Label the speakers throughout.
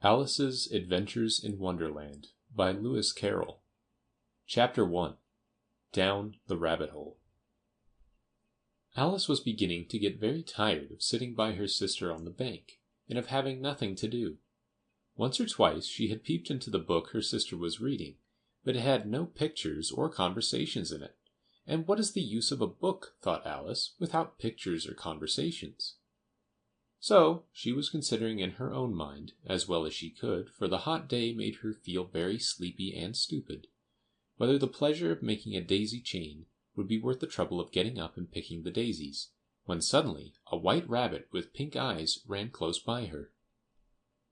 Speaker 1: Alice's Adventures in Wonderland by Lewis Carroll. Chapter 1. Down the Rabbit Hole. Alice was beginning to get very tired of sitting by her sister on the bank, and of having nothing to do. Once or twice she had peeped into the book her sister was reading, but it had no pictures or conversations in it. And what is the use of a book, thought Alice, without pictures or conversations? So she was considering in her own mind, as well as she could, for the hot day made her feel very sleepy and stupid, whether the pleasure of making a daisy chain would be worth the trouble of getting up and picking the daisies, when suddenly a white rabbit with pink eyes ran close by her.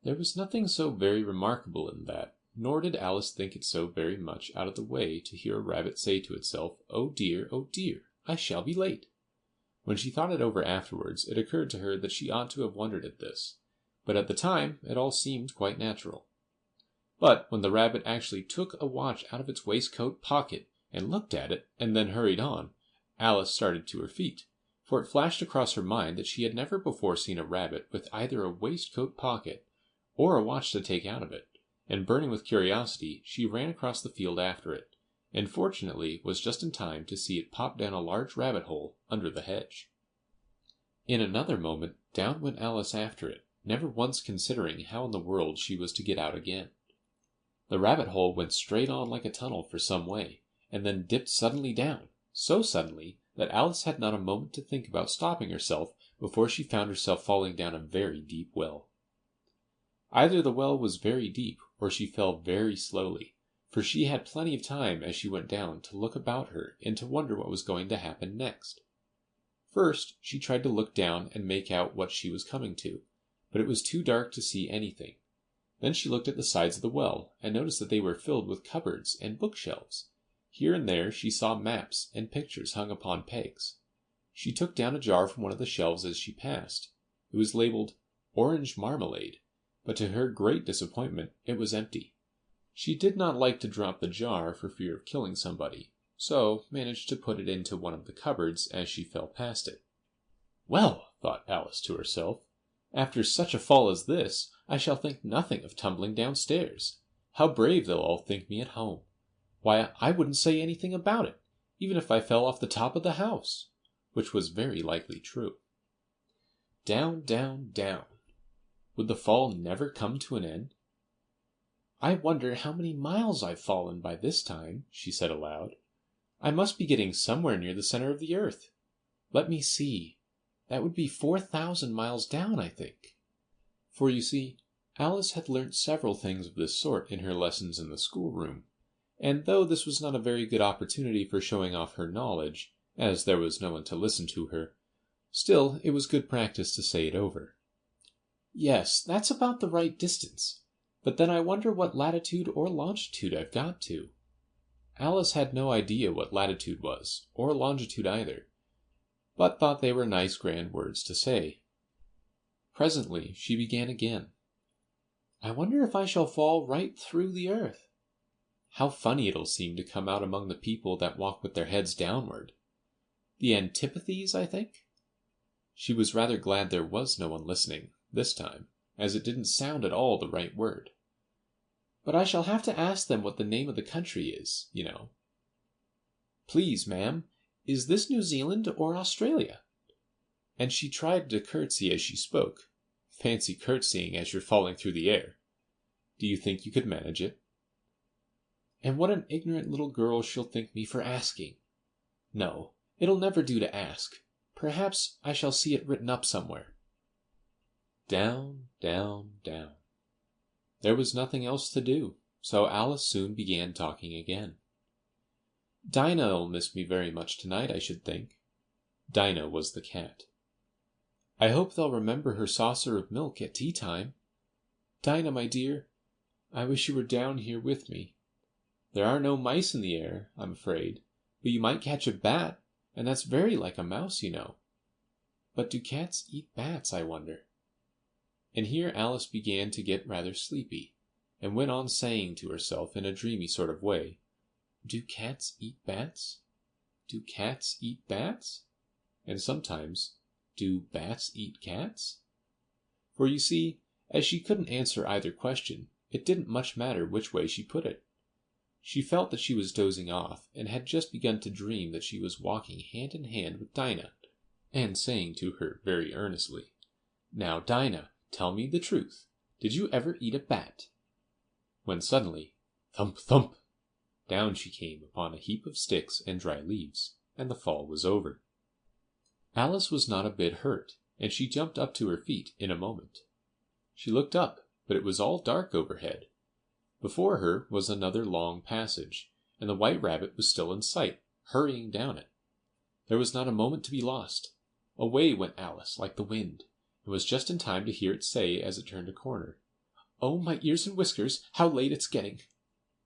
Speaker 1: There was nothing so very remarkable in that, nor did Alice think it so very much out of the way to hear a rabbit say to itself, oh dear, I shall be late." When she thought it over afterwards, it occurred to her that she ought to have wondered at this, but at the time it all seemed quite natural. But when the rabbit actually took a watch out of its waistcoat pocket and looked at it, and then hurried on, Alice started to her feet, for it flashed across her mind that she had never before seen a rabbit with either a waistcoat pocket or a watch to take out of it, and burning with curiosity, she ran across the field after it, and fortunately was just in time to see it pop down a large rabbit hole under the hedge. In another moment down went Alice after it, never once considering how in the world she was to get out again. The rabbit hole went straight on like a tunnel for some way, and then dipped suddenly down, so suddenly that Alice had not a moment to think about stopping herself before she found herself falling down a very deep well. Either the well was very deep, or she fell very slowly, for she had plenty of time as she went down to look about her and to wonder what was going to happen next. First she tried to look down and make out what she was coming to, but it was too dark to see anything. Then she looked at the sides of the well, and noticed that they were filled with cupboards and bookshelves. Here and there she saw maps and pictures hung upon pegs. She took down a jar from one of the shelves as she passed. It was labeled Orange Marmalade, but to her great disappointment it was empty. She did not like to drop the jar for fear of killing somebody, so managed to put it into one of the cupboards as she fell past it. "Well," thought Alice to herself, "after such a fall as this, I shall think nothing of tumbling downstairs. How brave they'll all think me at home! Why, I wouldn't say anything about it, even if I fell off the top of the house," which was very likely true. Down, down, down. Would the fall never come to an end? "I wonder how many miles I've fallen by this time," she said aloud. "I must be getting somewhere near the center of the earth. Let me see. That would be 4,000 miles down, I think." For you see, Alice had learnt several things of this sort in her lessons in the schoolroom, and though this was not a very good opportunity for showing off her knowledge, as there was no one to listen to her, still it was good practice to say it over. "Yes, that's about the right distance. But then I wonder what latitude or longitude I've got to." Alice had no idea what latitude was, or longitude either, but thought they were nice grand words to say. Presently she began again. "I wonder if I shall fall right through the earth. How funny it'll seem to come out among the people that walk with their heads downward. The antipathies, I think." She was rather glad there was no one listening, this time, as it didn't sound at all the right word. "But I shall have to ask them what the name of the country is, you know. Please, ma'am, is this New Zealand or Australia?" And she tried to curtsy as she spoke. Fancy curtsying as you're falling through the air. Do you think you could manage it? And what an ignorant little girl she'll think me for asking. No, it'll never do to ask. Perhaps I shall see it written up somewhere. Down, down, down. There was nothing else to do, so Alice soon began talking again. "Dinah'll miss me very much tonight, I should think." Dinah was the cat. "I hope they'll remember her saucer of milk at tea time. Dinah, my dear, I wish you were down here with me. There are no mice in the air, I'm afraid, but you might catch a bat, and that's very like a mouse, you know. But do cats eat bats, I wonder?" And here Alice began to get rather sleepy, and went on saying to herself in a dreamy sort of way, "Do cats eat bats? Do cats eat bats? And sometimes, do bats eat cats?" For you see, As she couldn't answer either question, it didn't much matter which way she put it. She felt that she was dozing off, and had just begun to dream that she was walking hand in hand with Dinah, and saying to her very earnestly, "Now, Dinah, tell me the truth. Did you ever eat a bat?" When suddenly, thump, thump, down she came upon a heap of sticks and dry leaves, and the fall was over. Alice was not a bit hurt, and she jumped up to her feet in a moment. She looked up, but it was all dark overhead. Before her was another long passage, and the white rabbit was still in sight, hurrying down it. There was not a moment to be lost. Away went Alice like the wind, and was just in time to hear it say as it turned a corner, "Oh, my ears and whiskers, how late it's getting!"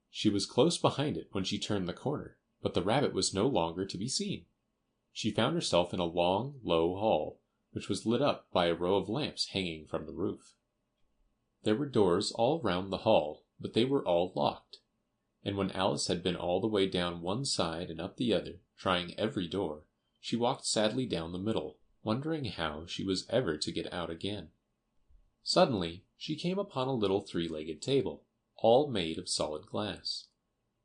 Speaker 1: She was close behind it when she turned the corner, but the rabbit was no longer to be seen. She found herself in a long, low hall, which was lit up by a row of lamps hanging from the roof. There were doors all round the hall, but they were all locked, and when Alice had been all the way down one side and up the other, trying every door, she walked sadly down the middle, wondering how she was ever to get out again. Suddenly she came upon a little three-legged table, all made of solid glass.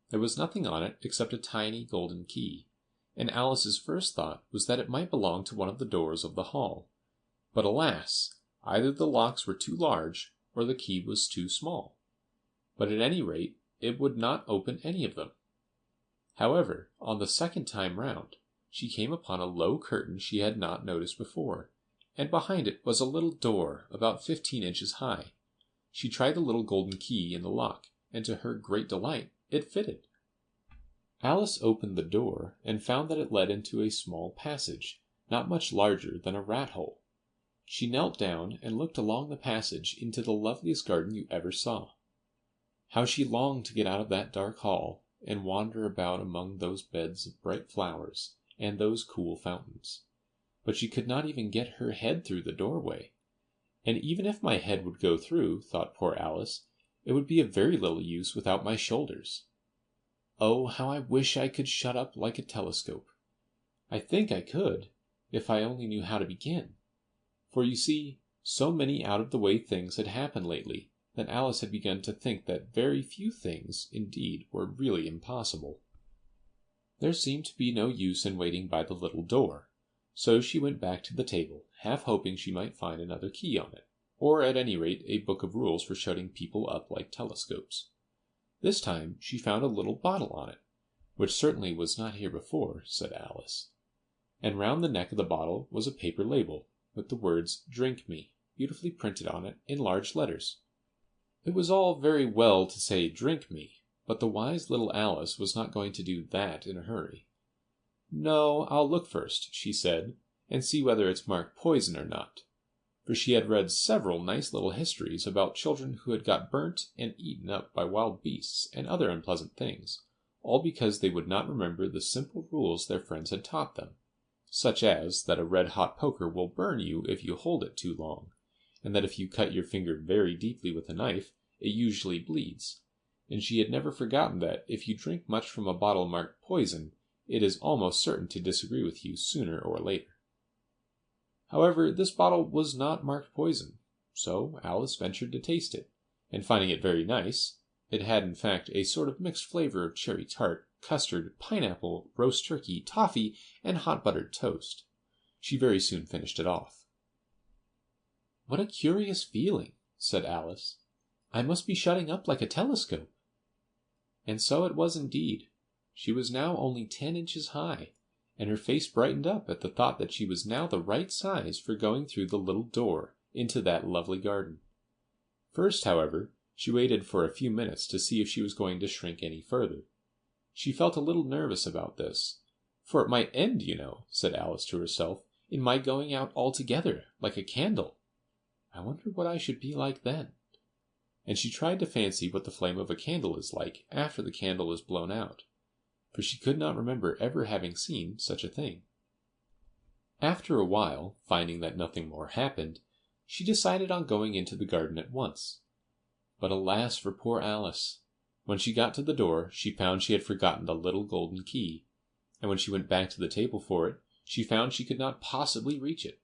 Speaker 1: There was nothing on it except a tiny golden key, and Alice's first thought was that it might belong to one of the doors of the hall. But alas! Either the locks were too large, or the key was too small. But at any rate, it would not open any of them. However, on the second time round, she came upon a low curtain she had not noticed before, and behind it was a little door about 15 inches high. She tried the little golden key in the lock, and to her great delight it fitted. Alice opened the door, and found that it led into a small passage, not much larger than a rat-hole. She knelt down and looked along the passage into the loveliest garden you ever saw. How she longed to get out of that dark hall, and wander about among those beds of bright flowers, and those cool fountains. But she could not even get her head through the doorway. And even if my head would go through, thought poor Alice, it would be of very little use without my shoulders. Oh, how I wish I could shut up like a telescope! I think I could, if I only knew how to begin. For you see, so many out-of-the-way things had happened lately, that Alice had begun to think that very few things, indeed, were really impossible. There seemed to be no use in waiting by the little door, so she went back to the table, half hoping she might find another key on it, or at any rate a book of rules for shutting people up like telescopes. This time she found a little bottle on it, which certainly was not here before, said Alice. And round the neck of the bottle was a paper label, with the words "Drink me" beautifully printed on it in large letters. It was all very well to say "Drink me," but the wise little Alice was not going to do that in a hurry. "No, I'll look first," she said, "and see whether it's marked poison or not." For she had read several nice little histories about children who had got burnt and eaten up by wild beasts and other unpleasant things, all because they would not remember the simple rules their friends had taught them, such as that a red-hot poker will burn you if you hold it too long, and that if you cut your finger very deeply with a knife, it usually bleeds. And she had never forgotten that if you drink much from a bottle marked poison, it is almost certain to disagree with you sooner or later. However, this bottle was not marked poison, so Alice ventured to taste it, and finding it very nice, it had in fact a sort of mixed flavor of cherry tart, custard, pineapple, roast turkey, toffee, and hot buttered toast. She very soon finished it off. "What a curious feeling," said Alice. "I must be shutting up like a telescope." And so it was indeed. She was now only 10 inches high, and her face brightened up at the thought that she was now the right size for going through the little door into that lovely garden. First, however, she waited for a few minutes to see if she was going to shrink any further. She felt a little nervous about this, for it might end, you know, said Alice to herself, in my going out altogether, like a candle. I wonder what I should be like then. And she tried to fancy what the flame of a candle is like after the candle is blown out, for she could not remember ever having seen such a thing. After a while, finding that nothing more happened, she decided on going into the garden at once. But alas for poor Alice! When she got to the door, she found she had forgotten the little golden key, and when she went back to the table for it, she found she could not possibly reach it.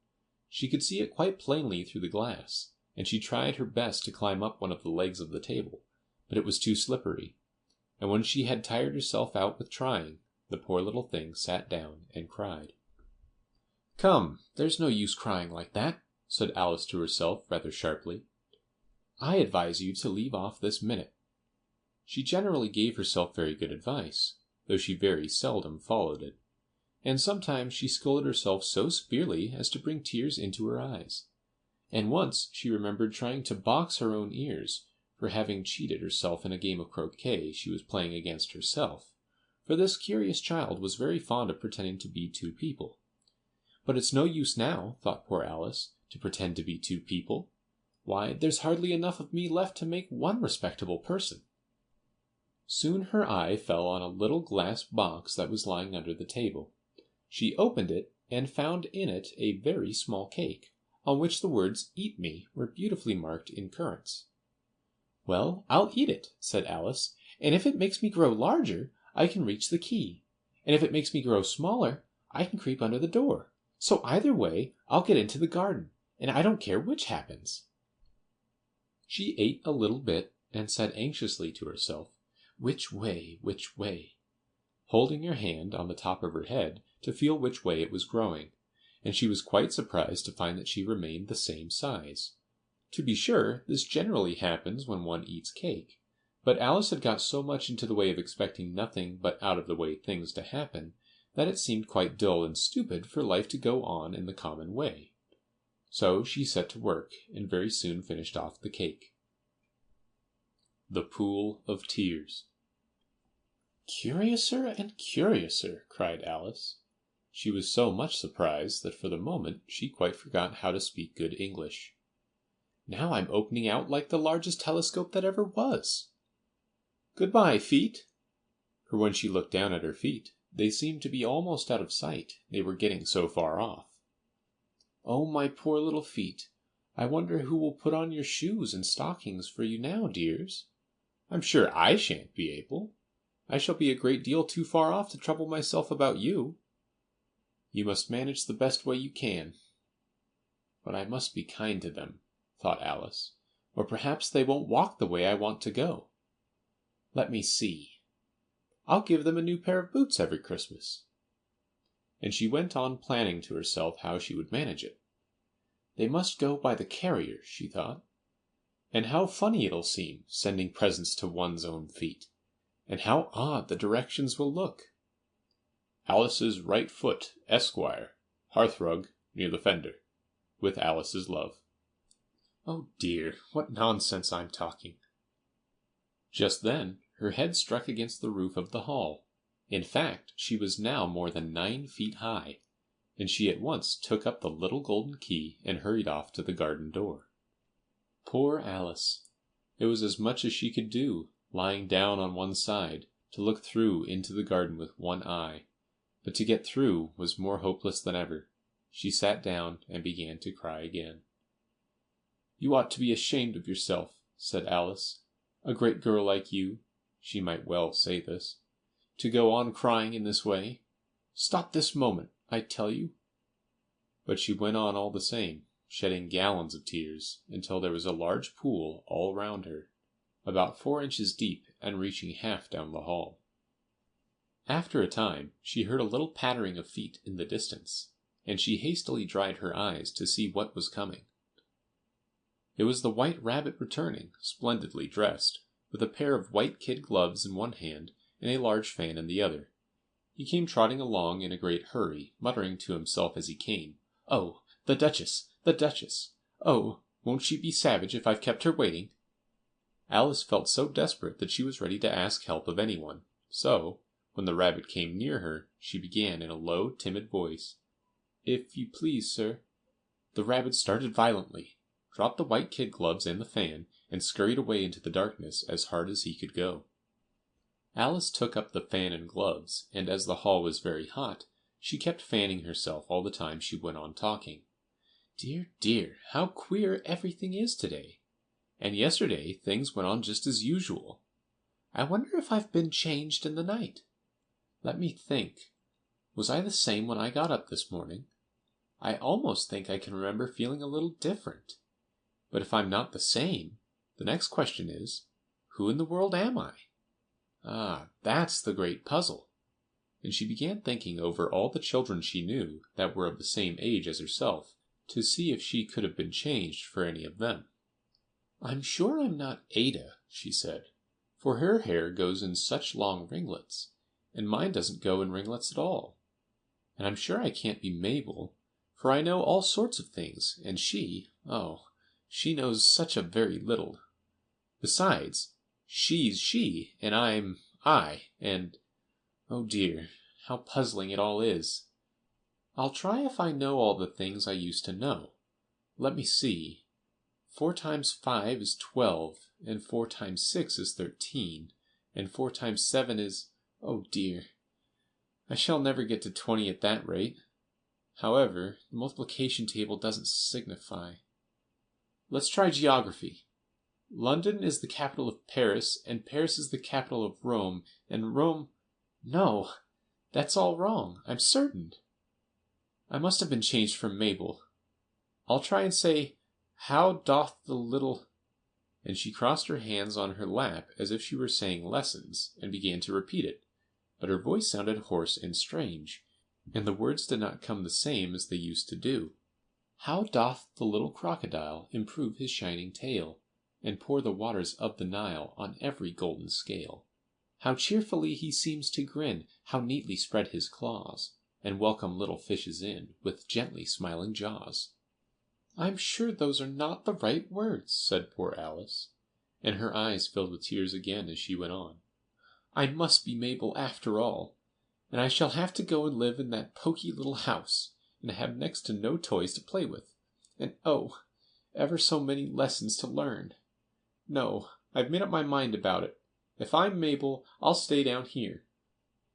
Speaker 1: She could see it quite plainly through the glass, and she tried her best to climb up one of the legs of the table, but it was too slippery, and when she had tired herself out with trying, the poor little thing sat down and cried. "Come, there's no use crying like that," said Alice to herself rather sharply. "I advise you to leave off this minute." She generally gave herself very good advice, though she very seldom followed it, and sometimes she scolded herself so severely as to bring tears into her eyes, and once she remembered trying to box her own ears for having cheated herself in a game of croquet she was playing against herself, for this curious child was very fond of pretending to be two people. But it's no use now, thought poor Alice, to pretend to be two people. Why, there's hardly enough of me left to make one respectable person. Soon her eye fell on a little glass box that was lying under the table. She opened it and found in it a very small cake, on which the words "Eat me" were beautifully marked in currants. "Well, I'll eat it," said Alice, "and if it makes me grow larger, I can reach the key, and if it makes me grow smaller, I can creep under the door. So either way, I'll get into the garden, and I don't care which happens." She ate a little bit, and said anxiously to herself, "Which way, which way?" holding her hand on the top of her head to feel which way it was growing, and she was quite surprised to find that she remained the same size. To be sure, this generally happens when one eats cake, but Alice had got so much into the way of expecting nothing but out-of-the-way things to happen, that it seemed quite dull and stupid for life to go on in the common way. So she set to work, and very soon finished off the cake. The Pool of Tears. "Curiouser and curiouser," cried Alice. She was so much surprised that for the moment she quite forgot how to speak good English. "Now I'm opening out like the largest telescope that ever was. Good-bye, feet." For when she looked down at her feet, they seemed to be almost out of sight, they were getting so far off. "Oh, my poor little feet, I wonder who will put on your shoes and stockings for you now, dears? I'm sure I shan't be able. I shall be a great deal too far off to trouble myself about you. You must manage the best way you can." "But I must be kind to them," thought Alice, "or perhaps they won't walk the way I want to go. Let me see. I'll give them a new pair of boots every Christmas." And she went on planning to herself how she would manage it. "They must go by the carrier," she thought. "And how funny it'll seem, sending presents to one's own feet, and how odd the directions will look. Alice's right foot, Esquire, hearthrug near the fender, with Alice's love." Oh dear, what nonsense I'm talking. Just then her head struck against the roof of the hall. In fact, she was now more than 9 feet high, and she at once took up the little golden key and hurried off to the garden door. Poor Alice! It was as much as she could do, lying down on one side, to look through into the garden with one eye, but to get through was more hopeless than ever. She sat down and began to cry again. "You ought to be ashamed of yourself," said Alice. "A great girl like you," she might well say this, "to go on crying in this way. Stop this moment, I tell you." But she went on all the same, shedding gallons of tears, until there was a large pool all round her, about 4 inches deep and reaching half down the hall. After a time she heard a little pattering of feet in the distance, and she hastily dried her eyes to see what was coming. It was the White Rabbit returning, splendidly dressed, with a pair of white kid gloves in one hand and a large fan in the other. He came trotting along in a great hurry, muttering to himself as he came, "Oh, the Duchess! The Duchess! Oh, won't she be savage if I've kept her waiting?" Alice felt so desperate that she was ready to ask help of anyone, so, when the rabbit came near her, she began in a low, timid voice, "If you please, sir." The rabbit started violently, dropped the white kid gloves and the fan, and scurried away into the darkness as hard as he could go. Alice took up the fan and gloves, and as the hall was very hot, she kept fanning herself all the time she went on talking. "Dear, dear, how queer everything is today! And yesterday things went on just as usual. I wonder if I've been changed in the night? Let me think. Was I the same when I got up this morning? I almost think I can remember feeling a little different. But if I'm not the same, the next question is, who in the world am I? Ah, that's the great puzzle. And she began thinking over all the children she knew that were of the same age as herself, to see if she could have been changed for any of them. I'm sure I'm not Ada, she said, for her hair goes in such long ringlets, and mine doesn't go in ringlets at all. And I'm sure I can't be Mabel, for I know all sorts of things, and she knows such a very little. Besides, she's she, and I'm I, and, oh dear, how puzzling it all is. I'll try if I know all the things I used to know. Let me see. 4 times 5 is 12, and 4 times 6 is 13, and 4 times 7 is, oh dear, I shall never get to 20 at that rate. However, the multiplication table doesn't signify. Let's try geography. London is the capital of Paris, and Paris is the capital of Rome, and Rome... No, that's all wrong, I'm certain. I must have been changed from Mabel. I'll try and say, how doth the little... And she crossed her hands on her lap as if she were saying lessons, and began to repeat it. But her voice sounded hoarse and strange, and the words did not come the same as they used to do. How doth the little crocodile improve his shining tail, and pour the waters of the Nile on every golden scale? How cheerfully he seems to grin, how neatly spread his claws, and welcome little fishes in, with gently smiling jaws. I'm sure those are not the right words, said poor Alice, and her eyes filled with tears again as she went on. I must be Mabel after all, and I shall have to go and live in that poky little house, and have next to no toys to play with, and oh, ever so many lessons to learn. No, I've made up my mind about it. If I'm Mabel, I'll stay down here.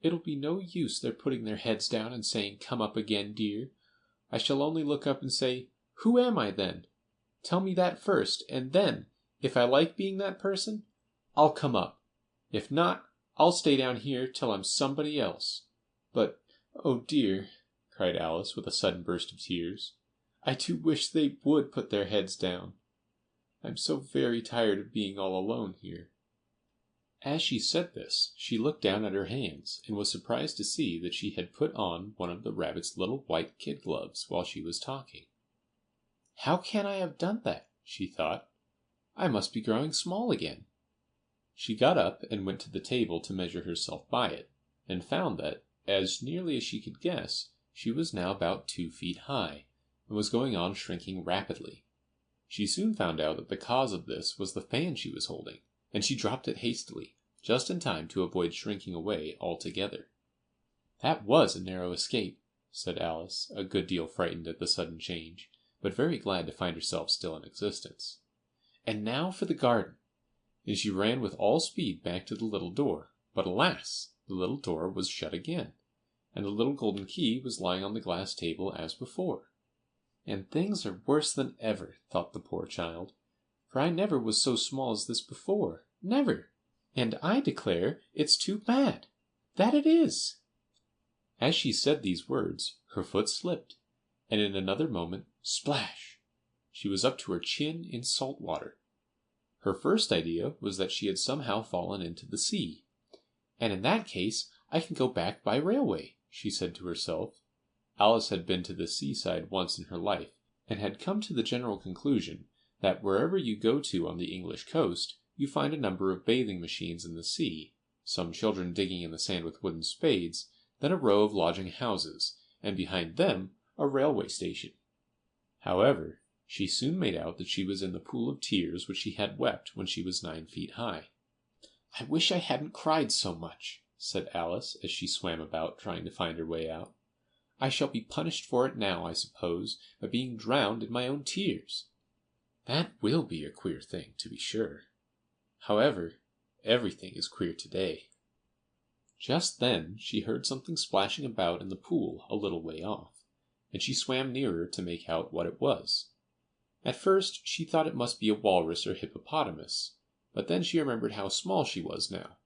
Speaker 1: It'll be no use their putting their heads down and saying, come up again, dear. I shall only look up and say, who am I then? Tell me that first, and then, if I like being that person, I'll come up. If not, I'll stay down here till I'm somebody else. But, oh dear, cried Alice with a sudden burst of tears, I do wish they would put their heads down. I'm so very tired of being all alone here. As she said this, she looked down at her hands, and was surprised to see that she had put on one of the rabbit's little white kid gloves while she was talking. How can I have done that? She thought. I must be growing small again. She got up and went to the table to measure herself by it, and found that, as nearly as she could guess, she was now about 2 feet high, and was going on shrinking rapidly. She soon found out that the cause of this was the fan she was holding, and she dropped it hastily, just in time to avoid shrinking away altogether. That was a narrow escape, said Alice, a good deal frightened at the sudden change, but very glad to find herself still in existence. And now for the garden. And she ran with all speed back to the little door, but alas, the little door was shut again, and the little golden key was lying on the glass table as before. And things are worse than ever, thought the poor child, for I never was so small as this before, never, and I declare it's too bad, that it is. As she said these words, her foot slipped, and in another moment, splash! She was up to her chin in salt water. Her first idea was that she had somehow fallen into the sea. And in that case, I can go back by railway, she said to herself. Alice had been to the seaside once in her life, and had come to the general conclusion that wherever you go to on the English coast, you find a number of bathing machines in the sea, some children digging in the sand with wooden spades, then a row of lodging houses, and behind them a railway station. However, she soon made out that she was in the pool of tears which she had wept when she was 9 feet high. I wish I hadn't cried so much, said Alice, as she swam about, trying to find her way out. I shall be punished for it now, I suppose, by being drowned in my own tears. That will be a queer thing, to be sure. However, everything is queer today. Just then she heard something splashing about in the pool a little way off, and she swam nearer to make out what it was. At first she thought it must be a walrus or hippopotamus, but then she remembered how small she was now,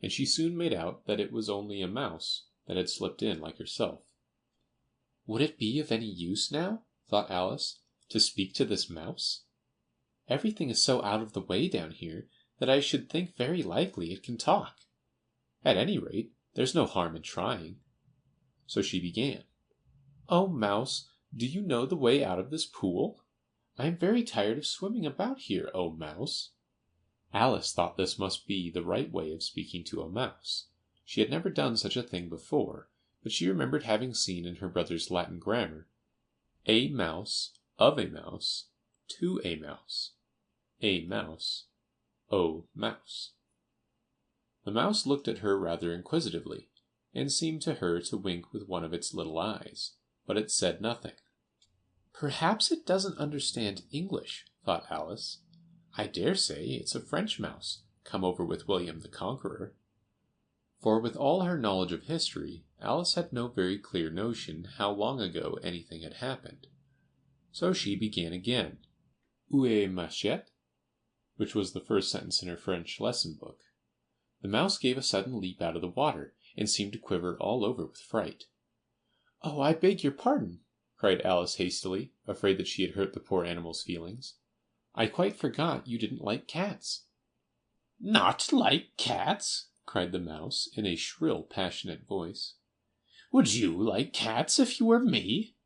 Speaker 1: and she soon made out that it was only a mouse that had slipped in like herself. Would it be of any use now, thought Alice, to speak to this mouse? Everything is so out of the way down here that I should think very likely it can talk. At any rate, there's no harm in trying." So she began. "Oh, Mouse, do you know the way out of this pool? I am very tired of swimming about here, oh, Mouse." Alice thought this must be the right way of speaking to a mouse. She had never done such a thing before, but she remembered having seen in her brother's Latin grammar, "A mouse, of a mouse, to a mouse, a mouse, o mouse." The mouse looked at her rather inquisitively, and seemed to her to wink with one of its little eyes, but it said nothing. "Perhaps it doesn't understand English," thought Alice. "I dare say it's a French mouse, come over with William the Conqueror." For with all her knowledge of history, Alice had no very clear notion how long ago anything had happened. So she began again, "Où est Machette?" which was the first sentence in her French lesson book. The mouse gave a sudden leap out of the water, and seemed to quiver all over with fright. "Oh, I beg your pardon," cried Alice hastily, afraid that she had hurt the poor animal's feelings. "I quite forgot you didn't like cats." "Not like cats!" cried the mouse, in a shrill, passionate voice. "Would you like cats if you were me?"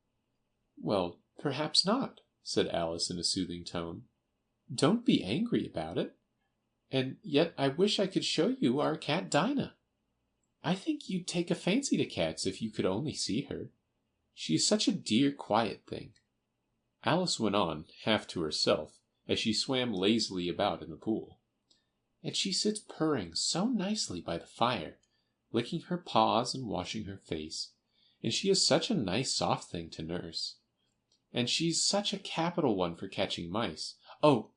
Speaker 1: "Well, perhaps not," said Alice in a soothing tone. "Don't be angry about it. And yet I wish I could show you our cat Dinah. I think you'd take a fancy to cats if you could only see her. She is such a dear, quiet thing." Alice went on, half to herself, as she swam lazily about in the pool. "And she sits purring so nicely by the fire, licking her paws and washing her face, and she is such a nice soft thing to nurse. And she's such a capital one for catching mice. Oh,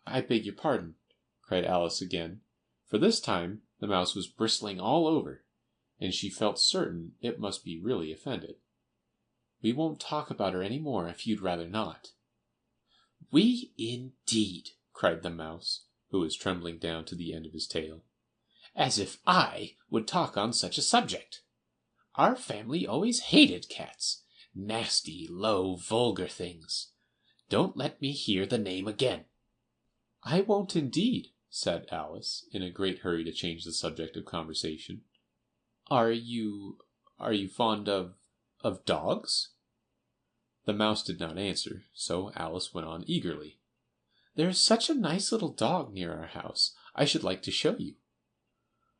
Speaker 1: I beg your pardon," cried Alice again, for this time the mouse was bristling all over, and she felt certain it must be really offended. "We won't talk about her any more if you'd rather not." "We indeed!" cried the mouse, who was trembling down to the end of his tail. "As if I would talk on such a subject! Our family always hated cats. Nasty, low, vulgar things. Don't let me hear the name again." "I won't indeed," said Alice, in a great hurry to change the subject of conversation. Are you fond of dogs?" The mouse did not answer, so Alice went on eagerly. "There is such a nice little dog near our house, I should like to show you.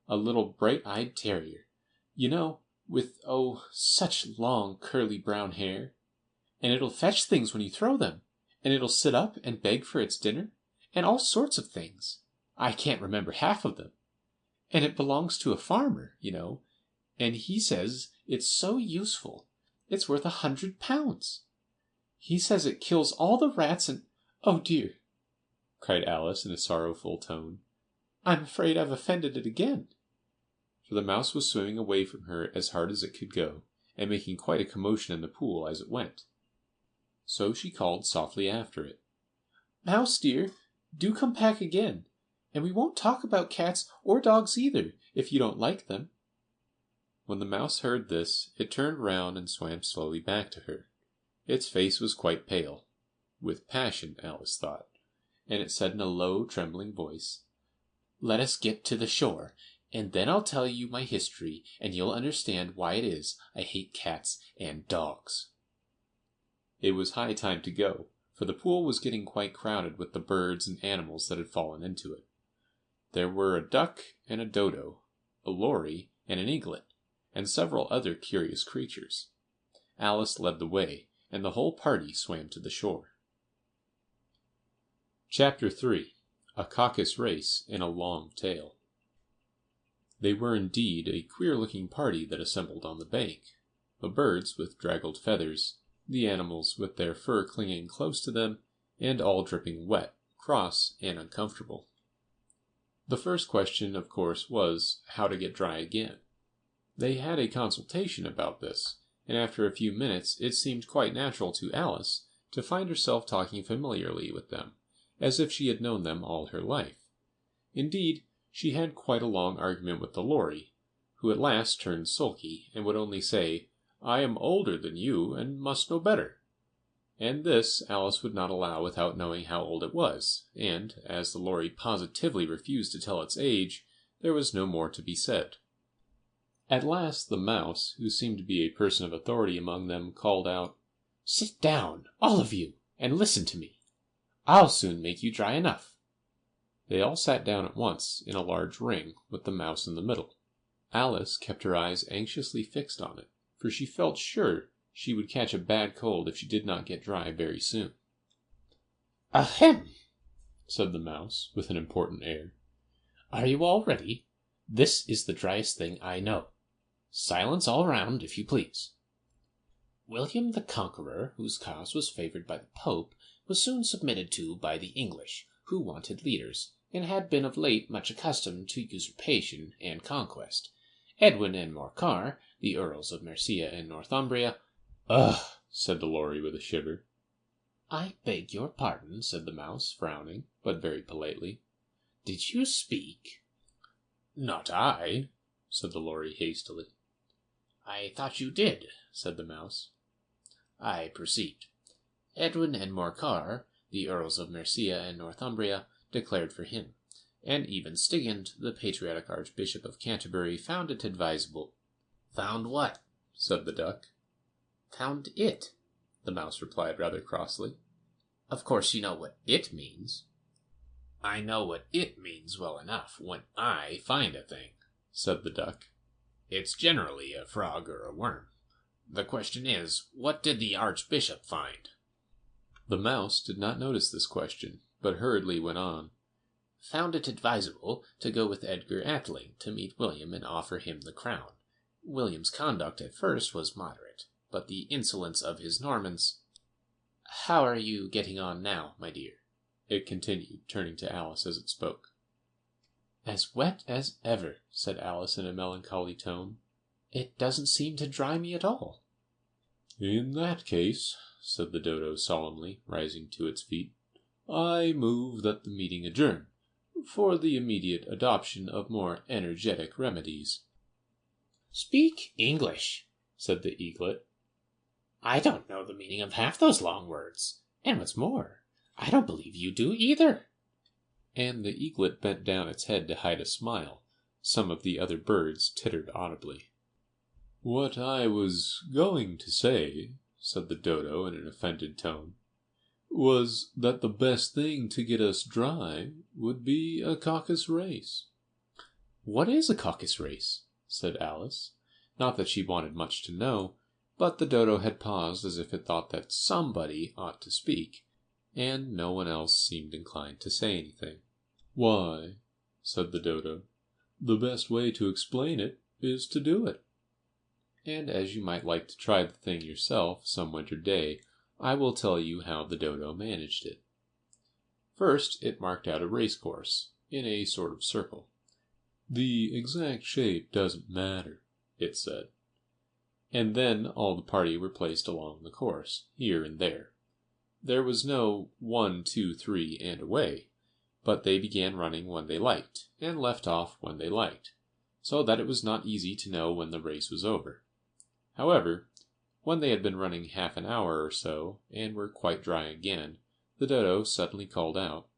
Speaker 1: A little bright-eyed terrier, you know, with, oh, such long curly brown hair. And it'll fetch things when you throw them, and it'll sit up and beg for its dinner, and all sorts of things. I can't remember half of them. And it belongs to a farmer, you know, and he says it's so useful. It's worth £100. He says it kills all the rats and... Oh, dear!" cried Alice in a sorrowful tone. "I'm afraid I've offended it again." For the mouse was swimming away from her as hard as it could go, and making quite a commotion in the pool as it went. So she called softly after it, "Mouse dear, do come back again, and we won't talk about cats or dogs either, if you don't like them." When the mouse heard this, it turned round and swam slowly back to her. Its face was quite pale, with passion, Alice thought, and it said in a low, trembling voice, "Let us get to the shore, and then I'll tell you my history, and you'll understand why it is I hate cats and dogs." It was high time to go, for the pool was getting quite crowded with the birds and animals that had fallen into it. There were a duck and a dodo, a lory and an eaglet, and several other curious creatures. Alice led the way, and the whole party swam to the shore. Chapter 3. A Caucus Race in a Long Tail. They were indeed a queer-looking party that assembled on the bank. The birds with draggled feathers, the animals with their fur clinging close to them, and all dripping wet, cross, and uncomfortable. The first question, of course, was how to get dry again. They had a consultation about this, and after a few minutes it seemed quite natural to Alice to find herself talking familiarly with them, as if she had known them all her life. Indeed, she had quite a long argument with the lory, who at last turned sulky, and would only say, "I am older than you, and must know better." and this Alice would not allow without knowing how old it was, and, as the lorry positively refused to tell its age, there was no more to be said. At last the mouse, who seemed to be a person of authority among them, called out, "Sit down, all of you, and listen to me. I'll soon make you dry enough." They all sat down at once, in a large ring, with the mouse in the middle. Alice kept her eyes anxiously fixed on it, for she felt sure she would catch a bad cold if she did not get dry very soon. "Ahem!" said the mouse, with an important air. "Are you all ready? This is the driest thing I know. Silence all round, if you please. William the Conqueror, whose cause was favored by the Pope, was soon submitted to by the English, who wanted leaders, and had been of late much accustomed to usurpation and conquest. Edwin and Morcar, the Earls of Mercia and Northumbria—" "Ugh!" said the lorry with a shiver. "I beg your pardon," said the mouse, frowning, but very politely. "Did you speak?" "Not I," said the lorry hastily. "I thought you did," said the mouse. "I proceed. Edwin and Morcar, the Earls of Mercia and Northumbria, declared for him, and even Stigand, the patriotic Archbishop of Canterbury, found it advisable." "Found what?" said the duck. "Found it," the mouse replied rather crossly. "Of course you know what it means." "I know what it means well enough when I find a thing," said the duck. "It's generally a frog or a worm. The question is, what did the Archbishop find?" The mouse did not notice this question, but hurriedly went on. "Found it advisable to go with Edgar Atheling to meet William and offer him the crown. William's conduct at first was moderate, but the insolence of his Normans— How are you getting on now, my dear?" it continued, turning to Alice as it spoke. "As wet as ever," said Alice in a melancholy tone. "It doesn't seem to dry me at all." "In that case," said the dodo solemnly, rising to its feet, "I move that the meeting adjourn, for the immediate adoption of more energetic remedies." "Speak English," said the eaglet. "I don't know the meaning of half those long words, and what's more, I don't believe you do either." And the eaglet bent down its head to hide a smile. Some of the other birds tittered audibly. "What I was going to say," said the dodo in an offended tone, "was that the best thing to get us dry would be a caucus race." "What is a caucus race?" said Alice. Not that she wanted much to know, but the dodo had paused as if it thought that somebody ought to speak, and no one else seemed inclined to say anything. "Why," said the dodo, "the best way to explain it is to do it. And as you might like to try the thing yourself some winter day, I will tell you how the dodo managed it. First it marked out a race course, in a sort of circle. "The exact shape doesn't matter," it said. And then all the party were placed along the course, here and there. There was no 1, 2, 3, and away, but they began running when they liked, and left off when they liked, so that it was not easy to know when the race was over. However, when they had been running half an hour or so, and were quite dry again, the dodo suddenly called out,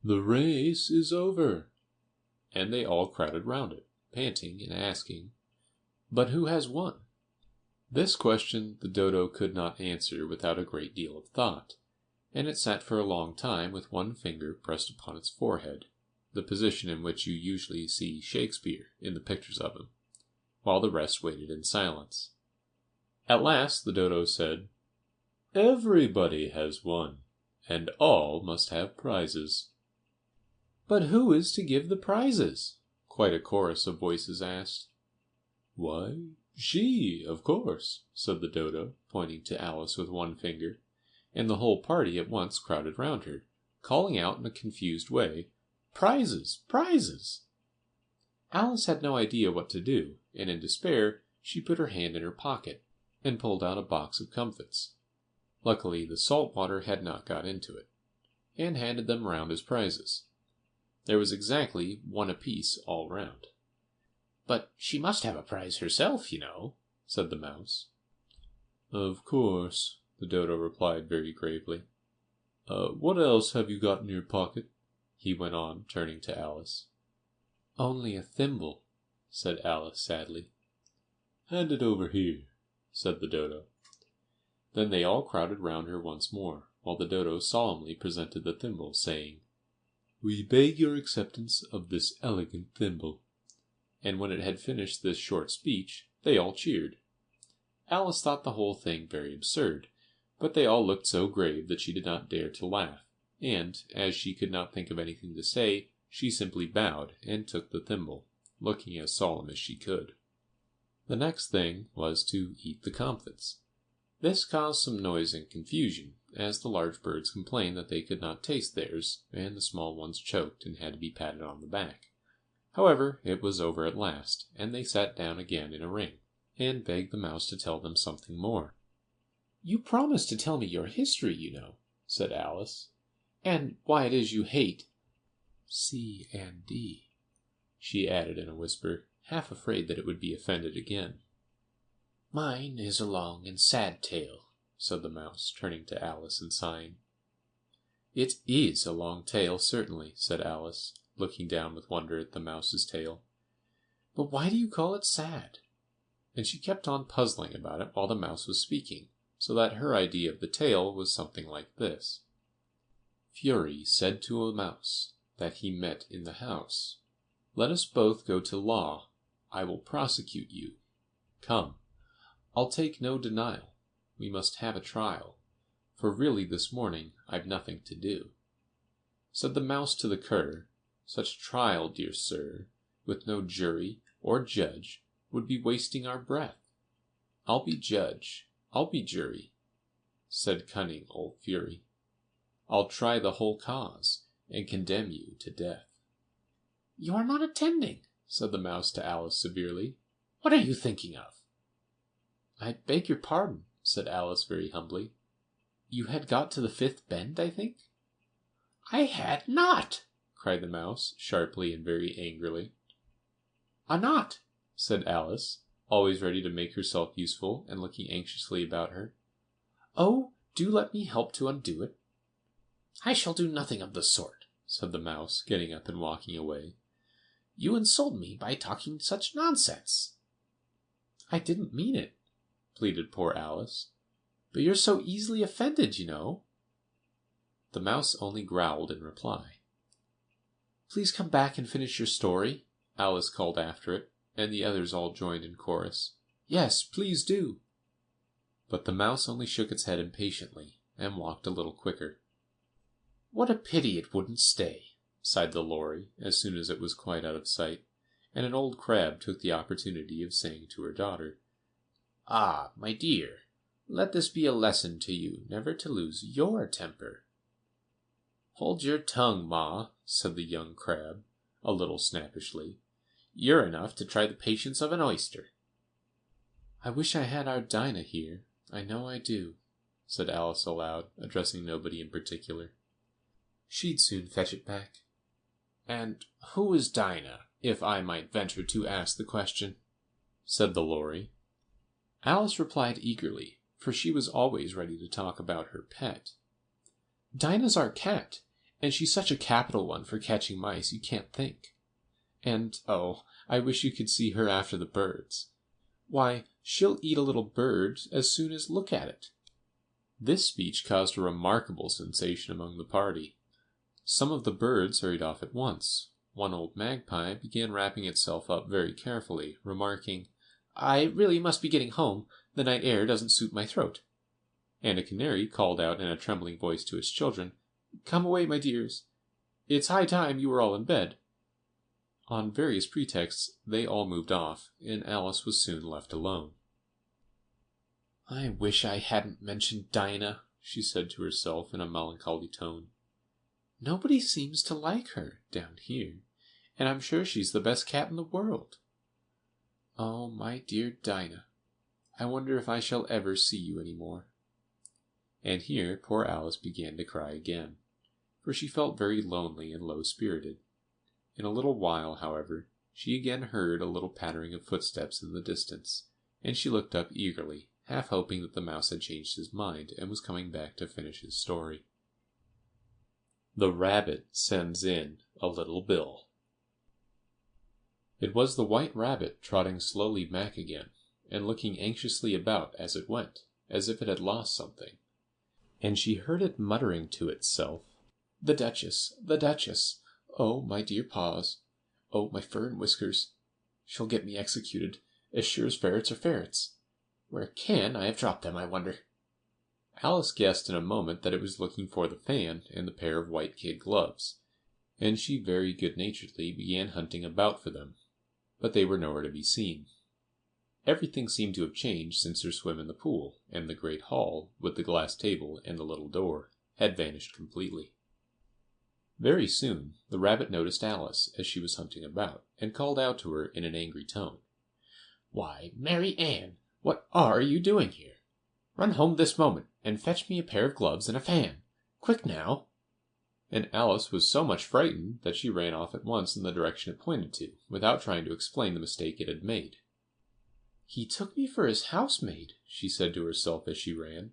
Speaker 1: "The race is over!" And they all crowded round it, panting and asking, "But who has won?" This question the dodo could not answer without a great deal of thought, and it sat for a long time with one finger pressed upon its forehead, the position in which you usually see Shakespeare in the pictures of him, while the rest waited in silence. At last the dodo said, "Everybody has won, and all must have prizes." "But who is to give the prizes?" quite a chorus of voices asked. "Why, she, of course," said the dodo, pointing to Alice with one finger, and the whole party at once crowded round her, calling out in a confused way, "Prizes! Prizes!" Alice had no idea what to do, and in despair she put her hand in her pocket, and pulled out a box of comfits. Luckily the salt water had not got into it, and handed them round as prizes. There was exactly one apiece all round. "But she must have a prize herself, you know," said the mouse. "Of course," the Dodo replied very gravely. What else have you got in your pocket? He went on, turning to Alice. Only a thimble, said Alice sadly. Hand it over here, said the Dodo. Then they all crowded round her once more, while the Dodo solemnly presented the thimble, saying, We beg your acceptance of this elegant thimble. And when it had finished this short speech, they all cheered. Alice thought the whole thing very absurd, but they all looked so grave that she did not dare to laugh, and, as she could not think of anything to say, she simply bowed and took the thimble, looking as solemn as she could. The next thing was to eat the comfits. This caused some noise and confusion, as the large birds complained that they could not taste theirs, and the small ones choked and had to be patted on the back. However, it was over at last, and they sat down again in a ring, and begged the mouse to tell them something more. You promised to tell me your history, you know, said Alice, and why it is you hate C and D, she added in a whisper, half afraid that it would be offended again. Mine is a long and sad tale, said the mouse, turning to Alice and sighing. It is a long tale, certainly, said Alice, looking down with wonder at the mouse's tail. But why do you call it sad? And she kept on puzzling about it while the mouse was speaking, so that her idea of the tale was something like this. Fury said to a mouse that he met in the house, Let us both go to law. I will prosecute you. Come, I'll take no denial. We must have a trial, for really this morning I've nothing to do. Said the mouse to the cur, Such trial, dear sir, with no jury or judge, would be wasting our breath. I'll be judge, I'll be jury, said cunning old Fury. I'll try the whole cause, and condemn you to death. You are not attending, said the mouse to Alice severely. What are you thinking of? I beg your pardon, said Alice very humbly. You had got to the fifth bend, I think? I had not, cried the mouse, sharply and very angrily. Not, said Alice, always ready to make herself useful and looking anxiously about her. Oh, do let me help to undo it. I shall do nothing of the sort, said the mouse, getting up and walking away. You insult me by talking such nonsense. I didn't mean it, pleaded poor Alice. But you're so easily offended, you know. The mouse only growled in reply. Please come back and finish your story, Alice called after it, and the others all joined in chorus. Yes, please do. But the mouse only shook its head impatiently, and walked a little quicker. What a pity it wouldn't stay, sighed the Lory, as soon as it was quite out of sight, and an old crab took the opportunity of saying to her daughter, Ah, my dear, let this be a lesson to you never to lose your temper. Hold your tongue, Ma, said the young crab, a little snappishly. You're enough to try the patience of an oyster. I wish I had our Dinah here. I know I do, said Alice aloud, addressing nobody in particular. She'd soon fetch it back. And who is Dinah, if I might venture to ask the question? Said the Lory. Alice replied eagerly, for she was always ready to talk about her pet. Dinah's our cat, and she's such a capital one for catching mice you can't think. And, oh, I wish you could see her after the birds. Why, she'll eat a little bird as soon as look at it. This speech caused a remarkable sensation among the party. Some of the birds hurried off at once. One old magpie began wrapping itself up very carefully, remarking, I really must be getting home. The night air doesn't suit my throat. And a canary called out in a trembling voice to its children, Come away, my dears. It's high time you were all in bed. On various pretexts, they all moved off, and Alice was soon left alone. I wish I hadn't mentioned Dinah, she said to herself in a melancholy tone. Nobody seems to like her down here, and I'm sure she's the best cat in the world. Oh, my dear Dinah, I wonder if I shall ever see you any more. And here poor Alice began to cry again, for she felt very lonely and low-spirited. In a little while, however, she again heard a little pattering of footsteps in the distance, and she looked up eagerly, half hoping that the mouse had changed his mind and was coming back to finish his story. The Rabbit Sends in a Little Bill. It was the White Rabbit trotting slowly back again, and looking anxiously about as it went, as if it had lost something. And she heard it muttering to itself, "The Duchess, the Duchess! Oh, my dear paws! Oh, my fur and whiskers! She'll get me executed, as sure as ferrets are ferrets. Where can I have dropped them, I wonder?" Alice guessed in a moment that it was looking for the fan and the pair of white kid gloves, and she very good-naturedly began hunting about for them, but they were nowhere to be seen. Everything seemed to have changed since her swim in the pool, and the great hall, with the glass table and the little door, had vanished completely. Very soon the rabbit noticed Alice as she was hunting about, and called out to her in an angry tone, "Why, Mary Ann, what are you doing here? Run home this moment, and fetch me a pair of gloves and a fan. Quick now!" And Alice was so much frightened that she ran off at once in the direction it pointed to, without trying to explain the mistake it had made. "He took me for his housemaid," she said to herself as she ran.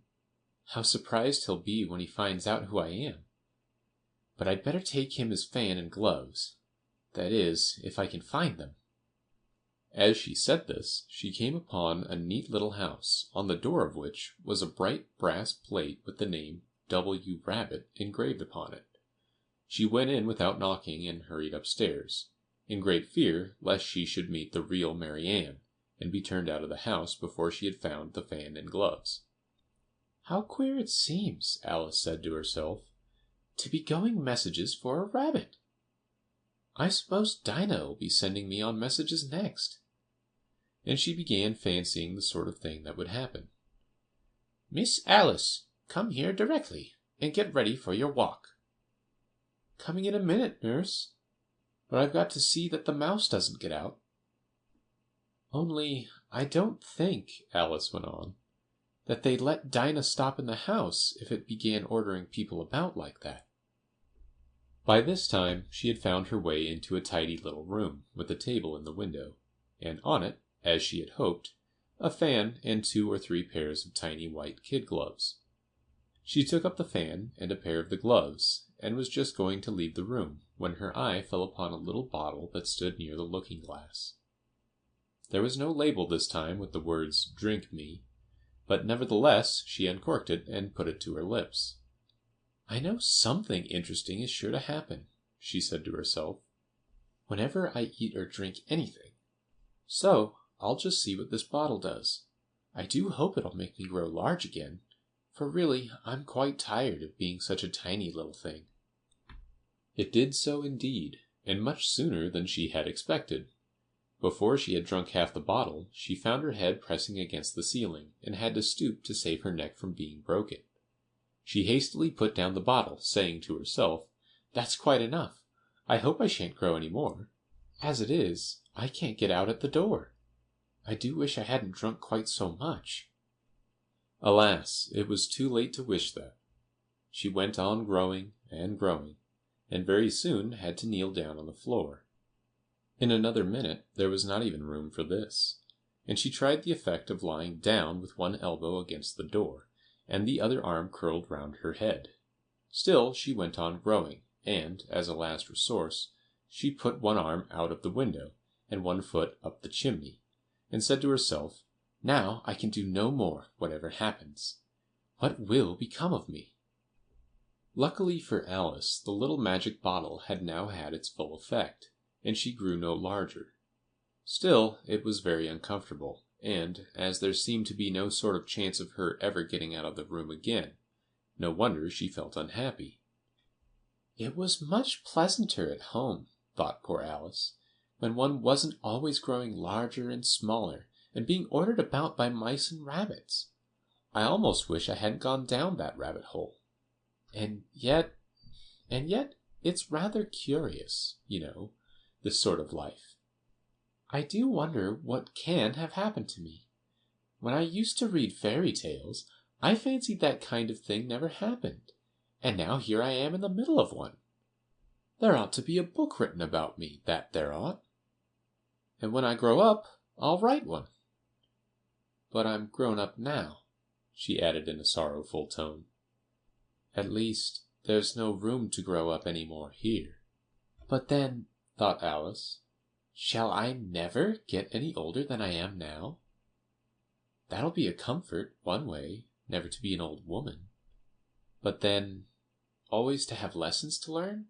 Speaker 1: "How surprised he'll be when he finds out who I am. But I'd better take him his fan and gloves. That is, if I can find them." As she said this, she came upon a neat little house, on the door of which was a bright brass plate with the name W. Rabbit engraved upon it. She went in without knocking and hurried upstairs, in great fear lest she should meet the real Mary Ann, and be turned out of the house before she had found the fan and gloves. "How queer it seems," Alice said to herself, "to be going messages for a rabbit. I suppose Dinah will be sending me on messages next." And she began fancying the sort of thing that would happen. "Miss Alice, come here directly, and get ready for your walk." "Coming in a minute, nurse. But I've got to see that the mouse doesn't get out." "Only I don't think," Alice went on, "that they'd let Dinah stop in the house if it began ordering people about like that." By this time she had found her way into a tidy little room, with a table in the window, and on it, as she had hoped, a fan and 2 or 3 pairs of tiny white kid gloves. She took up the fan and a pair of the gloves, and was just going to leave the room, when her eye fell upon a little bottle that stood near the looking-glass. There was no label this time with the words "Drink me," but nevertheless she uncorked it and put it to her lips. "I know something interesting is sure to happen," she said to herself, "whenever I eat or drink anything. So I'll just see what this bottle does. I do hope it'll make me grow large again, for really I'm quite tired of being such a tiny little thing." It did so indeed, and much sooner than she had expected. Before she had drunk half the bottle, she found her head pressing against the ceiling, and had to stoop to save her neck from being broken. She hastily put down the bottle, saying to herself, "That's quite enough. I hope I shan't grow any more. As it is, I can't get out at the door. I do wish I hadn't drunk quite so much." Alas, it was too late to wish that. She went on growing, and very soon had to kneel down on the floor. In another minute there was not even room for this, and she tried the effect of lying down with one elbow against the door, and the other arm curled round her head. Still she went on growing, and, as a last resource, she put one arm out of the window, and one foot up the chimney, and said to herself, "Now I can do no more, whatever happens. What will become of me?" Luckily for Alice, the little magic bottle had now had its full effect, and she grew no larger. Still, it was very uncomfortable, and, as there seemed to be no sort of chance of her ever getting out of the room again, no wonder she felt unhappy. "It was much pleasanter at home," thought poor Alice, "when one wasn't always growing larger and smaller, and being ordered about by mice and rabbits. I almost wish I hadn't gone down that rabbit hole. And yet, it's rather curious, this sort of life. I do wonder what can have happened to me. When I used to read fairy tales, I fancied that kind of thing never happened, and now here I am in the middle of one. There ought to be a book written about me, that there ought. And when I grow up, I'll write one. But I'm grown up now," she added in a sorrowful tone. "At least, there's no room to grow up any more here." "But then," thought Alice, "shall I never get any older than I am now? That'll be a comfort, one way, never to be an old woman. But then, always to have lessons to learn?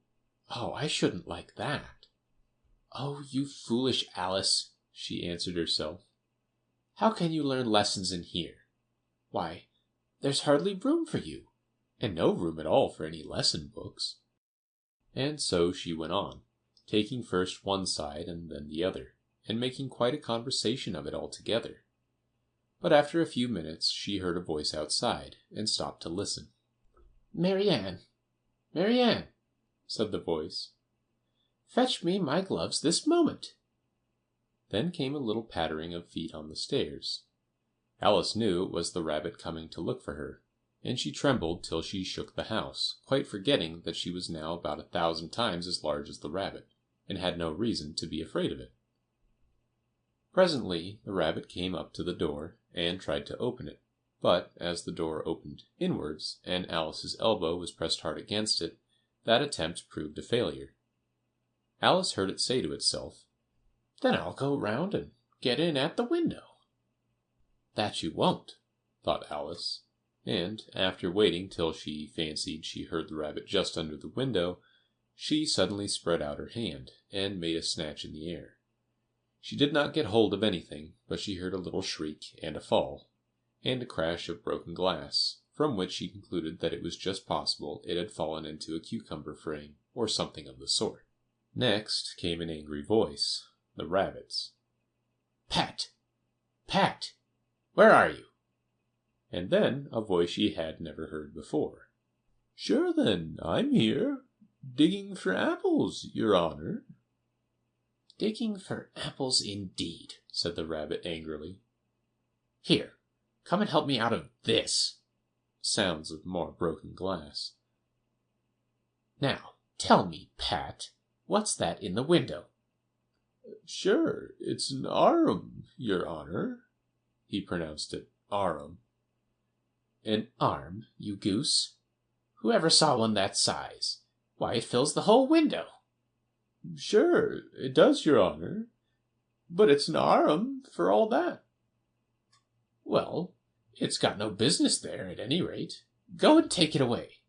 Speaker 1: Oh, I shouldn't like that." "Oh, you foolish Alice," she answered herself. "How can you learn lessons in here? Why, there's hardly room for you, and no room at all for any lesson books." And so she went on, taking first one side and then the other, and making quite a conversation of it altogether. But after a few minutes she heard a voice outside, and stopped to listen. "Marianne, Marianne," said the voice, "fetch me my gloves this moment." Then came a little pattering of feet on the stairs. Alice knew it was the rabbit coming to look for her, and she trembled till she shook the house, quite forgetting that she was now about 1,000 times as large as the rabbit, and had no reason to be afraid of it. Presently the rabbit came up to the door, and tried to open it, but as the door opened inwards, and Alice's elbow was pressed hard against it, that attempt proved a failure. Alice heard it say to itself, "Then I'll go round and get in at the window." "That you won't," thought Alice, and, after waiting till she fancied she heard the rabbit just under the window, she suddenly spread out her hand, and made a snatch in the air. She did not get hold of anything, but she heard a little shriek, and a fall, and a crash of broken glass, from which she concluded that it was just possible it had fallen into a cucumber frame, or something of the sort. Next came an angry voice, the rabbit's. "Pat! Pat! Where are you?" And then a voice she had never heard before. "Sure then, I'm here, digging for apples, your honor." "Digging for apples indeed," said the rabbit angrily. "Here, come and help me out of this." Sounds of more broken glass. "Now, tell me, Pat, what's that in the window?" "Sure, it's an arum, your honor." He pronounced it arum. "An arm, you goose? Who ever saw one that size? Why, it fills the whole window." "Sure, it does, your honor. But it's an arum for all that." "Well, it's got no business there, at any rate. Go and take it away."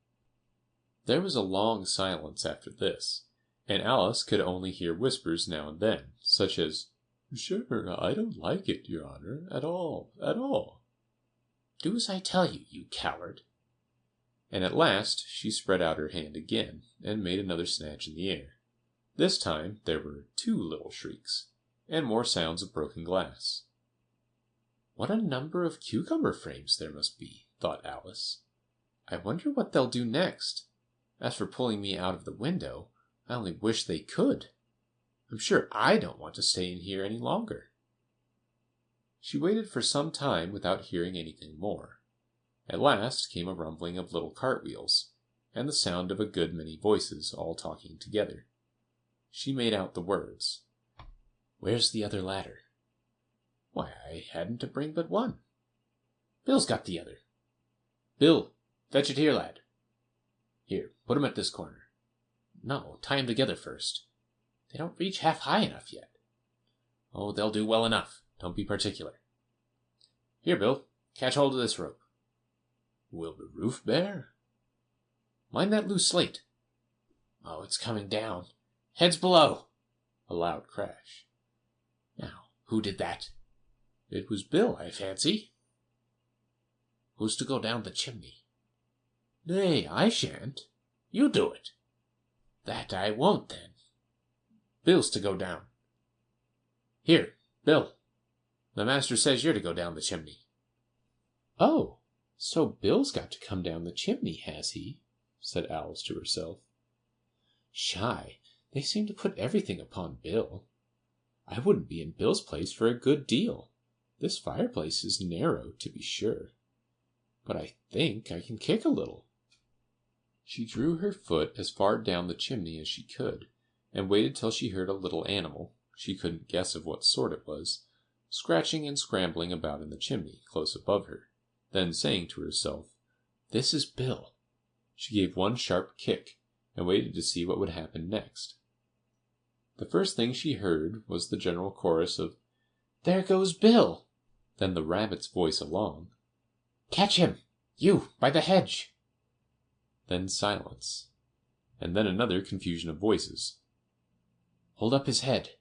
Speaker 1: There was a long silence after this, and Alice could only hear whispers now and then, such as, "Sure, I don't like it, your honor, at all, at all." "Do as I tell you, you coward." And at last she spread out her hand again, and made another snatch in the air. This time there were 2 little shrieks, and more sounds of broken glass. "What a number of cucumber frames there must be," thought Alice. "I wonder what they'll do next. As for pulling me out of the window, I only wish they could. I'm sure I don't want to stay in here any longer." She waited for some time without hearing anything more. At last came a rumbling of little cartwheels, and the sound of a good many voices all talking together. She made out the words, "Where's the other ladder?" "Why, I hadn't to bring but one." "Bill's got the other." "Bill, fetch it here, lad." "Here, put 'em at this corner." "No, tie 'em together first. They don't reach half high enough yet." "Oh, they'll do well enough. Don't be particular." "Here, Bill, catch hold of this rope." "Will the roof bear?" "Mind that loose slate." "Oh, it's coming down. Heads below." A loud crash. "Now, who did that?" "It was Bill, I fancy." "Who's to go down the chimney?" "Nay, I shan't. You do it." "That I won't, then." "Bill's to go down." "Here, Bill. The master says you're to go down the chimney." "Oh, so Bill's got to come down the chimney, has he?" said Alice to herself. "Shy, they seem to put everything upon Bill. I wouldn't be in Bill's place for a good deal. This fireplace is narrow, to be sure. But I think I can kick a little." She drew her foot as far down the chimney as she could, and waited till she heard a little animal, she couldn't guess of what sort it was, scratching and scrambling about in the chimney close above her, then saying to herself, "This is Bill." She gave one sharp kick, and waited to see what would happen next. The first thing she heard was the general chorus of, "There goes Bill!" Then the rabbit's voice along, "Catch him! You, by the hedge!" Then silence, and then another confusion of voices. "Hold up his head.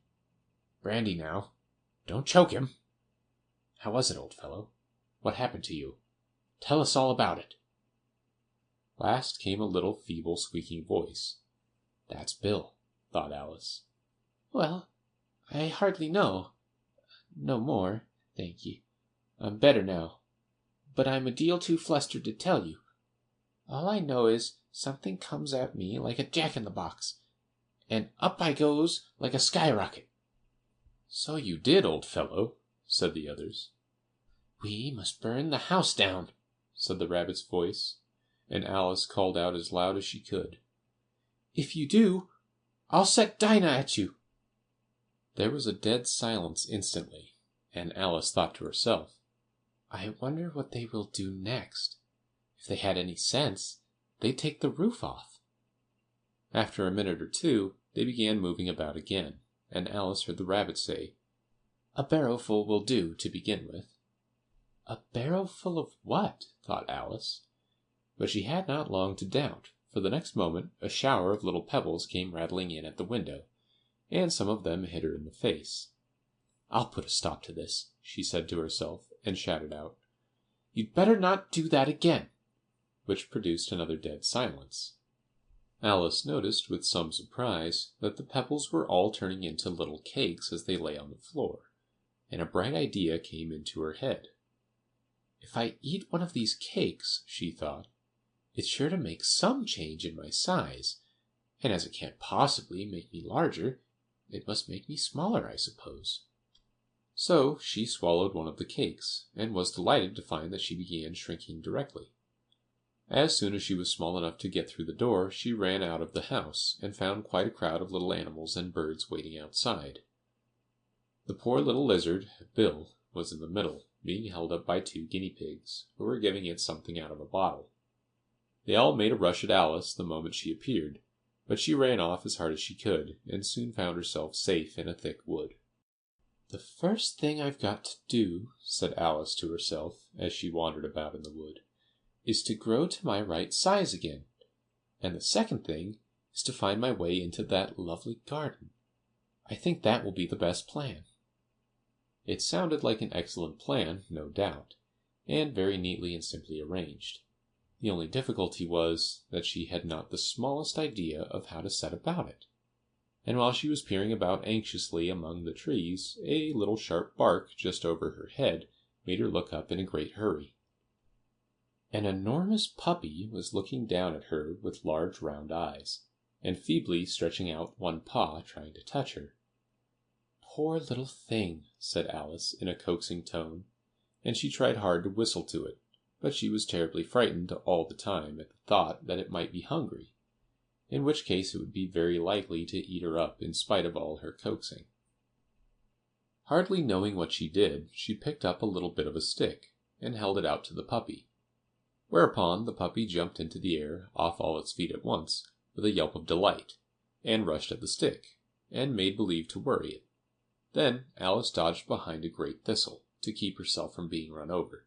Speaker 1: Brandy now. Don't choke him. How was it, old fellow? What happened to you? Tell us all about it." Last came a little feeble squeaking voice. "That's Bill," thought Alice. "Well, I hardly know. No more, thank ye. I'm better now. But I'm a deal too flustered to tell you. All I know is something comes at me like a jack-in-the-box, and up I goes like a skyrocket." "So you did, old fellow," said the others. "We must burn the house down," said the rabbit's voice, and Alice called out as loud as she could, "If you do, I'll set Dinah at you." There was a dead silence instantly, and Alice thought to herself, "I wonder what they will do next. If they had any sense, they'd take the roof off." After a minute or two, they began moving about again, and Alice heard the rabbit say, "A barrowful will do to begin with." A barrowful of what? thought Alice. But she had not long to doubt, for the next moment a shower of little pebbles came rattling in at the window, and some of them hit her in the face. "I'll put a stop to this," she said to herself, and shouted out, "You'd better not do that again," which produced another dead silence. Alice noticed with some surprise that the pebbles were all turning into little cakes as they lay on the floor, and a bright idea came into her head. "If I eat one of these cakes," she thought, "it's sure to make some change in my size, and as it can't possibly make me larger, it must make me smaller, I suppose." So she swallowed one of the cakes, and was delighted to find that she began shrinking directly. As soon as she was small enough to get through the door, she ran out of the house, and found quite a crowd of little animals and birds waiting outside. The poor little lizard, Bill, was in the middle, being held up by 2 guinea pigs, who were giving it something out of a bottle. They all made a rush at Alice the moment she appeared, but she ran off as hard as she could, and soon found herself safe in a thick wood. "The first thing I've got to do," said Alice to herself, as she wandered about in the wood, "is to grow to my right size again, and the second thing is to find my way into that lovely garden. I think that will be the best plan." It sounded like an excellent plan, no doubt, and very neatly and simply arranged. The only difficulty was that she had not the smallest idea of how to set about it. And while she was peering about anxiously among the trees, a little sharp bark just over her head made her look up in a great hurry. An enormous puppy was looking down at her with large round eyes, and feebly stretching out one paw trying to touch her. "Poor little thing," said Alice in a coaxing tone, and she tried hard to whistle to it, but she was terribly frightened all the time at the thought that it might be hungry, in which case it would be very likely to eat her up in spite of all her coaxing. Hardly knowing what she did, she picked up a little bit of a stick, and held it out to the puppy. Whereupon the puppy jumped into the air off all its feet at once, with a yelp of delight, and rushed at the stick, and made believe to worry it. Then Alice dodged behind a great thistle, to keep herself from being run over,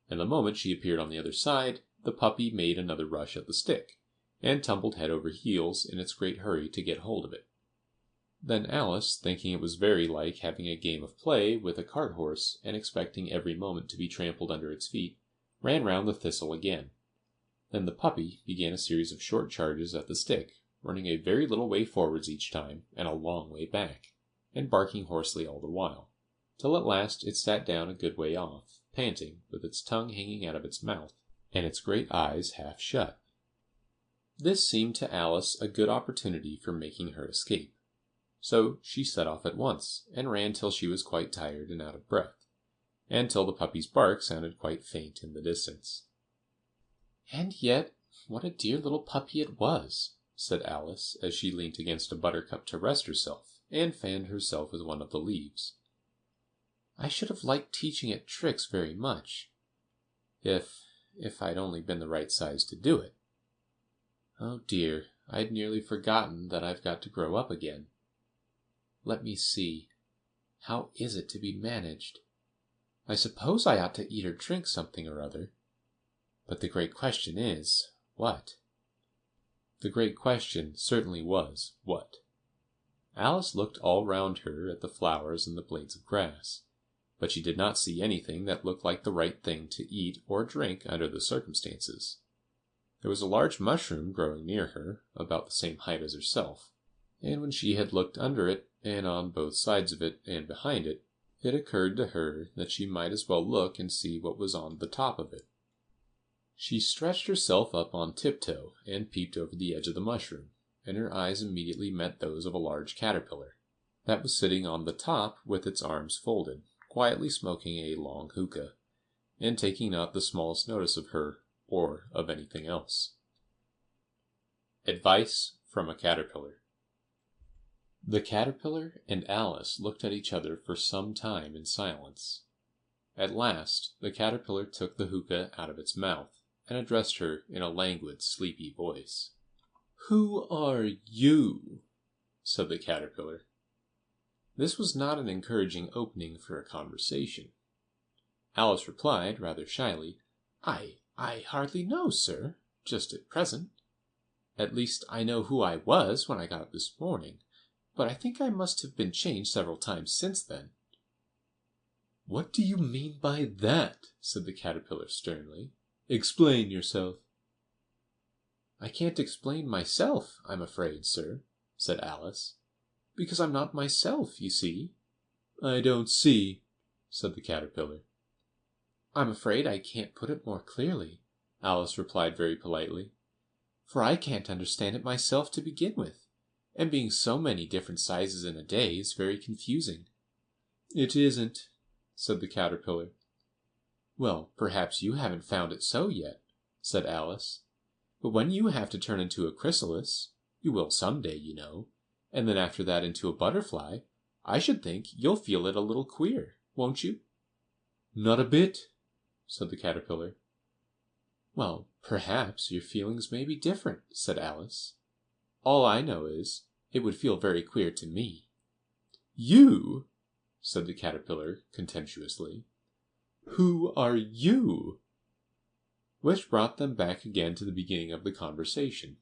Speaker 1: and the moment she appeared on the other side, the puppy made another rush at the stick, and tumbled head over heels in its great hurry to get hold of it. Then Alice, thinking it was very like having a game of play with a cart horse, and expecting every moment to be trampled under its feet, ran round the thistle again. Then the puppy began a series of short charges at the stick, running a very little way forwards each time, and a long way back, and barking hoarsely all the while, till at last it sat down a good way off, panting, with its tongue hanging out of its mouth, and its great eyes half shut. This seemed to Alice a good opportunity for making her escape. So she set off at once, and ran till she was quite tired and out of breath, and till the puppy's bark sounded quite faint in the distance. "And yet, what a dear little puppy it was," said Alice, as she leant against a buttercup to rest herself, and fanned herself with one of the leaves. I should have liked teaching it tricks very much. If I'd only been the right size to do it. Oh dear, I'd nearly forgotten that I've got to grow up again. Let me see. How is it to be managed? I suppose I ought to eat or drink something or other. But the great question is, what? The great question certainly was, what? Alice looked all round her at the flowers and the blades of grass, but she did not see anything that looked like the right thing to eat or drink under the circumstances. There was a large mushroom growing near her, about the same height as herself, and when she had looked under it, and on both sides of it and behind it, it occurred to her that she might as well look and see what was on the top of it. She stretched herself up on tiptoe and peeped over the edge of the mushroom, and her eyes immediately met those of a large caterpillar that was sitting on the top with its arms folded, quietly smoking a long hookah, and taking not the smallest notice of her or of anything else. Advice from a Caterpillar. The caterpillar and Alice looked at each other for some time in silence. At last the caterpillar took the hookah out of its mouth and addressed her in a languid, sleepy voice. "Who are you?" said the caterpillar. This was not an encouraging opening for a conversation. Alice replied, rather shyly, I hardly know, sir, just at present. At least I know who I was when I got up this morning, but I think I must have been changed several times since then." "What do you mean by that?" said the caterpillar sternly. "Explain yourself." "I can't explain myself, I'm afraid, sir," said Alice, "because I'm not myself, you see." "I don't see," said the caterpillar. "I'm afraid I can't put it more clearly," Alice replied very politely, "for I can't understand it myself to begin with, and being so many different sizes in a day is very confusing." "It isn't," said the caterpillar. "Well, perhaps you haven't found it so yet," said Alice. "But when you have to turn into a chrysalis, you will some day, you know, and then after that into a butterfly, I should think you'll feel it a little queer, won't you?" "Not a bit," said the caterpillar. "Well, perhaps your feelings may be different," said Alice. "All I know is, it would feel very queer to me." "You?" said the caterpillar contemptuously. "Who are you?" Which brought them back again to the beginning of the conversation.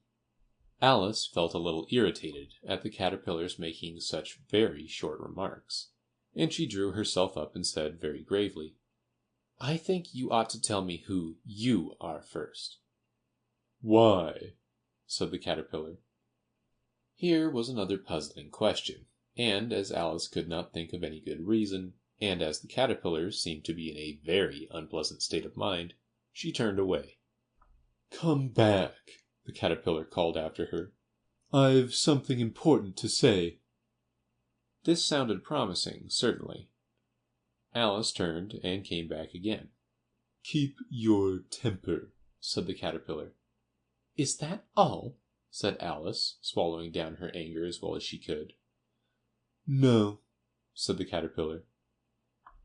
Speaker 1: Alice felt a little irritated at the caterpillar's making such very short remarks, and she drew herself up and said very gravely, "I think you ought to tell me who you are first." "Why?" said the caterpillar. Here was another puzzling question, and as Alice could not think of any good reason, and as the caterpillar seemed to be in a very unpleasant state of mind, she turned away. "Come back," the caterpillar called after her. "I've something important to say." This sounded promising, certainly. Alice turned and came back again. "Keep your temper," said the caterpillar. "Is that all?" said Alice, swallowing down her anger as well as she could. "No," said the caterpillar.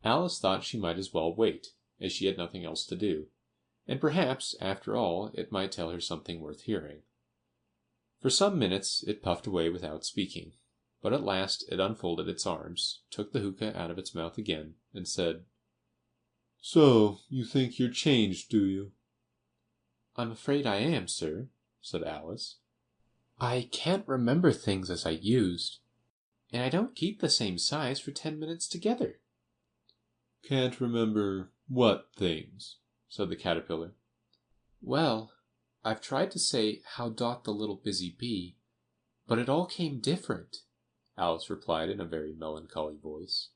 Speaker 1: Alice thought she might as well wait, as she had nothing else to do, and perhaps, after all, it might tell her something worth hearing. For some minutes it puffed away without speaking, but at last it unfolded its arms, took the hookah out of its mouth again, and said, "So you think you're changed, do you?" "I'm afraid I am, sir," said Alice. "I can't remember things as I used, and I don't keep the same size for 10 minutes together." "Can't remember what things?" said the caterpillar. "Well, I've tried to say, 'How doth the little busy bee,' but it all came different," Alice replied in a very melancholy voice.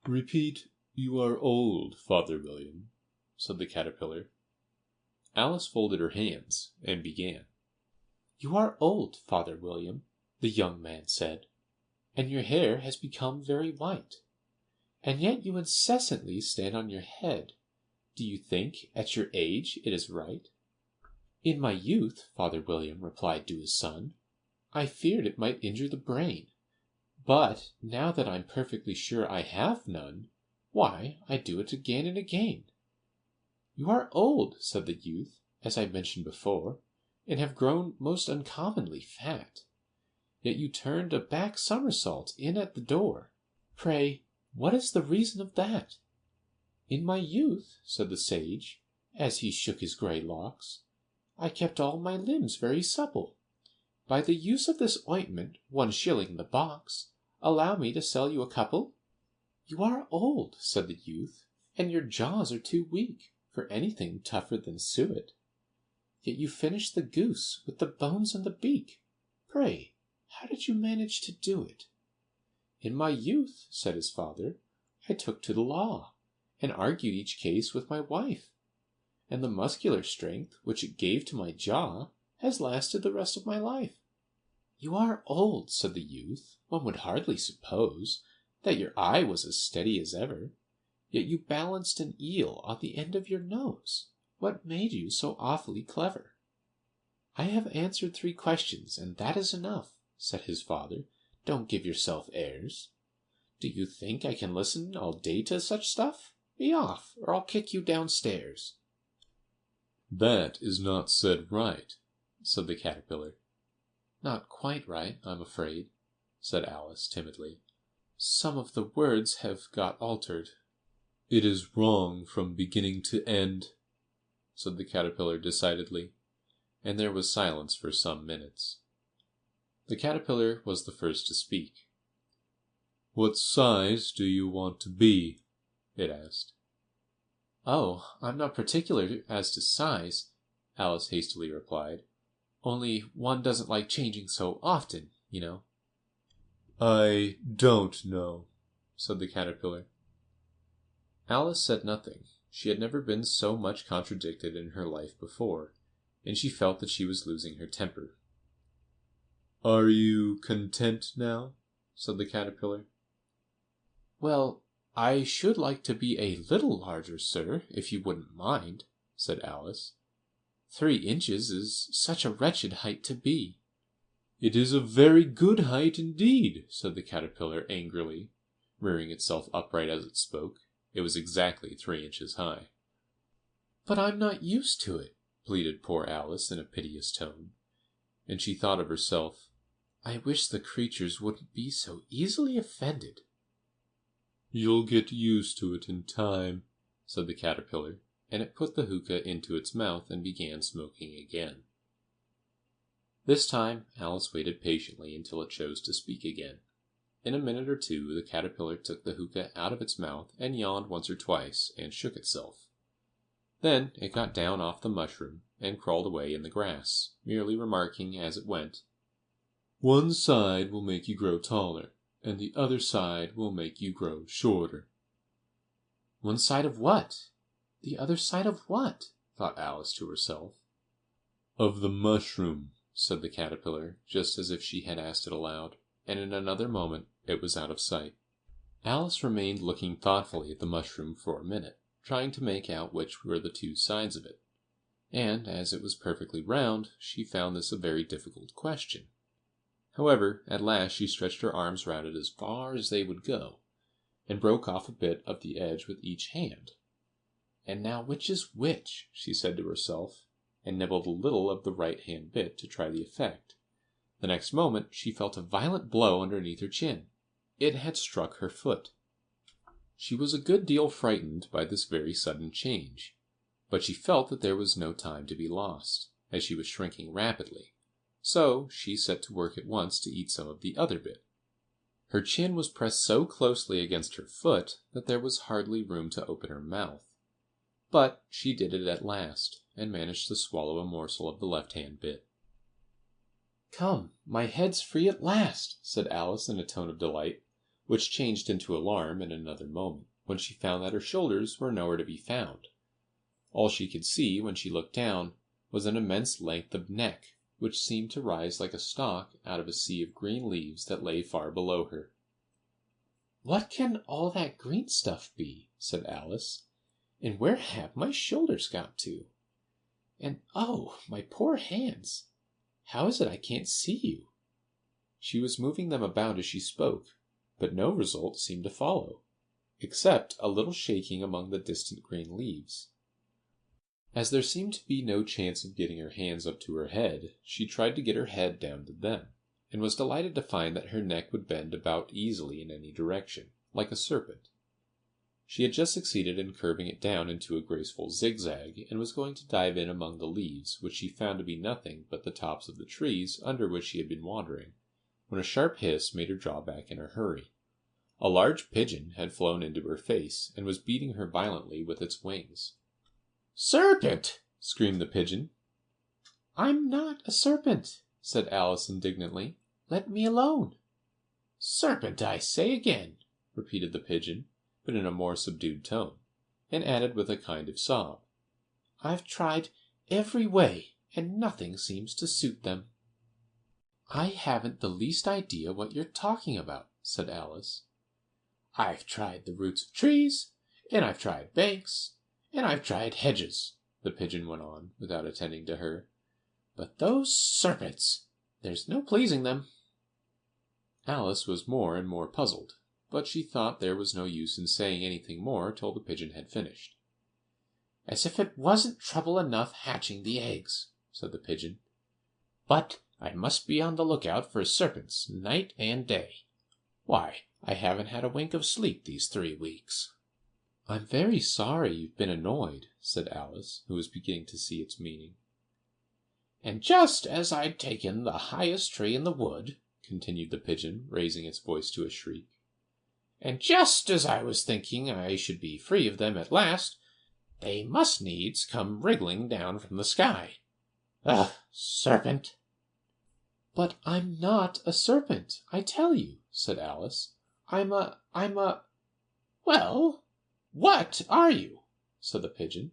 Speaker 1: "Repeat, 'You are old, Father William,'" said the caterpillar. Alice folded her hands and began. "You are old, Father William," the young man said, "and your hair has become very white. And yet you incessantly stand on your head. Do you think, at your age, it is right?" "In my youth," Father William replied to his son, "I feared it might injure the brain. But now that I'm perfectly sure I have none, why, I do it again and again." "You are old," said the youth, "as I mentioned before, and have grown most uncommonly fat. Yet you turned a back somersault in at the door. Pray, what is the reason of that?" "In my youth," said the sage, as he shook his grey locks, "I kept all my limbs very supple. By the use of this ointment, 1 shilling the box, allow me to sell you a couple." "You are old," said the youth, "and your jaws are too weak for anything tougher than suet. Yet you finished the goose with the bones and the beak. Pray, how did you manage to do it?" "In my youth," said his father, "I took to the law, and argued each case with my wife, and the muscular strength which it gave to my jaw has lasted the rest of my life." "You are old," said the youth. "One would hardly suppose that your eye was as steady as ever. Yet you balanced an eel on the end of your nose. What made you so awfully clever?" "I have answered 3 questions, and that is enough," said his father. "Don't give yourself airs. Do you think I can listen all day to such stuff? Be off, or I'll kick you downstairs."
Speaker 2: "That is not said right," said the caterpillar.
Speaker 1: "Not quite right, I'm afraid," said Alice timidly. "Some of the words have got altered."
Speaker 2: "It is wrong from beginning to end," said the caterpillar decidedly,
Speaker 1: and there was silence for some minutes. The caterpillar was the first to speak.
Speaker 2: "What size do you want to be?" it asked.
Speaker 1: "Oh, I'm not particular as to size," Alice hastily replied. "Only one doesn't like changing so often, you know."
Speaker 2: "I don't know," said the caterpillar.
Speaker 1: Alice said nothing. She had never been so much contradicted in her life before, and she felt that she was losing her temper.
Speaker 2: "Are you content now?" said the caterpillar.
Speaker 1: "Well, I should like to be a little larger, sir, if you wouldn't mind," said Alice. 3 inches is such a wretched height to be."
Speaker 2: "It is a very good height indeed," said the caterpillar angrily,
Speaker 1: rearing itself upright as it spoke. It was exactly 3 inches high. "But I'm not used to it," pleaded poor Alice in a piteous tone, and she thought of herself, "I wish the creatures wouldn't be so easily offended."
Speaker 2: "You'll get used to it in time,"
Speaker 1: said the caterpillar, and it put the hookah into its mouth and began smoking again. This time Alice waited patiently until it chose to speak again. In a minute or two the caterpillar took the hookah out of its mouth and yawned once or twice and shook itself. Then it got down off the mushroom and crawled away in the grass, merely remarking as it went,
Speaker 2: "One side will make you grow taller, and the other side will make you grow shorter."
Speaker 1: "One side of what? The other side of what?" thought Alice to herself.
Speaker 2: "Of the mushroom,"
Speaker 1: said the caterpillar, just as if she had asked it aloud, and in another moment it was out of sight. Alice remained looking thoughtfully at the mushroom for a minute, trying to make out which were the 2 sides of it, and as it was perfectly round, she found this a very difficult question. However, at last she stretched her arms round it as far as they would go, and broke off a bit of the edge with each hand. "And now which is which?" she said to herself, and nibbled a little of the right-hand bit to try the effect. The next moment she felt a violent blow underneath her chin. It had struck her foot. She was a good deal frightened by this very sudden change, but she felt that there was no time to be lost, as she was shrinking rapidly, so she set to work at once to eat some of the other bit. Her chin was pressed so closely against her foot that there was hardly room to open her mouth. But she did it at last, and managed to swallow a morsel of the left-hand bit. "Come, my head's free at last," said Alice in a tone of delight, which changed into alarm in another moment, when she found that her shoulders were nowhere to be found. All she could see when she looked down was an immense length of neck, which seemed to rise like a stalk out of a sea of green leaves that lay far below her. "What can all that green stuff be?" said Alice. "And where have my shoulders got to? And oh, my poor hands! How is it I can't see you?" She was moving them about as she spoke, but no result seemed to follow, except a little shaking among the distant green leaves. As there seemed to be no chance of getting her hands up to her head, she tried to get her head down to them, and was delighted to find that her neck would bend about easily in any direction, like a serpent. She had just succeeded in curving it down into a graceful zigzag, and was going to dive in among the leaves, which she found to be nothing but the tops of the trees under which she had been wandering, when a sharp hiss made her draw back in a hurry. A large pigeon had flown into her face, and was beating her violently with its wings. "Serpent!" screamed the pigeon. "I'm not a serpent," said Alice indignantly. "Let me alone." "Serpent, I say again," repeated the pigeon, but in a more subdued tone, and added with a kind of sob, "I've tried every way, and nothing seems to suit them." "I haven't the least idea what you're talking about," said Alice. "I've tried the roots of trees, and I've tried banks, and I've tried hedges," the pigeon went on, without attending to her. "But those serpents, there's no pleasing them." Alice was more and more puzzled, but she thought there was no use in saying anything more till the pigeon had finished. "As if it wasn't trouble enough hatching the eggs," said the pigeon. "But I must be on the lookout for serpents night and day. Why, I haven't had a wink of sleep these 3 weeks." "I'm very sorry you've been annoyed," said Alice, who was beginning to see its meaning. "And just as I'd taken the highest tree in the wood," continued the pigeon, raising its voice to a shriek, "and just as I was thinking I should be free of them at last, they must needs come wriggling down from the sky. Ugh, serpent!" "But I'm not a serpent, I tell you," said Alice. I'm a—" "Well, what are you?" said the pigeon.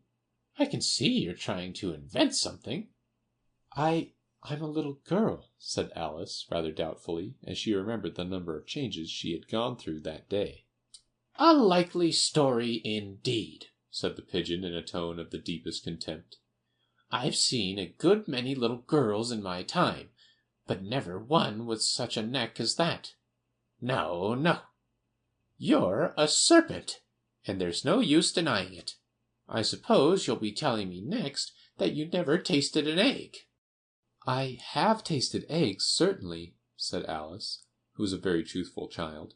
Speaker 1: "I can see you're trying to invent something." I'm a little girl," said Alice, rather doubtfully, as she remembered the number of changes she had gone through that day. "A likely story indeed," said the pigeon in a tone of the deepest contempt. "I've seen a good many little girls in my time, but never one with such a neck as that. No, no. You're a serpent, and there's no use denying it. I suppose you'll be telling me next that you never tasted an egg." "I have tasted eggs, certainly," said Alice, who was a very truthful child.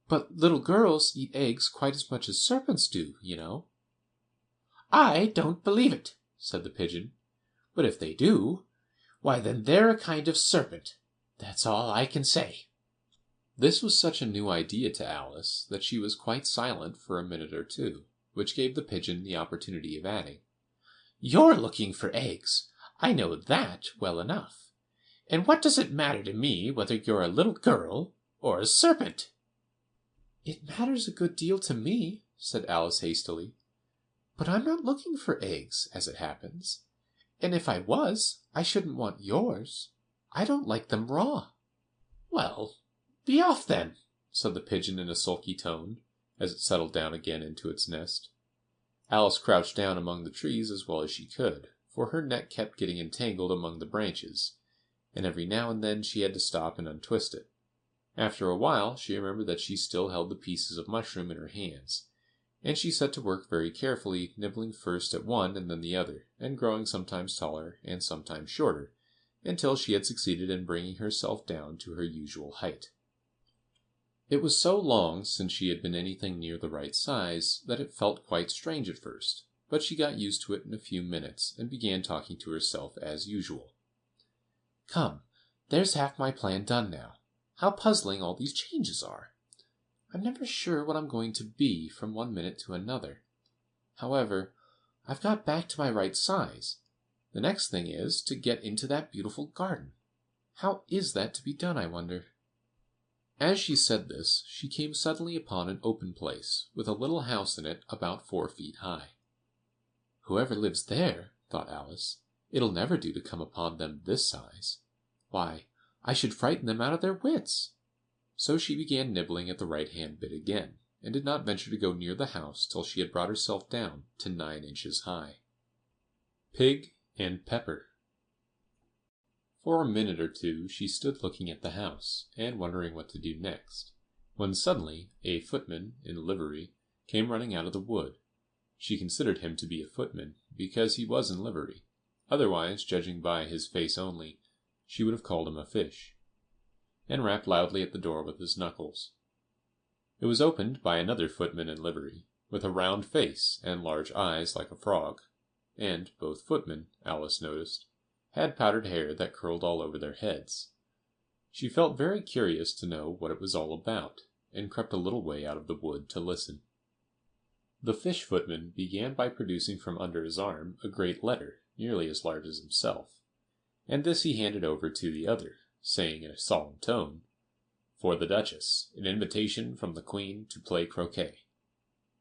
Speaker 1: "But little girls eat eggs quite as much as serpents do, you know." "I don't believe it," said the pigeon. "But if they do, why then they're a kind of serpent. That's all I can say." This was such a new idea to Alice that she was quite silent for a minute or two, which gave the pigeon the opportunity of adding, "You're looking for eggs. I know that well enough. And what does it matter to me whether you're a little girl or a serpent?" "It matters a good deal to me," said Alice hastily. "But I'm not looking for eggs, as it happens. And if I was, I shouldn't want yours. I don't like them raw." "Well, be off then," said the pigeon in a sulky tone, as it settled down again into its nest. Alice crouched down among the trees as well as she could, for her neck kept getting entangled among the branches, and every now and then she had to stop and untwist it. After a while she remembered that she still held the pieces of mushroom in her hands, and she set to work very carefully, nibbling first at one and then the other, and growing sometimes taller and sometimes shorter, until she had succeeded in bringing herself down to her usual height. It was so long since she had been anything near the right size that it felt quite strange at first, but she got used to it in a few minutes and began talking to herself as usual. "Come, there's half my plan done now. How puzzling all these changes are! I'm never sure what I'm going to be from one minute to another. However, I've got back to my right size. The next thing is to get into that beautiful garden. How is that to be done, I wonder?" As she said this, she came suddenly upon an open place, with a little house in it about 4 feet high. "Whoever lives there," thought Alice, "it'll never do to come upon them this size. Why, I should frighten them out of their wits." So she began nibbling at the right-hand bit again, and did not venture to go near the house till she had brought herself down to 9 inches high. Pig and Pepper. For a minute or two she stood looking at the house, and wondering what to do next, when suddenly a footman in livery came running out of the wood. She considered him to be a footman, because he was in livery. Otherwise, judging by his face only, she would have called him a fish, and rapped loudly at the door with his knuckles. It was opened by another footman in livery, with a round face and large eyes like a frog, and both footmen, Alice noticed, had powdered hair that curled all over their heads. She felt very curious to know what it was all about, and crept a little way out of the wood to listen. The fish footman began by producing from under his arm a great letter, nearly as large as himself, and this he handed over to the other, saying in a solemn tone, "For the Duchess, an invitation from the Queen to play croquet."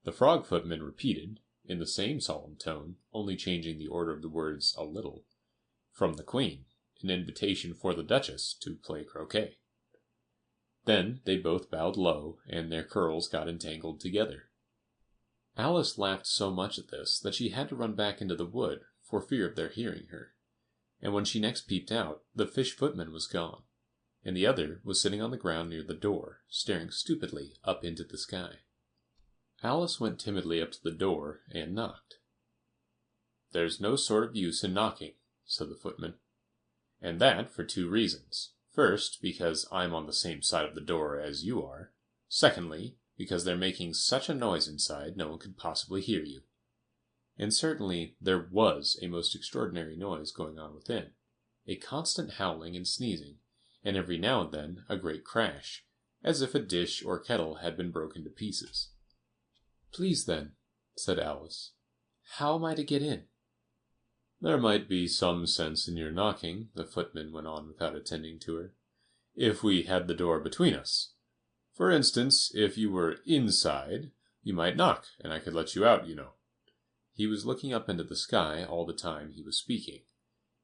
Speaker 1: The frog footman repeated, in the same solemn tone, only changing the order of the words a little, "From the Queen, an invitation for the Duchess to play croquet." Then they both bowed low, and their curls got entangled together. Alice laughed so much at this that she had to run back into the wood for fear of their hearing her, and when she next peeped out, the fish footman was gone, and the other was sitting on the ground near the door, staring stupidly up into the sky. Alice went timidly up to the door and knocked. "There's no sort of use in knocking," said the footman, "and that for two reasons. First, because I'm on the same side of the door as you are. Secondly, because they're making such a noise inside no one could possibly hear you." And certainly there was a most extraordinary noise going on within, a constant howling and sneezing, and every now and then a great crash, as if a dish or kettle had been broken to pieces. "Please, then," said Alice, "how am I to get in?" "There might be some sense in your knocking," the footman went on without attending to her, "if we had the door between us. For instance, if you were inside, you might knock, and I could let you out, you know." He was looking up into the sky all the time he was speaking,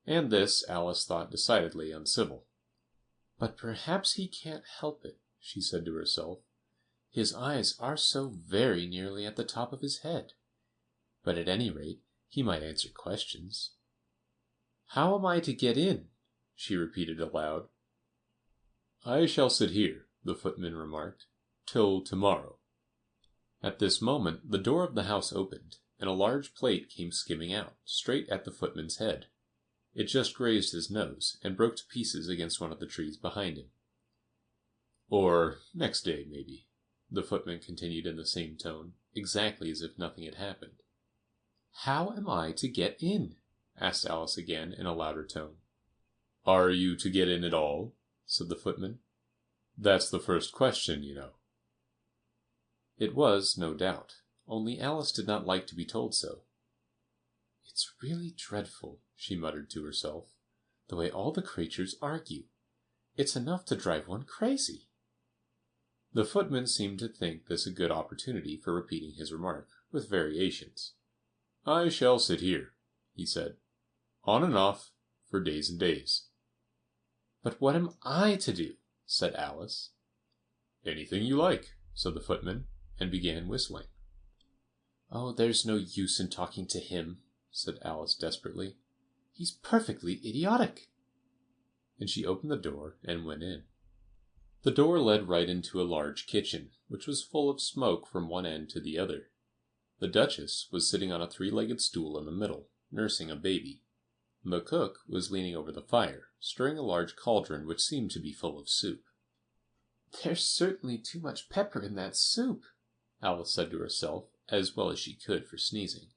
Speaker 1: and this Alice thought decidedly uncivil. "But perhaps he can't help it," she said to herself. "His eyes are so very nearly at the top of his head. But at any rate, he might answer questions. How am I to get in?" she repeated aloud. "I shall sit here," the footman remarked, "till tomorrow." At this moment the door of the house opened, and a large plate came skimming out, straight at the footman's head. It just grazed his nose, and broke to pieces against one of the trees behind him. "Or next day, maybe," the footman continued in the same tone, exactly as if nothing had happened. "How am I to get in?" asked Alice again in a louder tone. "Are you to get in at all?" said the footman. "That's the first question, you know." It was, no doubt, only Alice did not like to be told so. "It's really dreadful," she muttered to herself, "the way all the creatures argue. It's enough to drive one crazy." The footman seemed to think this a good opportunity for repeating his remark, with variations. "I shall sit here," he said, "on and off, for days and days." "But what am I to do?" said Alice. "Anything you like," said the footman, and began whistling. "Oh, there's no use in talking to him," said Alice desperately. "He's perfectly idiotic." And she opened the door and went in. The door led right into a large kitchen, which was full of smoke from one end to the other. The Duchess was sitting on a three-legged stool in the middle, nursing a baby. The cook was leaning over the fire, stirring a large cauldron which seemed to be full of soup. "There's certainly too much pepper in that soup," Alice said to herself, as well as she could for sneezing.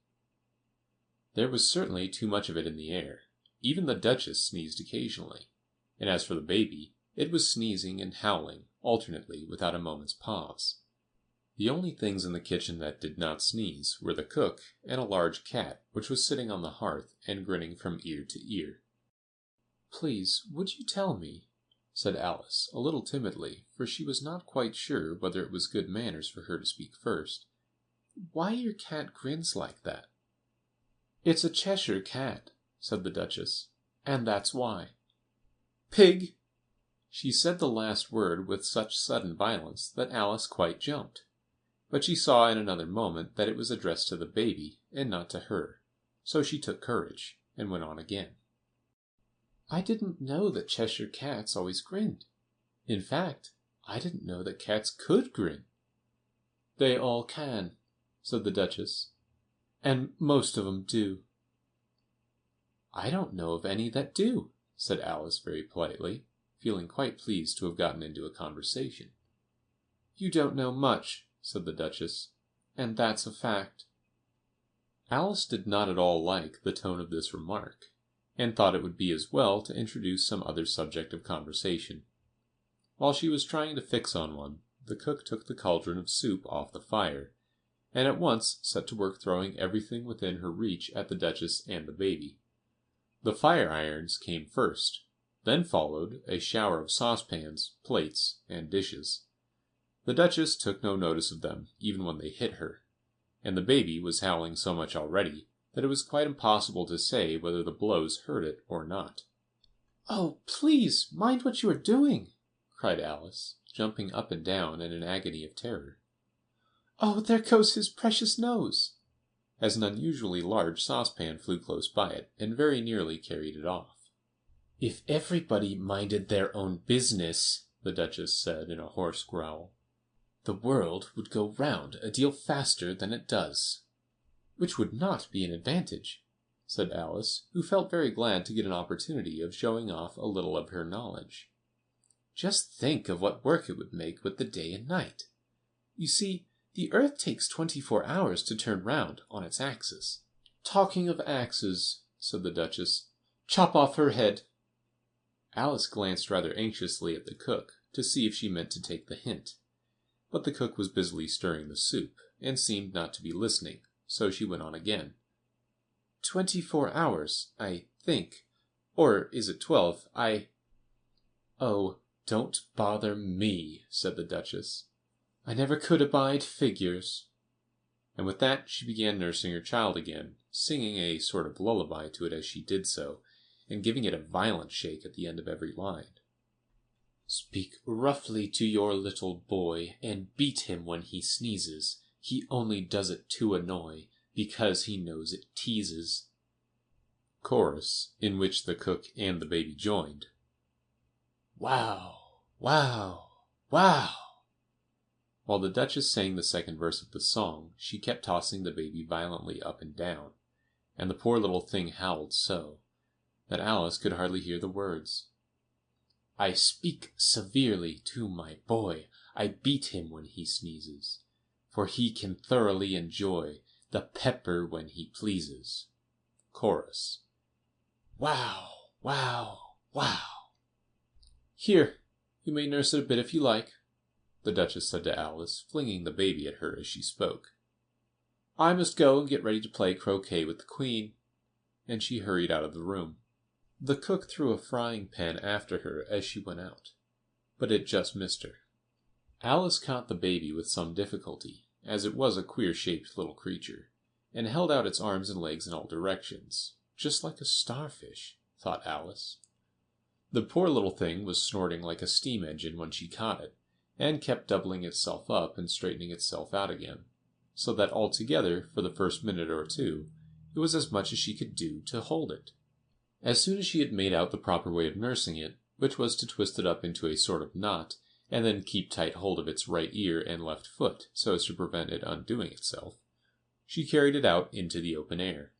Speaker 1: There was certainly too much of it in the air. Even the Duchess sneezed occasionally, and as for the baby, it was sneezing and howling alternately without a moment's pause. The only things in the kitchen that did not sneeze were the cook and a large cat which was sitting on the hearth and grinning from ear to ear. "Please, would you tell me," said Alice, a little timidly, for she was not quite sure whether it was good manners for her to speak first, "why your cat grins like that?" "It's a Cheshire cat," said the Duchess, "and that's why." "Pig!" She said the last word with such sudden violence that Alice quite jumped. But she saw in another moment that it was addressed to the baby and not to her, so she took courage and went on again. I didn't know that Cheshire cats always grinned. In fact, I didn't know that cats could grin." "They all can," said the Duchess, "and most of 'em do." "I don't know of any that do," said Alice very politely, feeling quite pleased to have gotten into a conversation. "You don't know much," said the Duchess, "and that's a fact." Alice did not at all like the tone of this remark, and thought it would be as well to introduce some other subject of conversation. While she was trying to fix on one, the cook took the cauldron of soup off the fire, and at once set to work throwing everything within her reach at the Duchess and the baby. The fire irons came first, then followed a shower of saucepans, plates, and dishes. The Duchess took no notice of them, even when they hit her, and the baby was howling so much already that it was quite impossible to say whether the blows hurt it or not. "Oh, please, mind what you are doing!" cried Alice, jumping up and down in an agony of terror. "Oh, there goes his precious nose!" as an unusually large saucepan flew close by it, and very nearly carried it off. "If everybody minded their own business," the Duchess said in a hoarse growl, "the world would go round a deal faster than it does." "Which would not be an advantage," said Alice, who felt very glad to get an opportunity of showing off a little of her knowledge. "Just think of what work it would make with the day and night. You see, the earth takes 24 hours to turn round on its axis." "Talking of axes," said the Duchess, "chop off her head." Alice glanced rather anxiously at the cook to see if she meant to take the hint, but the cook was busily stirring the soup, and seemed not to be listening, so she went on again. 24 hours, I think. Or is it 12? Oh, don't bother me," said the Duchess. "I never could abide figures." And with that she began nursing her child again, singing a sort of lullaby to it as she did so, and giving it a violent shake at the end of every line. "Speak roughly to your little boy, and beat him when he sneezes. He only does it to annoy, because he knows it teases." Chorus, in which the cook and the baby joined. "Wow, wow, wow!" While the Duchess sang the second verse of the song, she kept tossing the baby violently up and down, and the poor little thing howled so, that Alice could hardly hear the words. "I speak severely to my boy, I beat him when he sneezes, for he can thoroughly enjoy the pepper when he pleases." Chorus. "Wow, wow, wow!" "Here, you may nurse it a bit if you like," the Duchess said to Alice, flinging the baby at her as she spoke. "I must go and get ready to play croquet with the Queen," and she hurried out of the room. The cook threw a frying pan after her as she went out, but it just missed her. Alice caught the baby with some difficulty, as it was a queer-shaped little creature, and held out its arms and legs in all directions, just like a starfish, thought Alice. The poor little thing was snorting like a steam engine when she caught it, and kept doubling itself up and straightening itself out again, so that altogether, for the first minute or two, it was as much as she could do to hold it. As soon as she had made out the proper way of nursing it, which was to twist it up into a sort of knot, and then keep tight hold of its right ear and left foot, so as to prevent it undoing itself, she carried it out into the open air.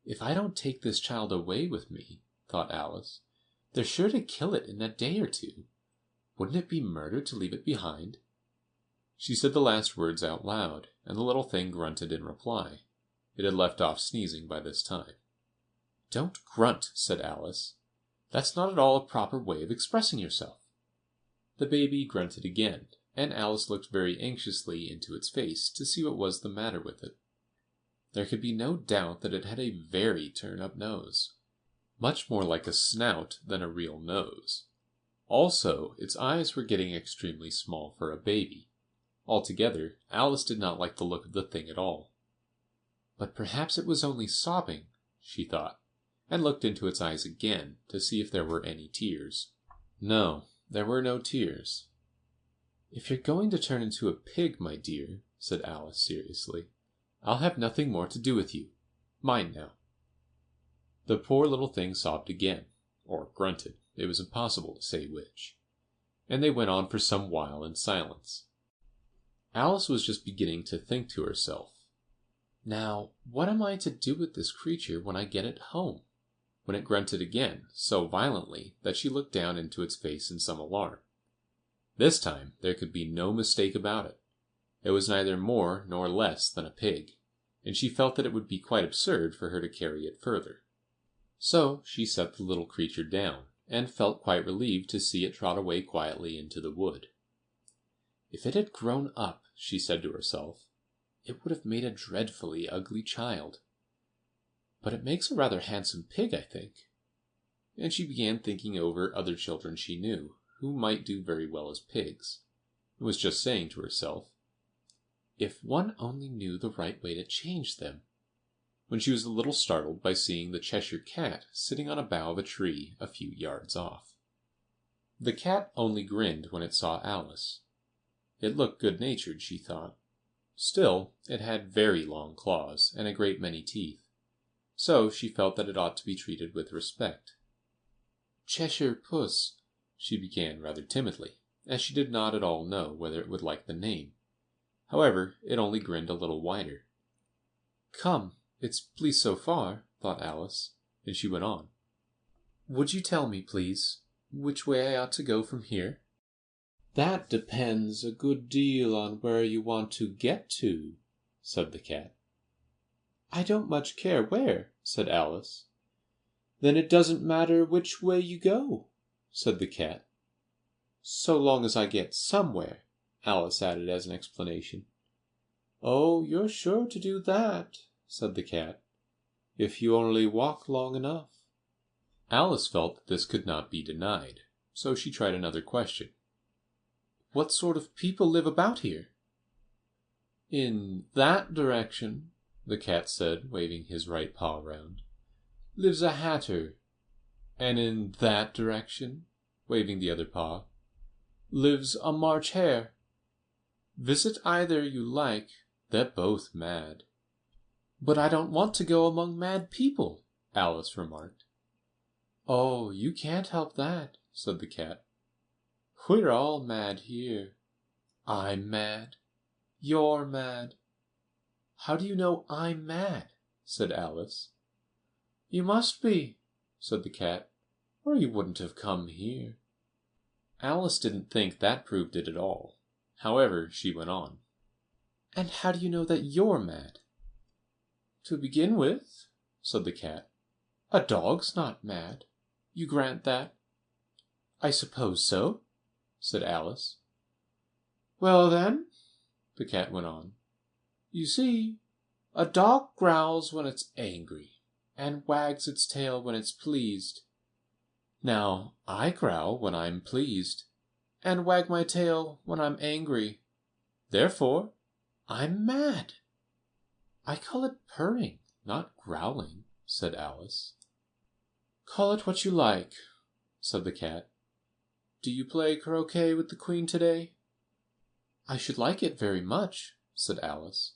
Speaker 1: "If I don't take this child away with me," thought Alice, "they're sure to kill it in a day or two. Wouldn't it be murder to leave it behind?" She said the last words out loud, and the little thing grunted in reply. It had left off sneezing by this time. "Don't grunt," said Alice. "That's not at all a proper way of expressing yourself." The baby grunted again, and Alice looked very anxiously into its face to see what was the matter with it. There could be no doubt that it had a very turn-up nose, much more like a snout than a real nose. Also, its eyes were getting extremely small for a baby. Altogether, Alice did not like the look of the thing at all. But perhaps it was only sobbing, she thought, and looked into its eyes again to see if there were any tears. No, there were no tears. "If you're going to turn into a pig, my dear," said Alice seriously, "I'll have nothing more to do with you. Mind now." The poor little thing sobbed again, or grunted. It was impossible to say which. And they went on for some while in silence. Alice was just beginning to think to herself, "Now, what am I to do with this creature when I get it home?" when it grunted again, so violently that she looked down into its face in some alarm. This time there could be no mistake about it. It was neither more nor less than a pig, and she felt that it would be quite absurd for her to carry it further. So she set the little creature down, and felt quite relieved to see it trot away quietly into the wood. "If it had grown up," she said to herself, "it would have made a dreadfully ugly child. But it makes a rather handsome pig, I think." And she began thinking over other children she knew, who might do very well as pigs, and was just saying to herself, "If one only knew the right way to change them," when she was a little startled by seeing the Cheshire Cat sitting on a bough of a tree a few yards off. The cat only grinned when it saw Alice. It looked good-natured, she thought. Still, it had very long claws and a great many teeth, so she felt that it ought to be treated with respect. "Cheshire Puss," she began rather timidly, as she did not at all know whether it would like the name. However, it only grinned a little wider. "Come, it's pleased so far," thought Alice, and she went on. "Would you tell me, please, which way I ought to go from here?" "That depends a good deal on where you want to get to," said the cat. "I don't much care where," said Alice. "Then it doesn't matter which way you go," said the cat. "So long as I get somewhere," Alice added as an explanation. "Oh, you're sure to do that," said the cat, "if you only walk long enough." Alice felt that this could not be denied, so she tried another question. "What sort of people live about here?" "In that direction," the cat said, waving his right paw round, "lives a hatter, and in that direction," waving the other paw, "lives a March hare. Visit either you like, they're both mad." "But I don't want to go among mad people," Alice remarked. "Oh, you can't help that," said the cat. "We're all mad here. I'm mad. You're mad." "How do you know I'm mad?" said Alice. "You must be," said the cat, "or you wouldn't have come here." Alice didn't think that proved it at all. However, she went on. "And how do you know that you're mad?" "To begin with," said the cat, "a dog's not mad. You grant that?" "I suppose so," said Alice. "Well, then," the cat went on, "you see, a dog growls when it's angry, and wags its tail when it's pleased. Now, I growl when I'm pleased, and wag my tail when I'm angry. Therefore, I'm mad." "I call it purring, not growling," said Alice. "Call it what you like," said the cat. "Do you play croquet with the Queen today?" "I should like it very much," said Alice,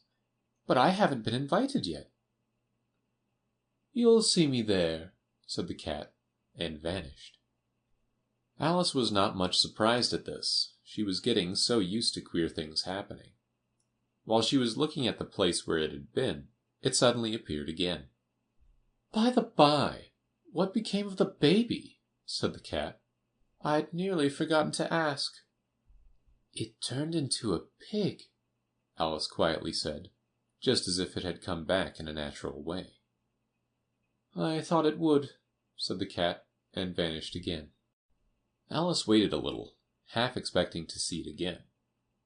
Speaker 1: "but I haven't been invited yet." "You'll see me there," said the cat, and vanished. Alice was not much surprised at this. She was getting so used to queer things happening. While she was looking at the place where it had been, it suddenly appeared again. "By the by, what became of the baby?" said the cat. "I'd nearly forgotten to ask." "It turned into a pig," Alice quietly said, just as if it had come back in a natural way. "I thought it would," said the cat, and vanished again. Alice waited a little, half expecting to see it again,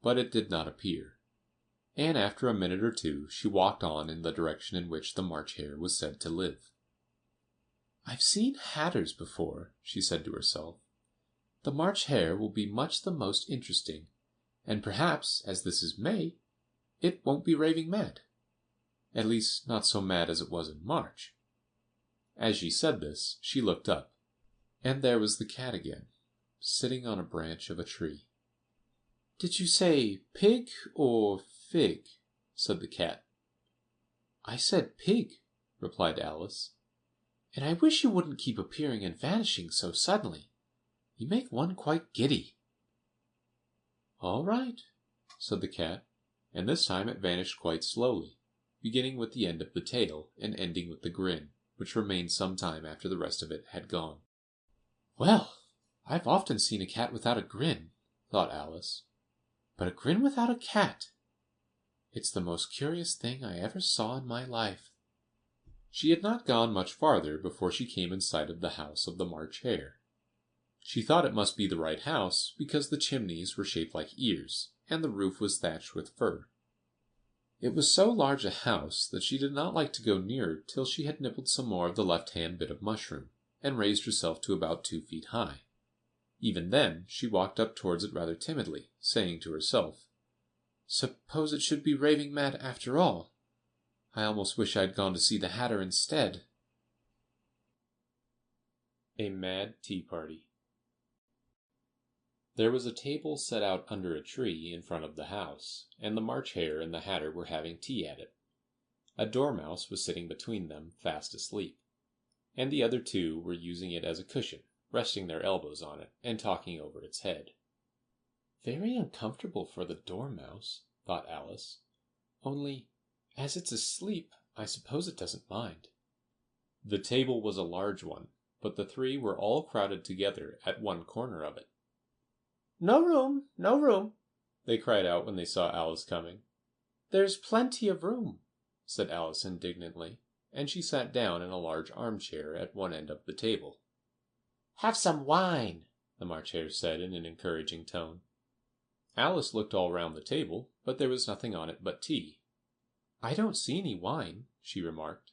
Speaker 1: but it did not appear, and after a minute or two she walked on in the direction in which the March hare was said to live. "I've seen hatters before," she said to herself. "The March hare will be much the most interesting, and perhaps, as this is May, it won't be raving mad. At least, not so mad as it was in March." As she said this, she looked up, and there was the cat again, sitting on a branch of a tree. "Did you say pig or fig?" said the cat. "I said pig," replied Alice. And I wish you wouldn't keep appearing and vanishing so suddenly. You make one quite giddy." "All right," said the cat, and this time it vanished quite slowly, beginning with the end of the tail and ending with the grin, which remained some time after the rest of it had gone. "Well, I've often seen a cat without a grin," thought Alice, "but a grin without a cat! It's the most curious thing I ever saw in my life." She had not gone much farther before she came in sight of the house of the March Hare. She thought it must be the right house, because the chimneys were shaped like ears, and the roof was thatched with fur. It was so large a house that she did not like to go near till she had nibbled some more of the left-hand bit of mushroom, and raised herself to about 2 feet high. Even then she walked up towards it rather timidly, saying to herself, "Suppose it should be raving mad after all? I almost wish I had gone to see the Hatter instead." A Mad Tea Party. There was a table set out under a tree in front of the house, and the March Hare and the Hatter were having tea at it. A dormouse was sitting between them, fast asleep, and the other two were using it as a cushion, resting their elbows on it, and talking over its head. "Very uncomfortable for the dormouse," thought Alice. "Only, as it's asleep, I suppose it doesn't mind." The table was a large one, but the three were all crowded together at one corner of it. "No room, no room," they cried out when they saw Alice coming. "There's plenty of room," said Alice indignantly, and she sat down in a large armchair at one end of the table. "Have some wine," the March Hare said in an encouraging tone. Alice looked all round the table, but there was nothing on it but tea. "I don't see any wine," she remarked.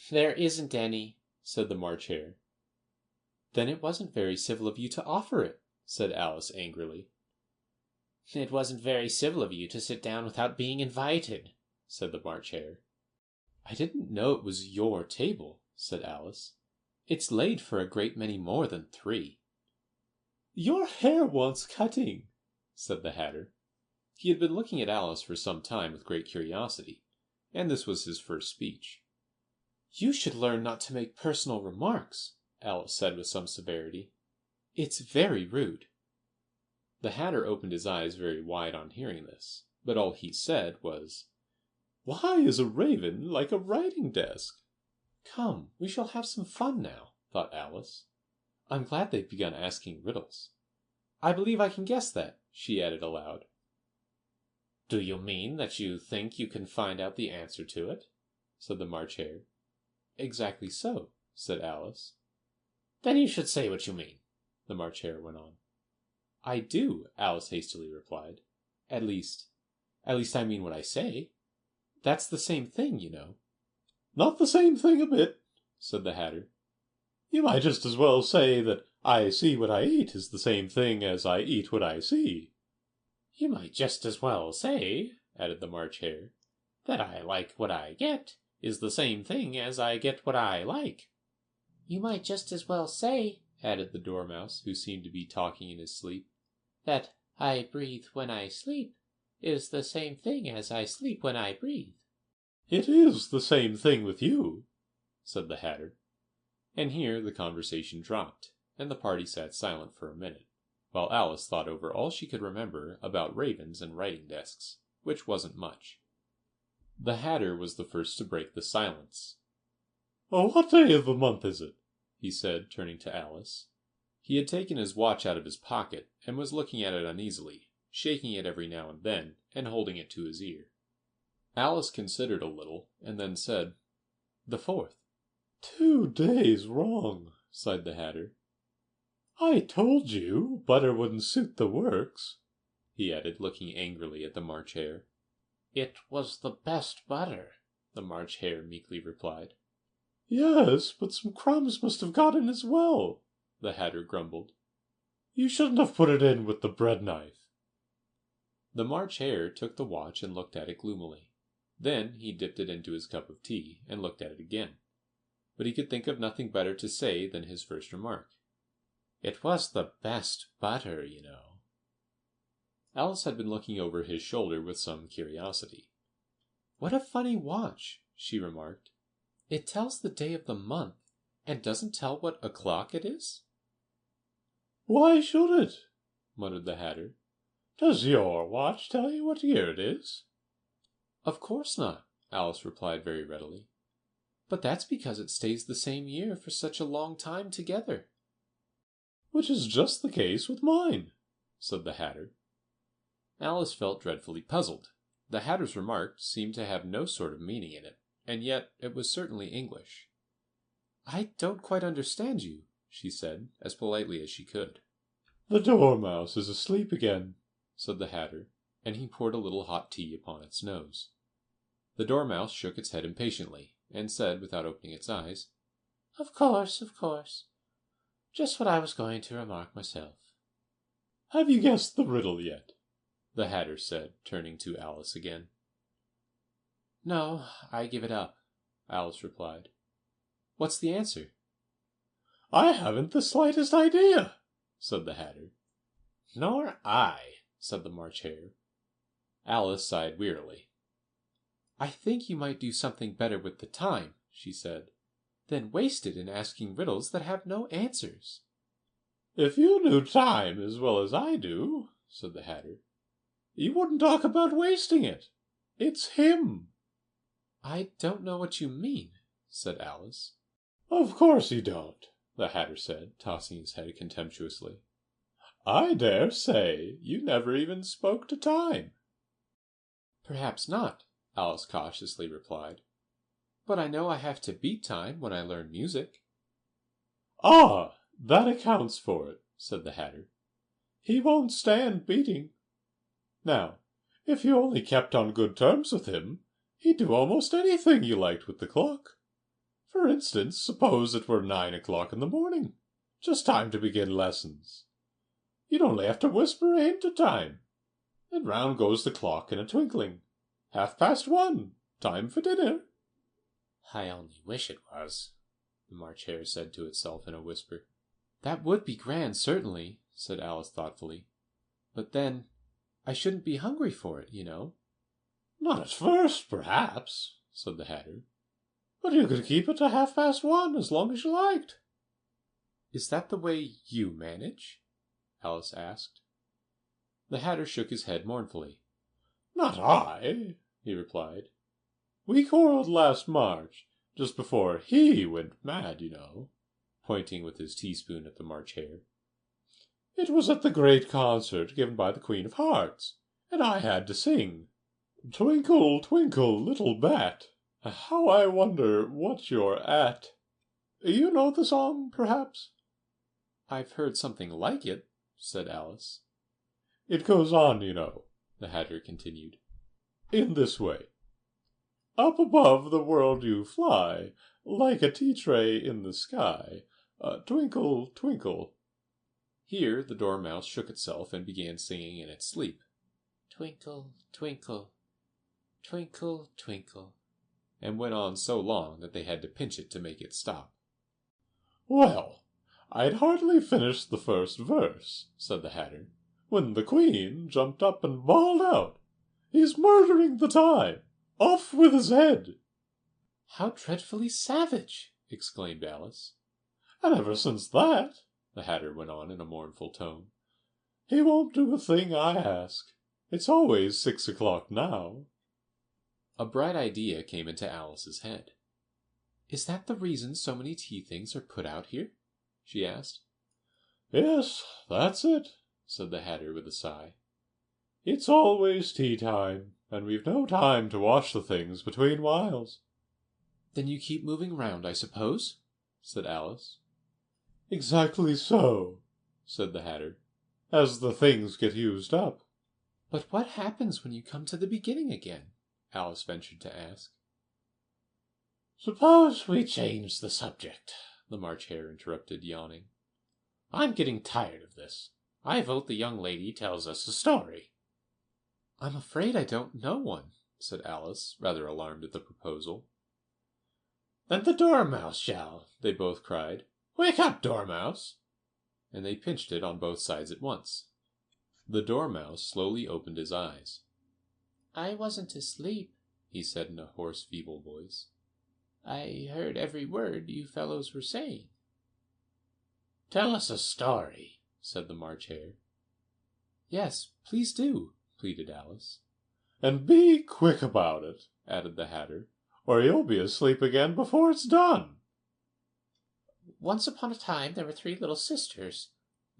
Speaker 1: "There isn't any," said the March Hare. "Then it wasn't very civil of you to offer it," said Alice angrily. "It wasn't very civil of you to sit down without being invited," said the March Hare. "I didn't know it was your table," said Alice. "It's laid for a great many more than 3." "Your hair wants cutting," said the Hatter. He had been looking at Alice for some time with great curiosity, and this was his first speech. "You should learn not to make personal remarks," Alice said with some severity. "It's very rude." The Hatter opened his eyes very wide on hearing this, but all he said was, "Why is a raven like a writing desk?" "Come, we shall have some fun now," thought Alice. "I'm glad they've begun asking riddles. I believe I can guess that," she added aloud. "Do you mean that you think you can find out the answer to it?" said the March Hare. "Exactly so," said Alice. "Then you should say what you mean," the March Hare went on. "I do," Alice hastily replied. At least I mean what I say. That's the same thing, you know."
Speaker 2: "Not the same thing a bit,"
Speaker 1: said the Hatter.
Speaker 2: "You might just as well say that I see what I eat is the same thing as I eat what I see."
Speaker 1: "You might just as well say," added the March Hare, "that I like what I get is the same thing as I get what I like." "You might just as well say," added the Dormouse, who seemed to be talking in his sleep, "that I breathe when I sleep is the same thing as I sleep when I breathe."
Speaker 2: "It is the same thing with you,"
Speaker 1: said the Hatter. And here the conversation dropped, and the party sat silent for a minute, while Alice thought over all she could remember about ravens and writing desks, which wasn't much. The Hatter was the first to break the silence.
Speaker 2: "Oh, what day of the month is it?"
Speaker 1: he said, turning to Alice. He had taken his watch out of his pocket, and was looking at it uneasily, shaking it every now and then, and holding it to his ear. Alice considered a little, and then said, "The 4th."
Speaker 2: "2 days wrong," sighed the Hatter. "I told you butter wouldn't suit the works,"
Speaker 1: he added, looking angrily at the March Hare. "It was the best butter," the March Hare meekly replied.
Speaker 2: "Yes, but some crumbs must have got in as well,"
Speaker 1: the Hatter grumbled.
Speaker 2: "You shouldn't have put it in with the bread knife."
Speaker 1: The March Hare took the watch and looked at it gloomily. Then he dipped it into his cup of tea, and looked at it again. But he could think of nothing better to say than his first remark. "It was the best butter, you know." Alice had been looking over his shoulder with some curiosity. "What a funny watch," she remarked. "It tells the day of the month, And doesn't tell what o'clock it is?
Speaker 2: Why should it? Muttered the Hatter. Does your watch tell you what year it is?
Speaker 1: Of course not, Alice replied very readily. But that's because it stays the same year for such a long time together.
Speaker 2: Which is just the case with mine, said the Hatter.
Speaker 1: Alice felt dreadfully puzzled. The Hatter's remark seemed to have no sort of meaning in it, and yet it was certainly English. I don't quite understand you, she said, as politely as she could.
Speaker 2: The Dormouse is asleep again,
Speaker 1: said the Hatter, and he poured a little hot tea upon its nose. The Dormouse shook its head impatiently, and said, without opening its eyes, Of course, of course. Just what I was going to remark myself.
Speaker 2: Have you guessed the riddle yet?
Speaker 1: The Hatter said, turning to Alice again. No, I give it up, Alice replied. What's the answer?
Speaker 2: I haven't the slightest idea, said the Hatter.
Speaker 1: Nor I, said the March Hare. Alice sighed wearily. I think you might do something better with the time, she said, than waste it in asking riddles that have no answers.
Speaker 2: If you knew time as well as I do, said the Hatter, you wouldn't talk about wasting it. It's him.
Speaker 1: I don't know what you mean, said Alice.
Speaker 2: Of course you don't, the Hatter said, tossing his head contemptuously. I dare say you never even spoke to time.
Speaker 1: Perhaps not, Alice cautiously replied. But I know I have to beat time when I learn music.
Speaker 2: Ah, that accounts for it, said the Hatter. He won't stand beating. Now, if you only kept on good terms with him, he'd do almost anything you liked with the clock. For instance, suppose it were 9 o'clock in the morning, just time to begin lessons. You'd only have to whisper a hint at time, and round goes the clock in a twinkling. 1:30, time for dinner.
Speaker 1: I only wish it was, the March Hare said to itself in a whisper. That would be grand, certainly, said Alice thoughtfully. But then, I shouldn't be hungry for it, you know.
Speaker 2: Not at first, perhaps, said the Hatter. But you could keep it to 1:30 as long as you liked.
Speaker 1: Is that the way you manage? Alice asked. The Hatter shook his head mournfully.
Speaker 2: Not I, he replied. We quarrelled last March, just before he went mad, you know, pointing with his teaspoon at the March Hare. It was at the great concert given by the Queen of Hearts, and I had to sing. Twinkle, twinkle, little bat, how I wonder what you're at. You know the song, perhaps?
Speaker 1: I've heard something like it, said Alice.
Speaker 2: It goes on, you know, the Hatter continued, in this way. Up above the world you fly, like a tea-tray in the sky. Twinkle, twinkle.
Speaker 1: Here the Dormouse shook itself and began singing in its sleep. Twinkle, twinkle, twinkle, twinkle, and went on so long that they had to pinch it to make it stop.
Speaker 2: Well, I'd hardly finished the first verse, said the Hatter, when the Queen jumped up and bawled out, He's murdering the time! Off with his head!
Speaker 1: How dreadfully savage! Exclaimed Alice.
Speaker 2: And ever since that, the Hatter went on in a mournful tone, he won't do a thing I ask. It's always 6 o'clock now.
Speaker 1: A bright idea came into Alice's head. Is that the reason so many tea things are put out here? She asked.
Speaker 2: Yes, that's it, said the Hatter with a sigh. It's always tea time, and we've no time to wash the things between whiles.
Speaker 1: Then you keep moving round, I suppose? Said Alice.
Speaker 2: Exactly so, said the Hatter, as the things get used up.
Speaker 1: But what happens when you come to the beginning again? Alice ventured to ask.
Speaker 2: Suppose we change the subject, the March Hare interrupted, yawning.
Speaker 1: I'm getting tired of this. I vote the young lady tells us a story. I'm afraid I don't know one, said Alice, rather alarmed at the proposal. Then the Dormouse shall, they both cried. Wake up, Dormouse! And they pinched it on both sides at once. The Dormouse slowly opened his eyes. I wasn't asleep, he said in a hoarse, feeble voice. I heard every word you fellows were saying.
Speaker 2: Tell us a story,
Speaker 1: said the March Hare. Yes, please do, pleaded Alice.
Speaker 2: And be quick about it, added the Hatter, or you'll be asleep again before it's done.
Speaker 1: Once upon a time there were 3 little sisters,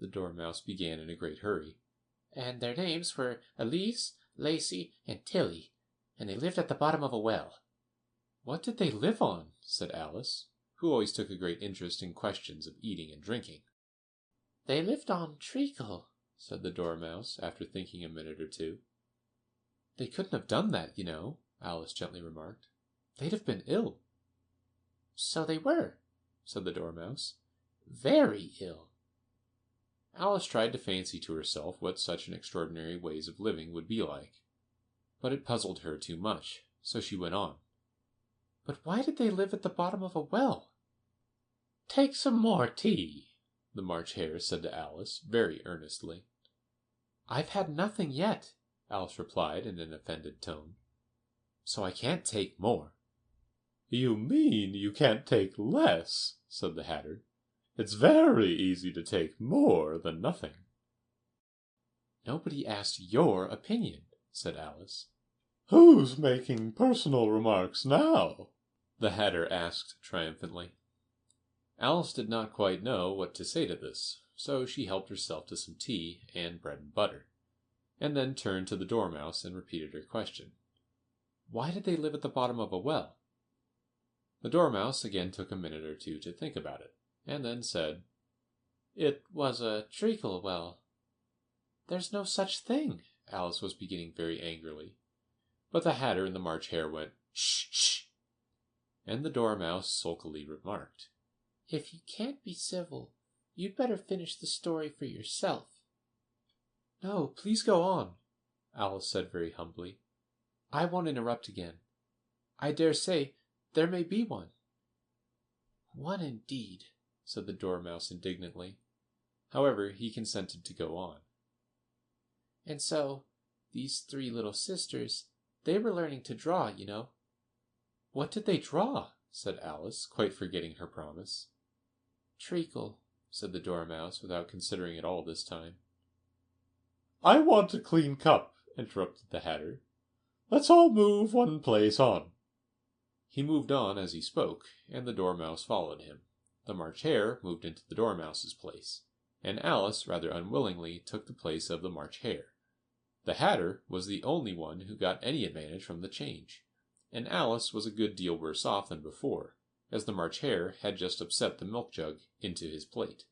Speaker 1: the Dormouse began in a great hurry, and their names were Elise, Lacy, and Tilly, and they lived at the bottom of a well. What did they live on? Said Alice, who always took a great interest in questions of eating and drinking. They lived on treacle, said the Dormouse, after thinking a minute or two. They couldn't have done that, you know, Alice gently remarked. They'd have been ill. So they were, said the Dormouse. Very ill. Alice tried to fancy to herself what such an extraordinary ways of living would be like. But it puzzled her too much, so she went on. But why did they live at the bottom of a well?
Speaker 2: Take some more tea,
Speaker 1: the March Hare said to Alice, very earnestly. I've had nothing yet, Alice replied in an offended tone. So I can't take more.
Speaker 2: You mean you can't take less, said the Hatter. It's very easy to take more than nothing.
Speaker 1: Nobody asked your opinion, said Alice.
Speaker 2: Who's making personal remarks now?
Speaker 1: The Hatter asked triumphantly. Alice did not quite know what to say to this, so she helped herself to some tea and bread and butter, and then turned to the Dormouse and repeated her question. Why did they live at the bottom of a well? The Dormouse again took a minute or two to think about it, and then said, It was a treacle well. There's no such thing, Alice was beginning very angrily. But the Hatter and the March Hare went, Shh, shh! And the Dormouse sulkily remarked, If you can't be civil, you'd better finish the story for yourself. No, please go on, Alice said very humbly. I won't interrupt again. I dare say there may be one. One indeed, said the Dormouse indignantly. However, he consented to go on. And so, these 3 little sisters, they were learning to draw, you know. What did they draw? Said Alice, quite forgetting her promise. Treacle, said the Dormouse, without considering it all this time.
Speaker 2: I want a clean cup, interrupted the Hatter. Let's all move one place on.
Speaker 1: He moved on as he spoke, and the Dormouse followed him. The March Hare moved into the Dormouse's place, and Alice rather unwillingly took the place of the March Hare. The Hatter was the only one who got any advantage from the change, and Alice was a good deal worse off than before, as the March Hare had just upset the milk jug into his plate.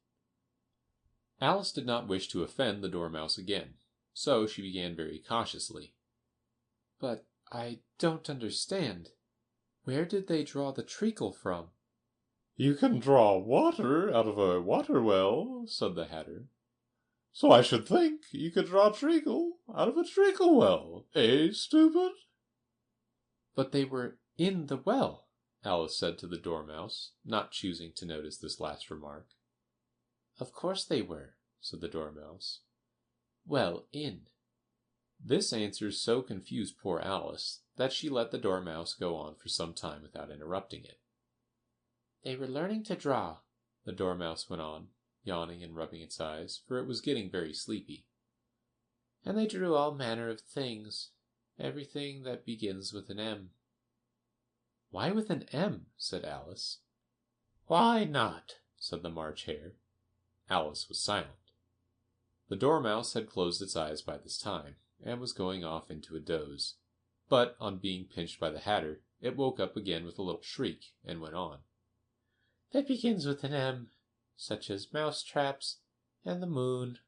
Speaker 1: Alice did not wish to offend the Dormouse again, so she began very cautiously. But I don't understand. Where did they draw the treacle from?
Speaker 2: You can draw water out of a water well, said the Hatter. So I should think you could draw treacle out of a treacle well, eh, stupid?
Speaker 1: But they were in the well, Alice said to the Dormouse, not choosing to notice this last remark. Of course they were, said the Dormouse. Well, in. This answer so confused poor Alice that she let the Dormouse go on for some time without interrupting it. They were learning to draw, the Dormouse went on, yawning and rubbing its eyes, for it was getting very sleepy. And they drew all manner of things, everything that begins with an M. Why with an M? Said Alice.
Speaker 2: Why not?
Speaker 1: Said the March Hare. Alice was silent. The Dormouse had closed its eyes by this time, and was going off into a doze. But, on being pinched by the Hatter, it woke up again with a little shriek, and went on. That begins with an M, such as mouse-traps, and the moon,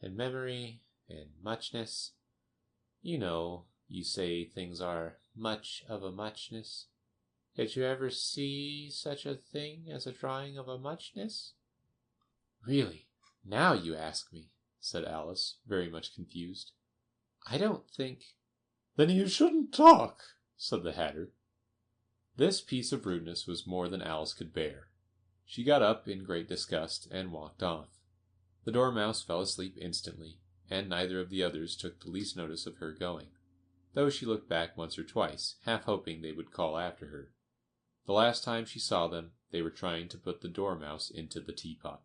Speaker 1: and memory, and muchness. You know, you say things are much of a muchness. Did you ever see such a thing as a drawing of a muchness? Really, now you ask me, said Alice, very much confused. I don't think...
Speaker 2: Then you shouldn't talk, said the Hatter.
Speaker 1: This piece of rudeness was more than Alice could bear. She got up in great disgust and walked off. The Dormouse fell asleep instantly, and neither of the others took the least notice of her going, though she looked back once or twice, half hoping they would call after her. The last time she saw them, they were trying to put the dormouse into the teapot.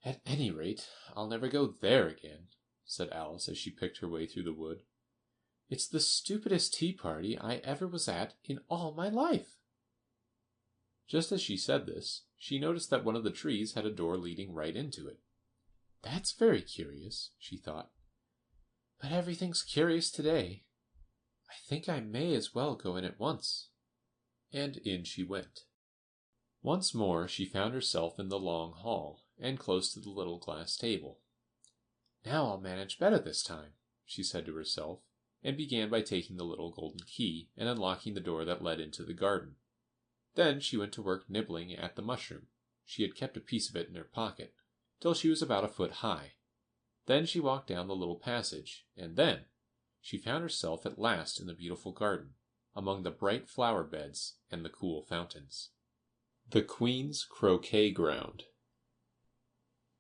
Speaker 1: "At any rate, I'll never go there again," said Alice as she picked her way through the wood. "It's the stupidest tea party I ever was at in all my life." Just as she said this, she noticed that one of the trees had a door leading right into it. "That's very curious," she thought. "But everything's curious today. I think I may as well go in at once." And in she went. Once more she found herself in the long hall, and close to the little glass table. "Now I'll manage better this time," she said to herself, and began by taking the little golden key and unlocking the door that led into the garden. Then she went to work nibbling at the mushroom. She had kept a piece of it in her pocket, till she was about a foot high. Then she walked down the little passage, and then she found herself at last in the beautiful garden, among the bright flower beds and the cool fountains. The Queen's Croquet-Ground.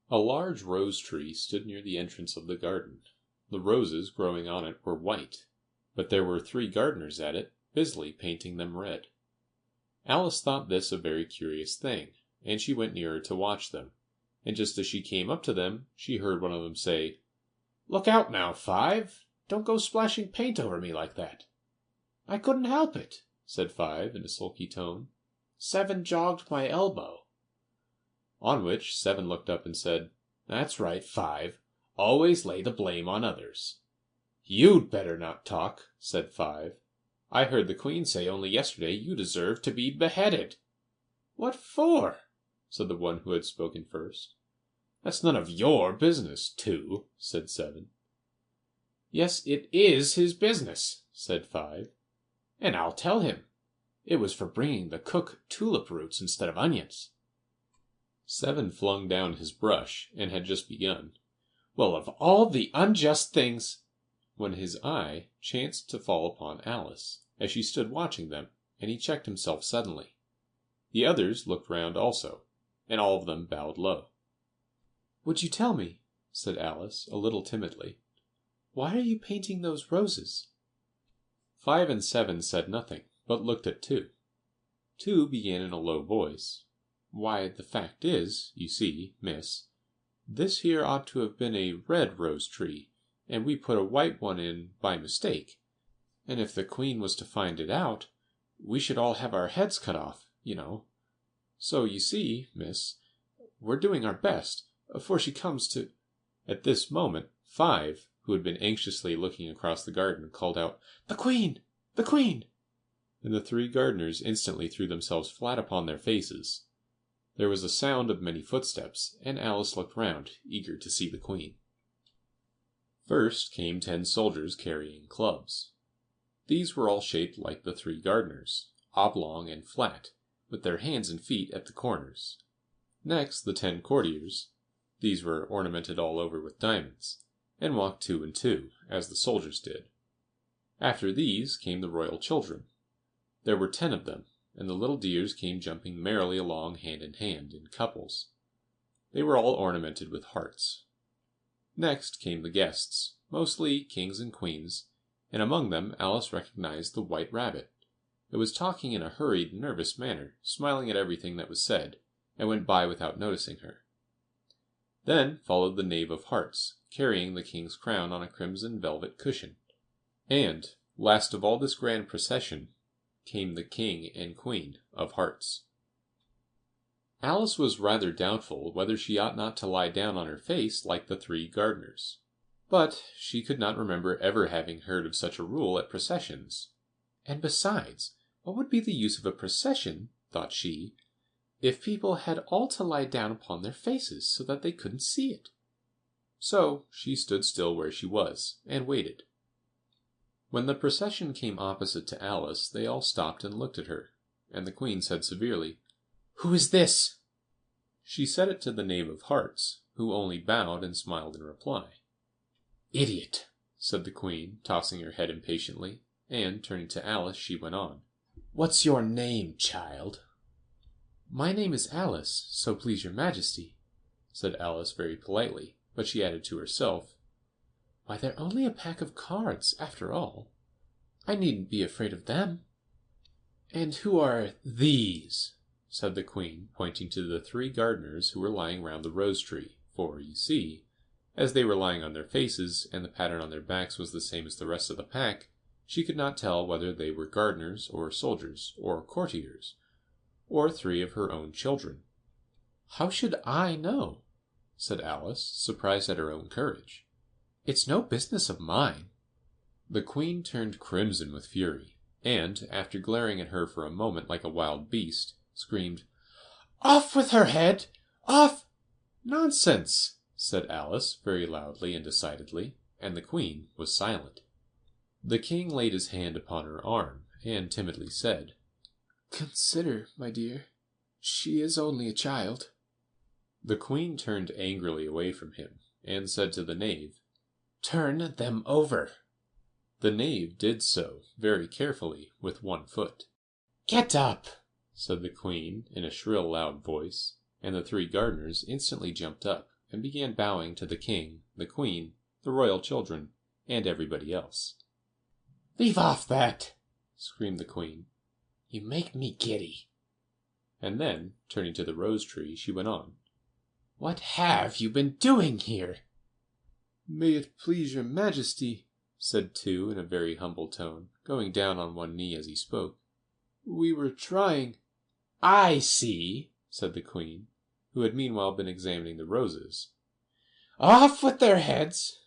Speaker 1: A large rose tree stood near the entrance of the garden. The roses growing on it were white, but there were 3 gardeners at it, busily painting them red. Alice thought this a very curious thing, and she went nearer to watch them, and just as she came up to them, she heard one of them say, "Look out now, Five! Don't go splashing paint over me like that." "I couldn't help it," said Five in a sulky tone. "Seven jogged my elbow." On which Seven looked up and said, "That's right, Five. Always lay the blame on others." "You'd better not talk," said Five. "I heard the Queen say only yesterday you deserved to be beheaded." "What for?" said the one who had spoken first. "That's none of your business, Two," said Seven. "Yes, it is his business," said Five. "And I'll tell him. It was for bringing the cook tulip roots instead of onions." Seven flung down his brush, and had just begun, "Well, of all the unjust things," when his eye chanced to fall upon Alice, as she stood watching them, and he checked himself suddenly. The others looked round also, and all of them bowed low. "Would you tell me," said Alice, a little timidly, "why are you painting those roses?" Five and Seven said nothing, but looked at Two. Two began in a low voice. "Why, the fact is, you see, miss, this here ought to have been a red rose tree, and we put a white one in by mistake, and if the Queen was to find it out, we should all have our heads cut off, you know. So, you see, miss, we're doing our best, afore she comes to—" At this moment, Five, who had been anxiously looking across the garden, called out, "The Queen! The Queen!" and the 3 gardeners instantly threw themselves flat upon their faces. There was a sound of many footsteps, and Alice looked round, eager to see the Queen. First came 10 soldiers carrying clubs. These were all shaped like the 3 gardeners, oblong and flat, with their hands and feet at the corners. Next the 10 courtiers. These were ornamented all over with diamonds, and walked 2 and 2, as the soldiers did. After these came the royal children. There were 10 of them, and the little dears came jumping merrily along hand in hand, in couples. They were all ornamented with hearts. Next came the guests, mostly kings and queens, and among them Alice recognized the White Rabbit. It was talking in a hurried, nervous manner, smiling at everything that was said, and went by without noticing her. Then followed the Knave of Hearts, carrying the king's crown on a crimson velvet cushion. And, last of all this grand procession, came the King and Queen of Hearts. Alice was rather doubtful whether she ought not to lie down on her face like the 3 gardeners. But she could not remember ever having heard of such a rule at processions. And besides, what would be the use of a procession, thought she, if people had all to lie down upon their faces so that they couldn't see it? So she stood still where she was, and waited. When the procession came opposite to Alice, they all stopped and looked at her, and the Queen said severely, "Who is this?" She said it to the Knave of Hearts, who only bowed and smiled in reply. "Idiot!" said the Queen, tossing her head impatiently, and, turning to Alice, she went on. "What's your name, child?" "My name is Alice, so please your Majesty," said Alice very politely, but she added to herself, "Why, they're only a pack of cards, after all. I needn't be afraid of them." "And who are these?" said the Queen, pointing to the 3 gardeners who were lying round the rose tree, for, you see, as they were lying on their faces, and the pattern on their backs was the same as the rest of the pack, she could not tell whether they were gardeners, or soldiers, or courtiers, or 3 of her own children. "How should I know?" said Alice, surprised at her own courage. "It's no business of mine." The Queen turned crimson with fury, and, after glaring at her for a moment like a wild beast, screamed, "Off with her head! Off!" "Nonsense!" said Alice, very loudly and decidedly, and the Queen was silent. The King laid his hand upon her arm, and timidly said, "Consider, my dear, she is only a child." The Queen turned angrily away from him, and said to the knave, "Turn them over." The knave did so, very carefully, with 1 foot. "Get up!" said the Queen, in a shrill, loud voice, and the 3 gardeners instantly jumped up, and began bowing to the King, the Queen, the royal children, and everybody else. "Leave off that!" screamed the Queen. "You make me giddy." And then, turning to the rose tree, she went on, "What have you been doing here?" "May it please your Majesty," said 2 in a very humble tone, going down on one knee as he spoke, "we were trying—" "I see," said the Queen, who had meanwhile been examining the roses. "Off with their heads!"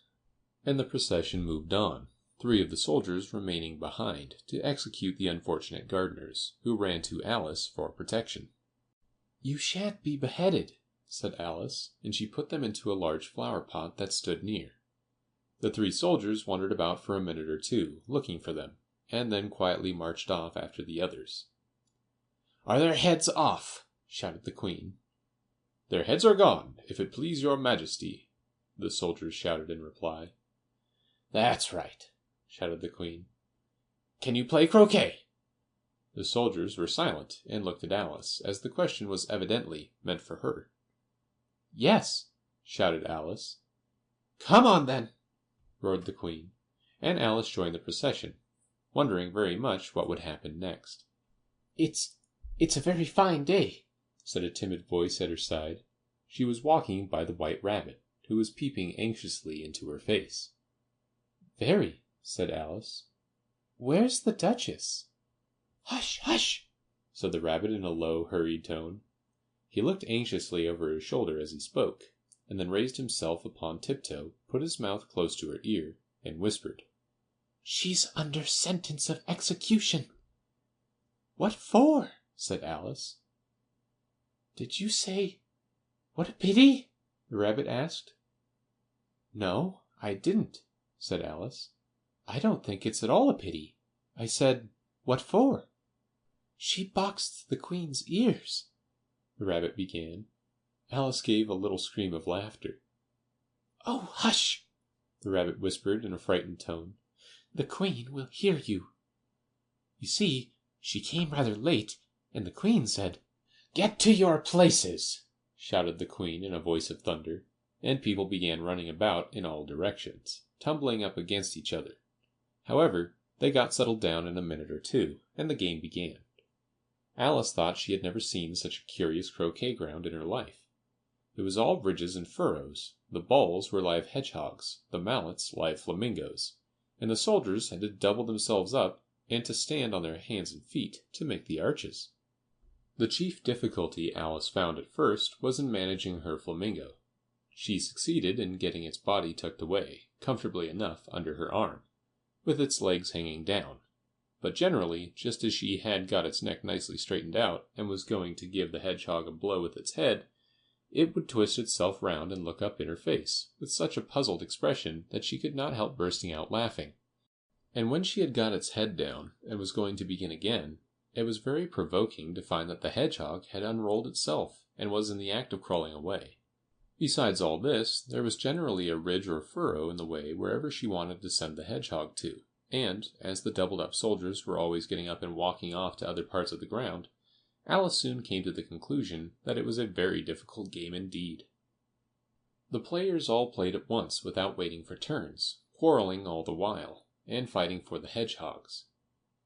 Speaker 1: And the procession moved on, 3 of the soldiers remaining behind to execute the unfortunate gardeners, who ran to Alice for protection. "You shan't be beheaded," said Alice, and she put them into a large flower pot that stood near. The 3 soldiers wandered about for a minute or 2, looking for them, and then quietly marched off after the others. "Are their heads off?" shouted the Queen. "Their heads are gone, if it please your Majesty," the soldiers shouted in reply. "That's right," shouted the Queen. "Can you play croquet?" The soldiers were silent, and looked at Alice, as the question was evidently meant for her. "Yes," shouted Alice. "Come on, then!" roared the Queen, and Alice joined the procession, wondering very much what would happen next. It's a very fine day," said a timid voice at her side. She was walking by the White Rabbit, who was peeping anxiously into her face. "Very," said Alice. "Where's the Duchess?" "Hush, hush!" said the Rabbit in a low, hurried tone. He looked anxiously over his shoulder as he spoke, and then raised himself upon tiptoe, put his mouth close to her ear, and whispered, "She's under sentence of execution." "What for?" said Alice. "Did you say, 'What a pity'?" the Rabbit asked. "No, I didn't," said Alice. "I don't think it's at all a pity. I said, 'What for?'" "She boxed the Queen's ears," the Rabbit began. Alice gave a little scream of laughter. "Oh, hush!" the Rabbit whispered in a frightened tone. "The Queen will hear you. You see, she came rather late, and the Queen said—" "Get to your places!" shouted the Queen in a voice of thunder, and people began running about in all directions, tumbling up against each other. However, they got settled down in a minute or 2, and the game began. Alice thought she had never seen such a curious croquet-ground in her life. It was all ridges and furrows, the balls were live hedgehogs, the mallets live flamingoes, and the soldiers had to double themselves up and to stand on their hands and feet to make the arches. The chief difficulty Alice found at first was in managing her flamingo. She succeeded in getting its body tucked away, comfortably enough, under her arm, with its legs hanging down, but generally, just as she had got its neck nicely straightened out, and was going to give the hedgehog a blow with its head, it would twist itself round and look up in her face, with such a puzzled expression that she could not help bursting out laughing. And when she had got its head down, and was going to begin again, it was very provoking to find that the hedgehog had unrolled itself, and was in the act of crawling away. Besides all this, there was generally a ridge or furrow in the way wherever she wanted to send the hedgehog to, and, as the doubled-up soldiers were always getting up and walking off to other parts of the ground, Alice soon came to the conclusion that it was a very difficult game indeed. The players all played at once without waiting for turns, quarrelling all the while, and fighting for the hedgehogs.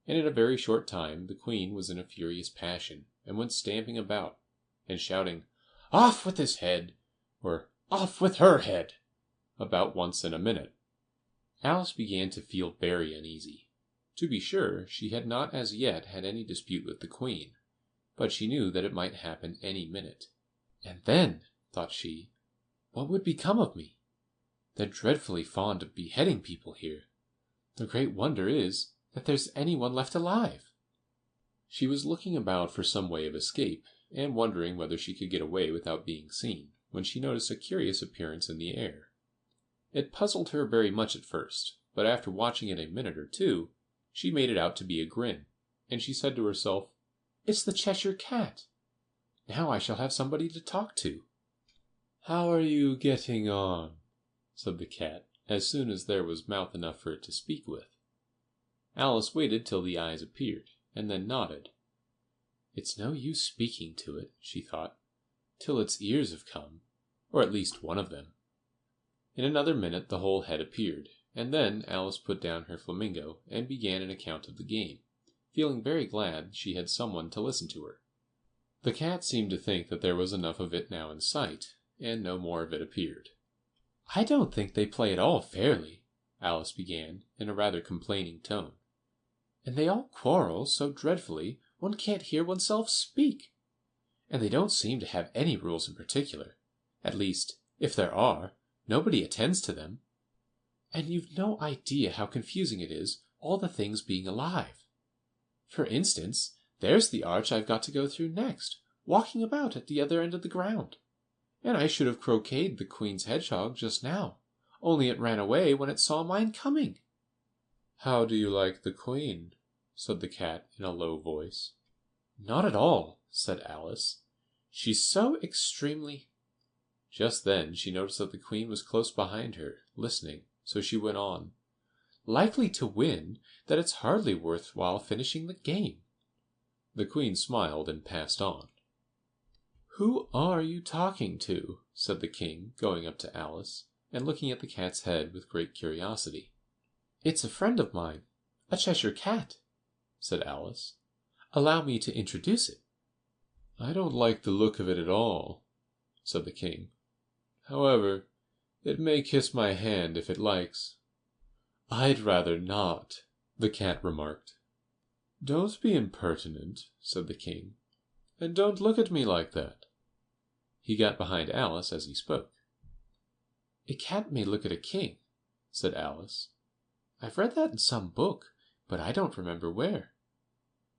Speaker 1: and in a very short time the queen was in a furious passion, and went stamping about, and shouting, "Off with his head!" or "Off with her head!" about once in a minute. Alice began to feel very uneasy. To be sure, she had not as yet had any dispute with the queen, but she knew that it might happen any minute. And then, thought she, what would become of me? They're dreadfully fond of beheading people here. The great wonder is that there's anyone left alive. She was looking about for some way of escape, and wondering whether she could get away without being seen, when she noticed a curious appearance in the air. It puzzled her very much at first, but after watching it a minute or two, she made it out to be a grin, and she said to herself, "It's the Cheshire Cat. Now I shall have somebody to talk to." "How are you getting on?" said the cat, as soon as there was mouth enough for it to speak with. Alice waited till the eyes appeared, and then nodded. "It's no use speaking to it," she thought, "till its ears have come, or at least one of them." In another minute the whole head appeared, and then Alice put down her flamingo and began an account of the game, feeling very glad she had someone to listen to her. The cat seemed to think that there was enough of it now in sight, and no more of it appeared. "I don't think they play at all fairly," Alice began, in a rather complaining tone. "And they all quarrel so dreadfully one can't hear oneself speak. And they don't seem to have any rules in particular. At least, if there are, nobody attends to them. And you've no idea how confusing it is, all the things being alive. For instance, there's the arch I've got to go through next, walking about at the other end of the ground. And I should have croqueted the Queen's hedgehog just now, only it ran away when it saw mine coming." "How do you like the Queen?" said the cat in a low voice. "Not at all," said Alice. "She's so extremely—" Just then she noticed that the Queen was close behind her, listening, so she went on, "likely to win, that it's hardly worth while finishing the game." The Queen smiled and passed on. "Who are you talking to?" said the King, going up to Alice, and looking at the cat's head with great curiosity. "It's a friend of mine, a Cheshire Cat," said Alice. "Allow me to introduce it." "I don't like the look of it at all," said the King. "However, it may kiss my hand if it likes." "I'd rather not," the cat remarked. "Don't be impertinent," said the King, "and don't look at me like that." He got behind Alice as he spoke. "A cat may look at a king," said Alice. "I've read that in some book, but I don't remember where."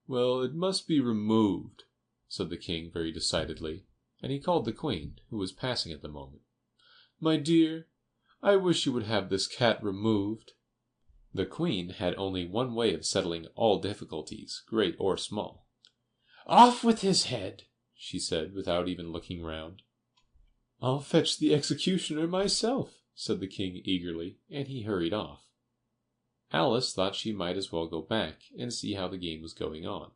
Speaker 1: "Well, it must be removed," said the King very decidedly, and he called the Queen, who was passing at the moment. "My dear, I wish you would have this cat removed." The Queen had only one way of settling all difficulties, great or small. "Off with his head!" she said, without even looking round. "I'll fetch the executioner myself," said the King eagerly, and he hurried off. Alice thought she might as well go back and see how the game was going on,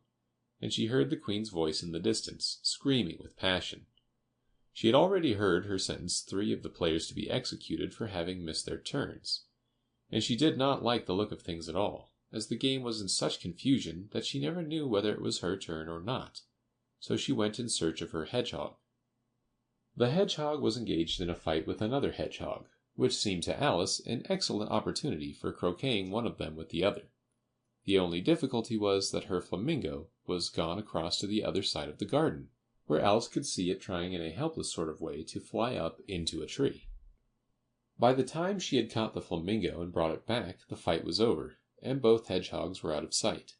Speaker 1: and she heard the Queen's voice in the distance, screaming with passion. She had already heard her sentence 3 of the players to be executed for having missed their turns, and she did not like the look of things at all, as the game was in such confusion that she never knew whether it was her turn or not, so she went in search of her hedgehog. The hedgehog was engaged in a fight with another hedgehog, which seemed to Alice an excellent opportunity for croqueting one of them with the other. The only difficulty was that her flamingo was gone across to the other side of the garden, where Alice could see it trying in a helpless sort of way to fly up into a tree. By the time she had caught the flamingo and brought it back, the fight was over, and both hedgehogs were out of sight.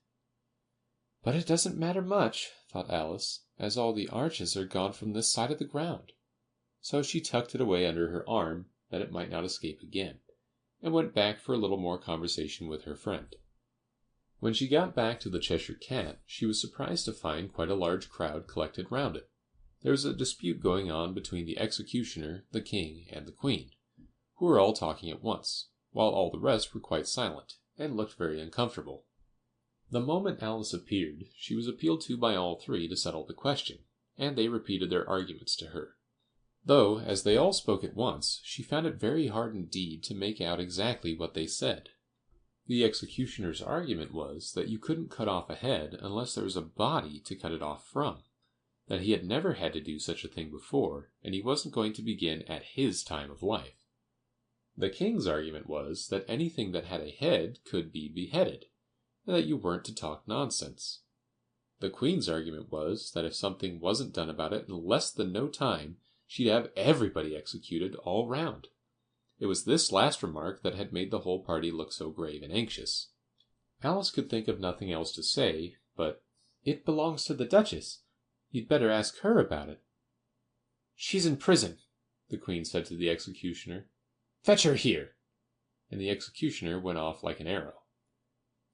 Speaker 1: "But it doesn't matter much," thought Alice, "as all the arches are gone from this side of the ground." So she tucked it away under her arm, that it might not escape again, and went back for a little more conversation with her friend. When she got back to the Cheshire Cat, she was surprised to find quite a large crowd collected round it. There was a dispute going on between the executioner, the King, and the Queen, who were all talking at once, while all the rest were quite silent, and looked very uncomfortable. The moment Alice appeared, she was appealed to by all 3 to settle the question, and they repeated their arguments to her. Though, as they all spoke at once, she found it very hard indeed to make out exactly what they said. The executioner's argument was that you couldn't cut off a head unless there was a body to cut it off from, that he had never had to do such a thing before, and he wasn't going to begin at his time of life. The king's argument was that anything that had a head could be beheaded, and that you weren't to talk nonsense. The queen's argument was that if something wasn't done about it in less than no time, she'd have everybody executed all round. It was this last remark that had made the whole party look so grave and anxious. Alice could think of nothing else to say, but, "It belongs to the Duchess. You'd better ask her about it." "She's in prison," the queen said to the executioner. "Fetch her here." And the executioner went off like an arrow.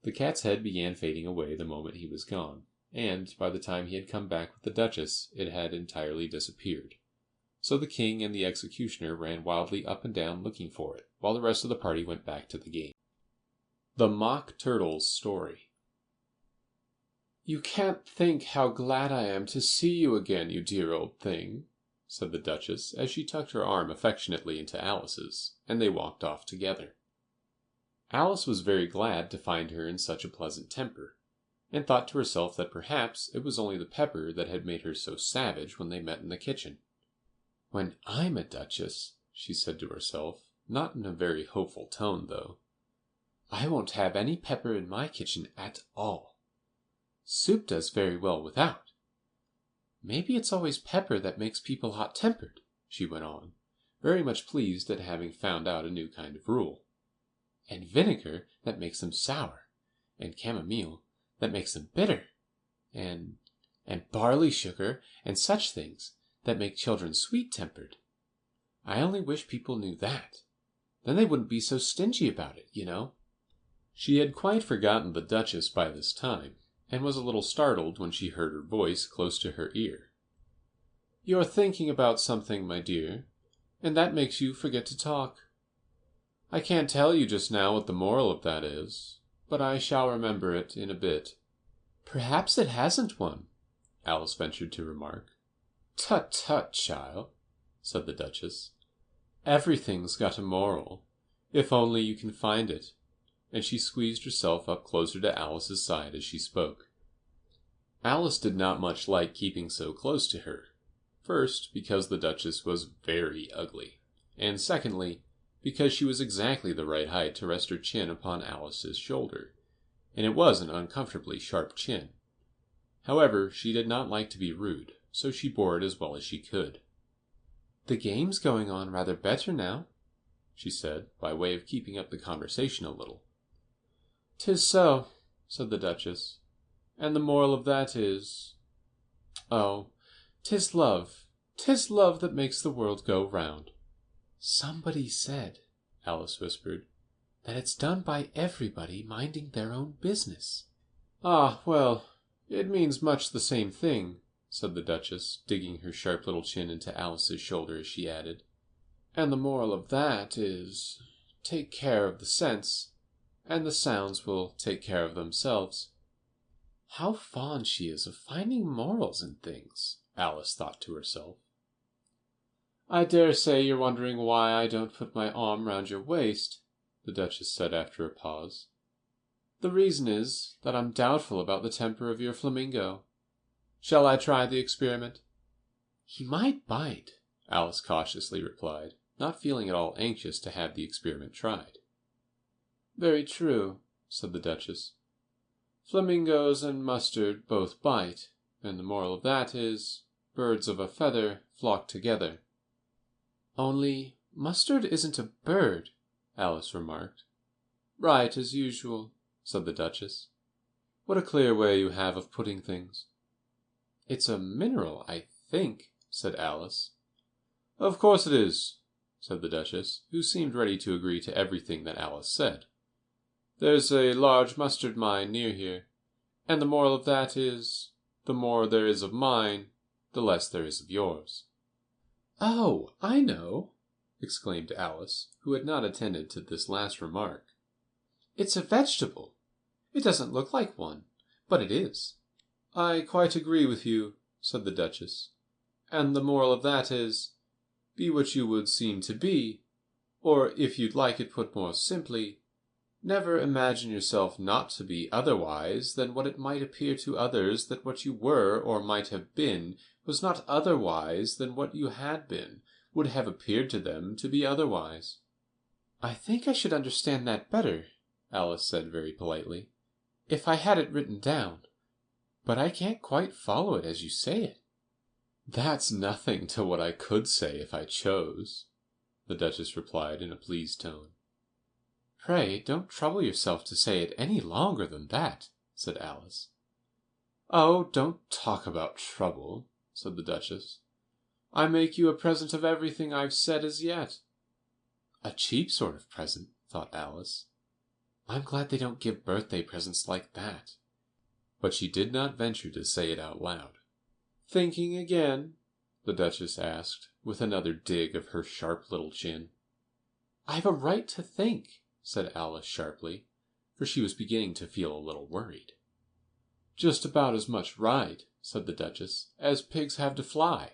Speaker 1: The cat's head began fading away the moment he was gone, and by the time he had come back with the Duchess, it had entirely disappeared. So the king and the executioner ran wildly up and down looking for it, while the rest of the party went back to the game. The Mock Turtle's Story. "You can't think how glad I am to see you again, you dear old thing," said the Duchess, as she tucked her arm affectionately into Alice's, and they walked off together. Alice was very glad to find her in such a pleasant temper, and thought to herself that perhaps it was only the pepper that had made her so savage when they met in the kitchen. "When I'm a duchess," she said to herself, not in a very hopeful tone, though, "I won't have any pepper in my kitchen at all. Soup does very well without. Maybe it's always pepper that makes people hot-tempered," she went on, very much pleased at having found out a new kind of rule. "And vinegar that makes them sour, and chamomile that makes them bitter, and barley sugar and such things that make children sweet-tempered. I only wish people knew that. Then they wouldn't be so stingy about it, you know." She had quite forgotten the Duchess by this time, and was a little startled when she heard her voice close to her ear. "You're thinking about something, my dear, and that makes you forget to talk. I can't tell you just now what the moral of that is, but I shall remember it in a bit." "Perhaps it hasn't one," Alice ventured to remark. "Tut, tut, child," said the Duchess. "Everything's got a moral, if only you can find it," and she squeezed herself up closer to Alice's side as she spoke. Alice did not much like keeping so close to her. First, because the Duchess was very ugly, and secondly, because she was exactly the right height to rest her chin upon Alice's shoulder, and it was an uncomfortably sharp chin. However, she did not like to be rude, so she bore it as well as she could. "The game's going on rather better now," she said, by way of keeping up the conversation a little. "'Tis so," said the Duchess, "and the moral of that is... oh, 'tis love that makes the world go round." "Somebody said," Alice whispered, "that it's done by everybody minding their own business." "Ah, well, it means much the same thing," said the Duchess, digging her sharp little chin into Alice's shoulder as she added. "And the moral of that is, take care of the sense, and the sounds will take care of themselves." "How fond she is of finding morals in things," Alice thought to herself. "I dare say you're wondering why I don't put my arm round your waist," the Duchess said after a pause. "The reason is that I'm doubtful about the temper of your flamingo. Shall I try the experiment?" "He might bite," Alice cautiously replied, not feeling at all anxious to have the experiment tried. "Very true," said the Duchess. "Flamingos and mustard both bite, and the moral of that is, birds of a feather flock together." "Only mustard isn't a bird," Alice remarked. "Right, as usual," said the Duchess. "What a clear way you have of putting things." "It's a mineral, I think," said Alice. "Of course it is," said the Duchess, who seemed ready to agree to everything that Alice said. "There's a large mustard mine near here, and the moral of that is, the more there is of mine, the less there is of yours." "Oh, I know!" exclaimed Alice, who had not attended to this last remark. "It's a vegetable. It doesn't look like one, but it is." "I quite agree with you," said the Duchess. "And the moral of that is, be what you would seem to be, or if you'd like it put more simply, Never imagine yourself not to be otherwise than what it might appear to others that what you were or might have been was not otherwise than what you had been, would have appeared to them to be otherwise. I think I should understand that better, Alice said very politely, if I had it written down. But I can't quite follow it as you say it. That's nothing to what I could say if I chose, the Duchess replied in a pleased tone. Pray, don't trouble yourself to say it any longer than that, said Alice. Oh, don't talk about trouble, said the Duchess. I make you a present of everything I've said as yet. A cheap sort of present, thought Alice. I'm glad they don't give birthday presents like that. But she did not venture to say it out loud. Thinking again? The Duchess asked, with another dig of her sharp little chin. I've a right to think, said Alice sharply, for she was beginning to feel a little worried. Just about as much right, said the Duchess, as pigs have to fly.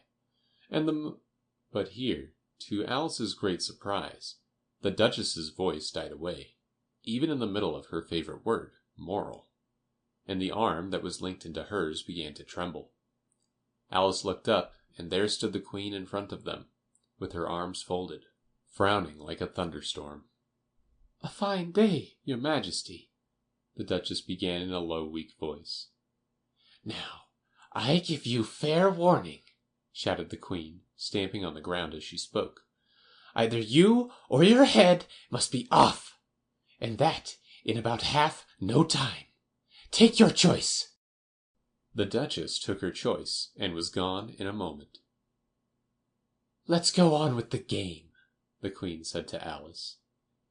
Speaker 1: But here, to Alice's great surprise, the Duchess's voice died away, even in the middle of her favorite word, moral, and the arm that was linked into hers began to tremble. Alice looked up, and there stood the Queen in front of them, with her arms folded, frowning like a thunderstorm. A fine day, Your Majesty, the Duchess began in a low, weak voice. Now, I give you fair warning, shouted the Queen, stamping on the ground as she spoke. Either you or your head must be off, and that in about half no time. Take your choice. The Duchess took her choice and was gone in a moment. Let's go on with the game, the Queen said to Alice,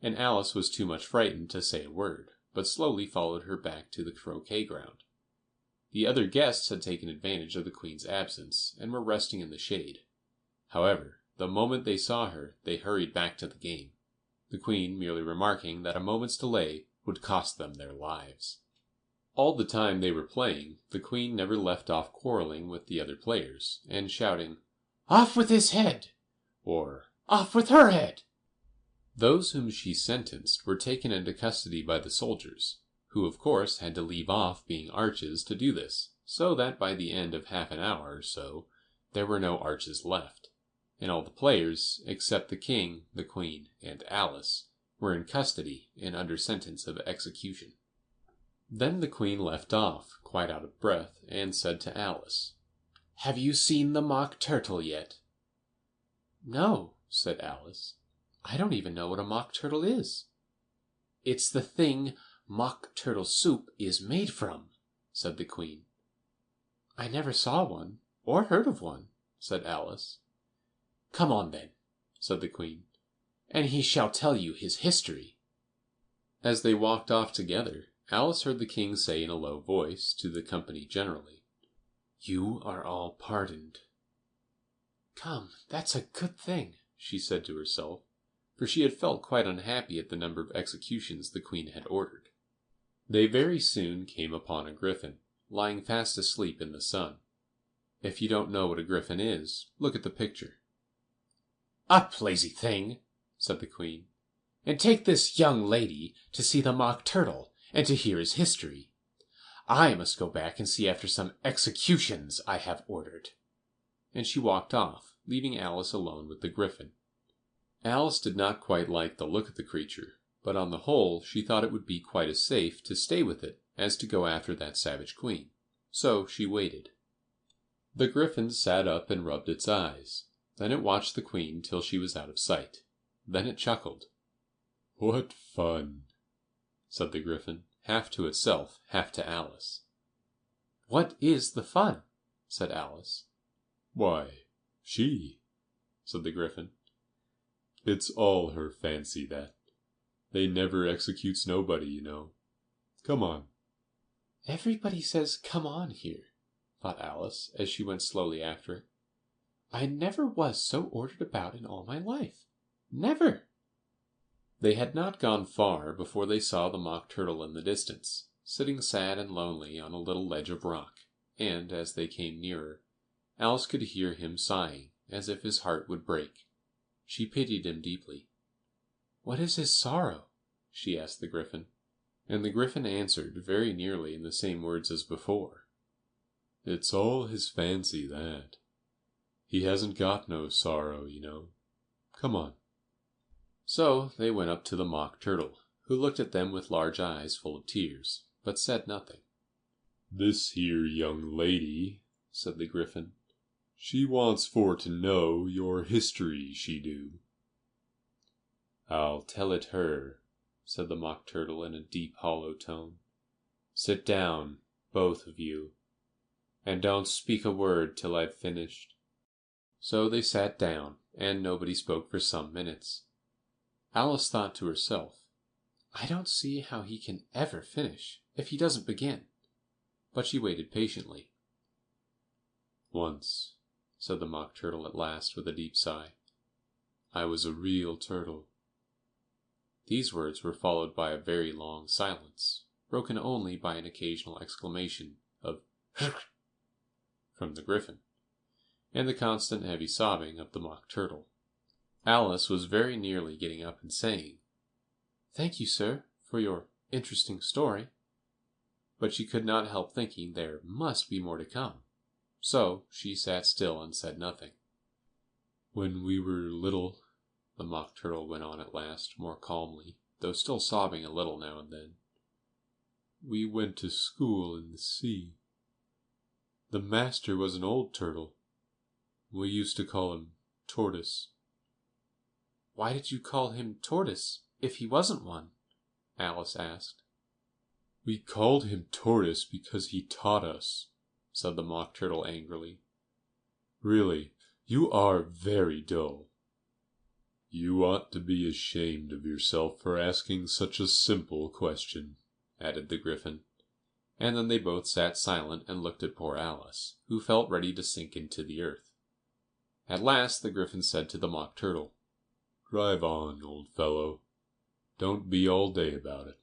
Speaker 1: and Alice was too much frightened to say a word, but slowly followed her back to the Croquet-Ground. The other guests had taken advantage of the Queen's absence, and were resting in the shade. However, the moment they saw her, they hurried back to the game, the Queen merely remarking that a moment's delay would cost them their lives. All the time they were playing, the Queen never left off quarreling with the other players, and shouting, "Off with his head!" or "Off with her head!" Those whom she sentenced were taken into custody by the soldiers, who of course had to leave off being arches to do this, so that by the end of half an hour or so there were no arches left, and all the players, except the King, the Queen, and Alice, were in custody and under sentence of execution. Then the Queen left off, quite out of breath, and said to Alice, "Have you seen the mock turtle yet?" "No," said Alice. "I don't even know what a mock turtle is." "It's the thing mock turtle soup is made from," said the Queen. "I never saw one, or heard of one," said Alice. "Come on, then," said the Queen, "and he shall tell you his history." As they walked off together, Alice heard the King say in a low voice to the company generally, "You are all pardoned." "Come, that's a good thing," she said to herself, for she had felt quite unhappy at the number of executions the Queen had ordered. They very soon came upon a griffin, lying fast asleep in the sun. If you don't know what a griffin is, look at the picture. "Up, lazy thing," said the Queen, "and take this young lady to see the mock turtle, and to hear his history. I must go back and see after some executions I have ordered." And she walked off, leaving Alice alone with the griffin. Alice did not quite like the look of the creature, but on the whole she thought it would be quite as safe to stay with it as to go after that savage Queen. So she waited. The griffin sat up and rubbed its eyes. Then it watched the Queen till she was out of sight. Then it chuckled. "What fun!" said the griffin, half to itself, half to Alice. "What is the fun?" said Alice. "Why, she," said the griffin. "It's all her fancy, that. They never executes nobody, you know. Come on." "Everybody says 'come on' here," thought Alice, as she went slowly after it. "I never was so ordered about in all my life. Never!" They had not gone far before they saw the mock turtle in the distance, sitting sad and lonely on a little ledge of rock, and, as they came nearer, Alice could hear him sighing, as if his heart would break. She pitied him deeply. "What is his sorrow?" she asked the Gryphon. And the Gryphon answered very nearly in the same words as before.
Speaker 2: It's all his fancy, that. He hasn't got no sorrow, you know. Come on.
Speaker 1: So they went up to the Mock Turtle, who looked at them with large eyes full of tears, but said nothing.
Speaker 2: This here young lady, said the Gryphon, she wants for to know your history, she do.
Speaker 1: I'll tell it her, said the Mock Turtle in a deep hollow tone. Sit down, both of you, and don't speak a word till I've finished. So they sat down, and nobody spoke for some minutes. Alice thought to herself, I don't see how he can ever finish if he doesn't begin. But she waited patiently.
Speaker 2: Once, said the Mock Turtle at last with a deep sigh, I was a real turtle.
Speaker 1: These words were followed by a very long silence, broken only by an occasional exclamation of from the Gryphon, and the constant heavy sobbing of the Mock Turtle. Alice was very nearly getting up and saying, Thank you, sir, for your interesting story. But she could not help thinking there must be more to come. So she sat still and said nothing.
Speaker 2: When we were little,
Speaker 1: the Mock Turtle went on at last, more calmly, though still sobbing a little now and then,
Speaker 2: we went to school in the sea. The master was an old turtle. We used to call him Tortoise.
Speaker 1: Why did you call him Tortoise, if he wasn't one? Alice asked.
Speaker 2: We called him Tortoise because he taught us, said the Mock Turtle angrily. Really, you are very dull. You ought to be ashamed of yourself for asking such a simple question, added the Gryphon.
Speaker 1: And then they both sat silent and looked at poor Alice, who felt ready to sink into the earth. At last the Gryphon said to the Mock Turtle,
Speaker 2: Drive on, old fellow. Don't be all day about it.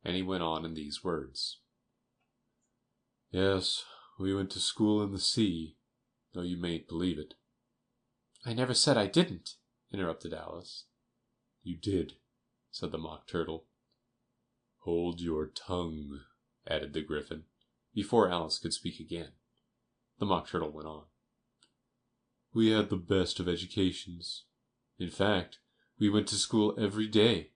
Speaker 1: And he went on in these words.
Speaker 2: Yes, we went to school in the sea, though you mayn't believe it.
Speaker 1: I never said I didn't, interrupted Alice.
Speaker 2: You did, said the Mock Turtle. Hold your tongue, added the Gryphon,
Speaker 1: before Alice could speak again. The Mock Turtle went on.
Speaker 2: We had the best of educations. In fact, we went to school every day.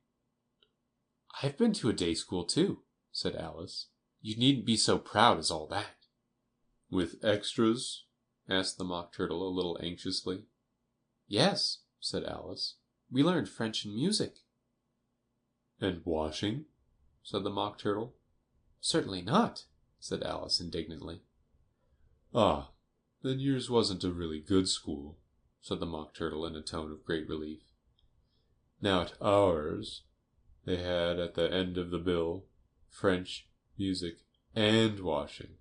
Speaker 1: I've been to a day school, too, said Alice. You needn't be so proud as all that.
Speaker 2: With extras? Asked the Mock Turtle a little anxiously.
Speaker 1: Yes, said Alice. We learned French and music.
Speaker 2: And washing? Said the Mock Turtle.
Speaker 1: Certainly not, said Alice indignantly.
Speaker 2: Ah, then yours wasn't a really good school, said the Mock Turtle in a tone of great relief. Now at ours, they had at the end of the bill French, music, and washing.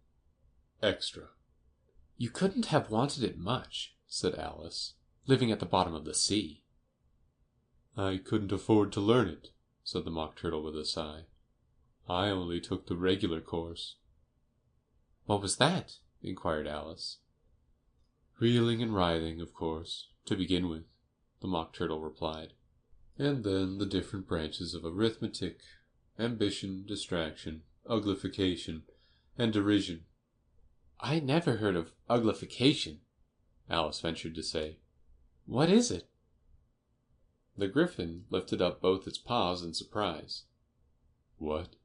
Speaker 2: Extra.
Speaker 1: You couldn't have wanted it much, said Alice, living at the bottom of the sea.
Speaker 2: I couldn't afford to learn it, said the Mock Turtle with a sigh. I only took the regular course.
Speaker 1: What was that? Inquired Alice.
Speaker 2: Reeling and writhing, of course, to begin with, the Mock Turtle replied. And then the different branches of arithmetic, ambition, distraction, uglification, and derision.
Speaker 1: I never heard of uglification, Alice ventured to say. What is it?
Speaker 2: The Gryphon lifted up both its paws in surprise. What?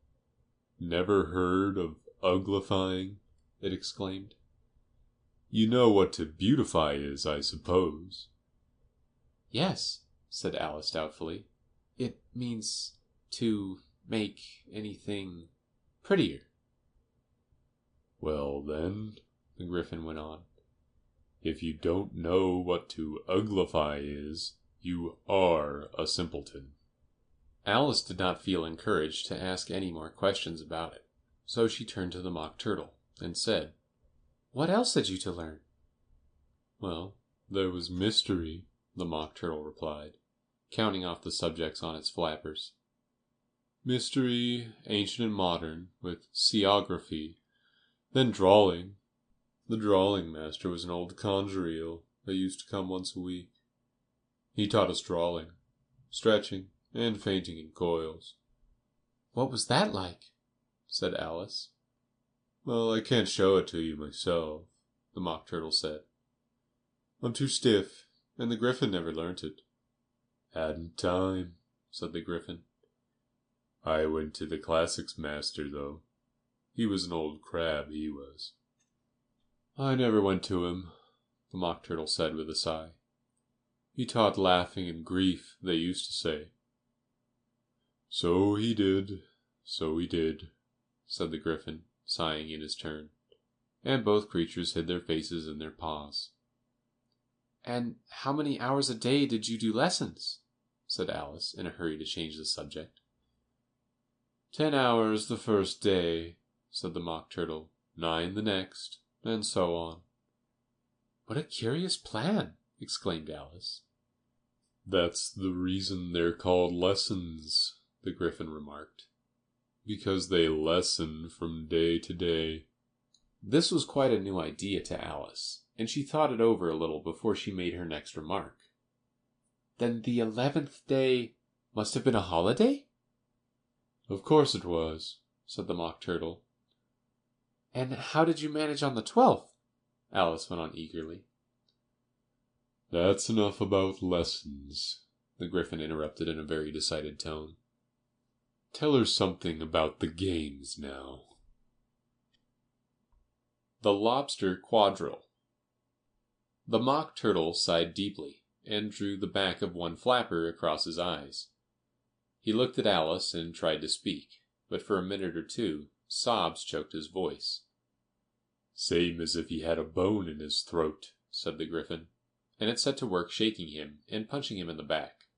Speaker 2: Never heard of uglifying? It exclaimed. You know what to beautify is, I suppose.
Speaker 1: Yes, said Alice doubtfully. It means to make anything prettier.
Speaker 2: Well, then, the Gryphon went on, if you don't know what to uglify is, you are a simpleton.
Speaker 1: Alice did not feel encouraged to ask any more questions about it, so she turned to the Mock Turtle and said, What else had you to learn?
Speaker 2: Well, there was mystery, the Mock Turtle replied, counting off the subjects on its flappers. Mystery, ancient and modern, with seaography, then drawing. The drawing master was an old conjureel that used to come once a week. He taught us drawing, stretching, and fainting in coils.
Speaker 1: "What was that like?" said Alice.
Speaker 2: "Well, I can't show it to you myself," the Mock Turtle said. "I'm too stiff, and the Griffin never learnt it." "Hadn't time," said the Griffin. "I went to the classics master, though. He was an old crab, he was."
Speaker 1: "I never went to him," the Mock Turtle said with a sigh. "He taught laughing and grief, they used to say."
Speaker 2: "So he did, so he did,"
Speaker 1: said the Griffin, sighing in his turn, and both creatures hid their faces in their paws. "And how many hours a day did you do lessons?" said Alice, in a hurry to change the subject.
Speaker 2: 10 hours the first day," said the Mock Turtle, 9 the next, and so on.
Speaker 1: "What a curious plan!" exclaimed Alice.
Speaker 2: "That's the reason they're called lessons," the Griffin remarked. "Because they lessen from day to day."
Speaker 1: This was quite a new idea to Alice, and she thought it over a little before she made her next remark. "Then the 11th day must have been a holiday?"
Speaker 2: "Of course it was," said the Mock Turtle.
Speaker 1: "And how did you manage on the 12th?" Alice went on eagerly.
Speaker 2: "That's enough about lessons," the Griffin interrupted in a very decided tone. "Tell her something about the games now."
Speaker 1: The Lobster Quadrille. The Mock Turtle sighed deeply, and drew the back of one flapper across his eyes. He looked at Alice and tried to speak, but for a minute or two sobs choked his voice.
Speaker 2: "Same as if he had a bone in his throat,"
Speaker 1: said the Griffin, and it set to work shaking him and punching him in the back.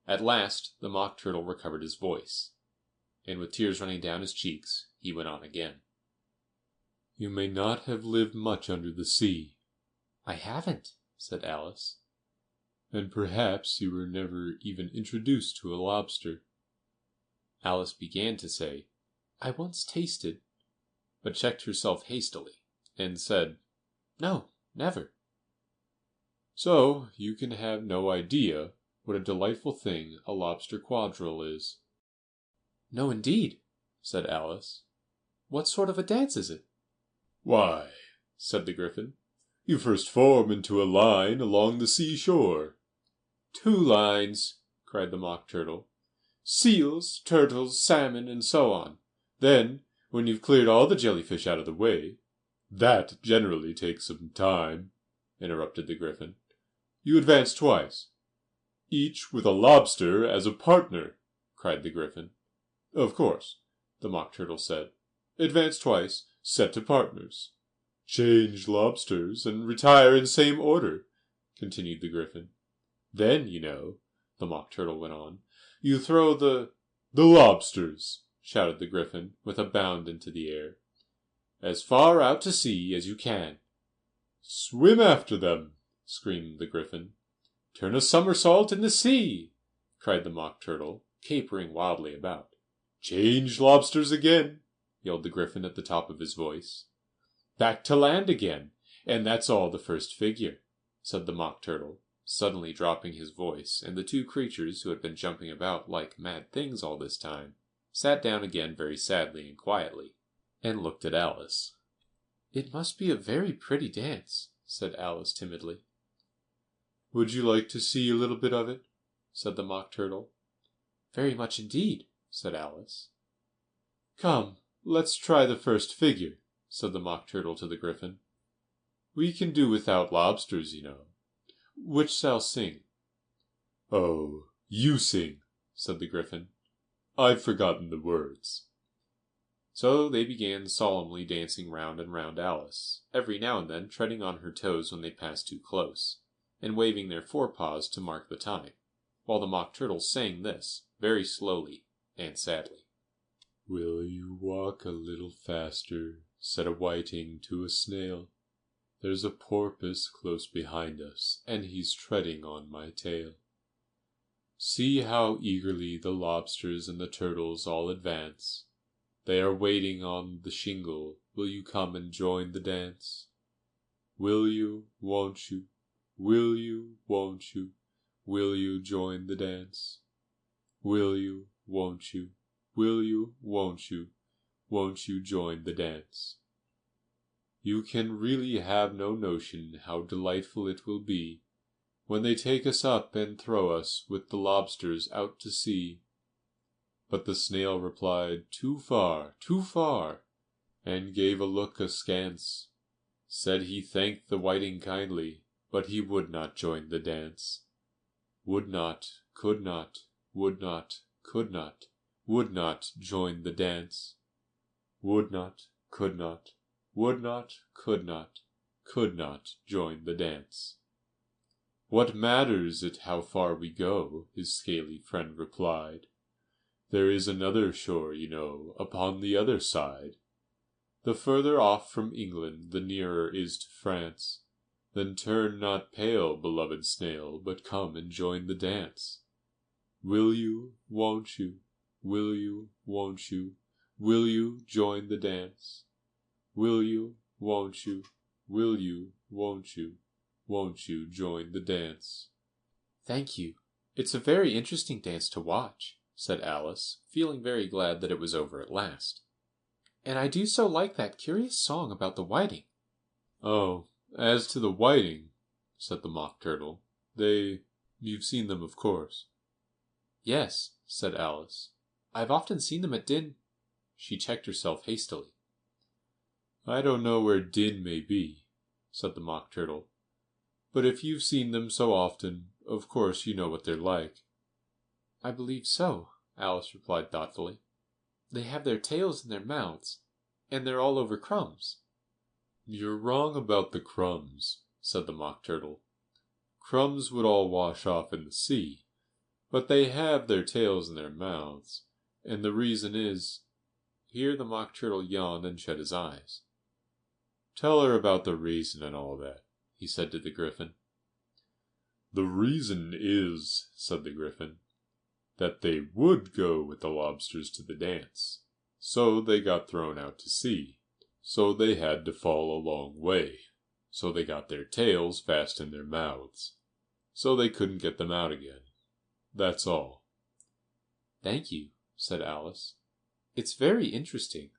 Speaker 1: At last the Mock Turtle recovered his voice, and with tears running down his cheeks, he went on again.
Speaker 2: "You may not have lived much under the sea."
Speaker 1: "I haven't," said Alice.
Speaker 2: "And perhaps you were never even introduced to a lobster."
Speaker 1: Alice began to say, "I once tasted," but checked herself hastily, and said, "No, never."
Speaker 2: "So you can have no idea what a delightful thing a lobster quadrille is."
Speaker 1: "No, indeed," said Alice. "What sort of a dance is it?"
Speaker 2: "Why," said the Griffin, "you first form into a line along the sea-shore."
Speaker 1: "2 lines," cried the Mock Turtle. "Seals, turtles, salmon, and so on. Then, when you've cleared all the jellyfish out of the way—"
Speaker 2: "That generally takes some time," interrupted the Griffin. "You advance twice." "Each with a lobster as a partner," cried the Griffin.
Speaker 1: "Of course," the Mock Turtle said. "Advance twice, set to partners."
Speaker 2: "Change lobsters, and retire in same order,"
Speaker 1: continued the Griffin. "Then, you know," the Mock Turtle went on, "you throw the—"
Speaker 2: "The lobsters,"
Speaker 1: shouted the Griffin, with a bound into the air, "as far out to sea as you can."
Speaker 2: "Swim after them,"
Speaker 1: screamed the Griffin. "Turn a somersault in the sea," cried the Mock Turtle, capering wildly about.
Speaker 2: "Change lobsters again,"
Speaker 1: yelled the Griffin at the top of his voice. "Back to land again, and that's all the first figure," said the Mock Turtle, suddenly dropping his voice, and the two creatures, who had been jumping about like mad things all this time, sat down again very sadly and quietly, and looked at Alice. "It must be a very pretty dance," said Alice timidly.
Speaker 2: "Would you like to see a little bit of it?"
Speaker 1: said the Mock Turtle. "Very much indeed," said Alice.
Speaker 2: "Come, let's try the first figure," said the Mock Turtle to the Griffin. "We can do without lobsters, you know. Which shall sing?" "Oh, you sing," said the Griffin. "I've forgotten the words."
Speaker 1: So they began solemnly dancing round and round Alice, every now and then treading on her toes when they passed too close, and waving their forepaws to mark the time, while the Mock Turtle sang this, very slowly and sadly.
Speaker 2: "Will you walk a little faster?" said a whiting to a snail. "There's a porpoise close behind us, and he's treading on my tail. See how eagerly the lobsters and the turtles all advance. They are waiting on the shingle. Will you come and join the dance? Will you, won't you? Will you, won't you? Will you join the dance?"
Speaker 1: Will you, won't you, will you, won't you join the dance? You can really have no notion how delightful it will be when they take us up and throw us with the lobsters out to sea. But the snail replied, too far, and gave a look askance. Said he thanked the whiting kindly, but he would not join the dance. Would not, could not, would not, could not, would not join the dance. Would not, could not, would not, could not join the dance. What matters it how far we go? His scaly friend replied. There is another shore, you know, upon the other side. The further off from England, the nearer is to France. Then turn not pale, beloved snail, but come and join the dance. Will you, won't you, will you, won't you, will you join the dance? Will you, won't you, will you, won't you join the dance? Thank you. It's a very interesting dance to watch, said Alice, feeling very glad that it was over at last. And I do so like that curious song about the whiting. Oh, as to the whiting, said the Mock Turtle, you've seen them, of course. Yes, said Alice. I've often seen them at Din. She checked herself hastily. I don't know where Din may be, said the Mock Turtle, but if you've seen them so often, of course you know what they're like. I believe so, Alice replied thoughtfully. They have their tails in their mouths, and they're all over crumbs. You're wrong about the crumbs, said the Mock Turtle. Crumbs would all wash off in the sea, but they have their tails in their mouths, and the reason is— Here the Mock Turtle yawned and shut his eyes. Tell her about the reason and all that, he said to the Gryphon. The reason is, said the Gryphon, that they would go with the lobsters to the dance. So they got thrown out to sea. So they had to fall a long way. So they got their tails fast in their mouths. So they couldn't get them out again. That's all. Thank you, said Alice. It's very interesting.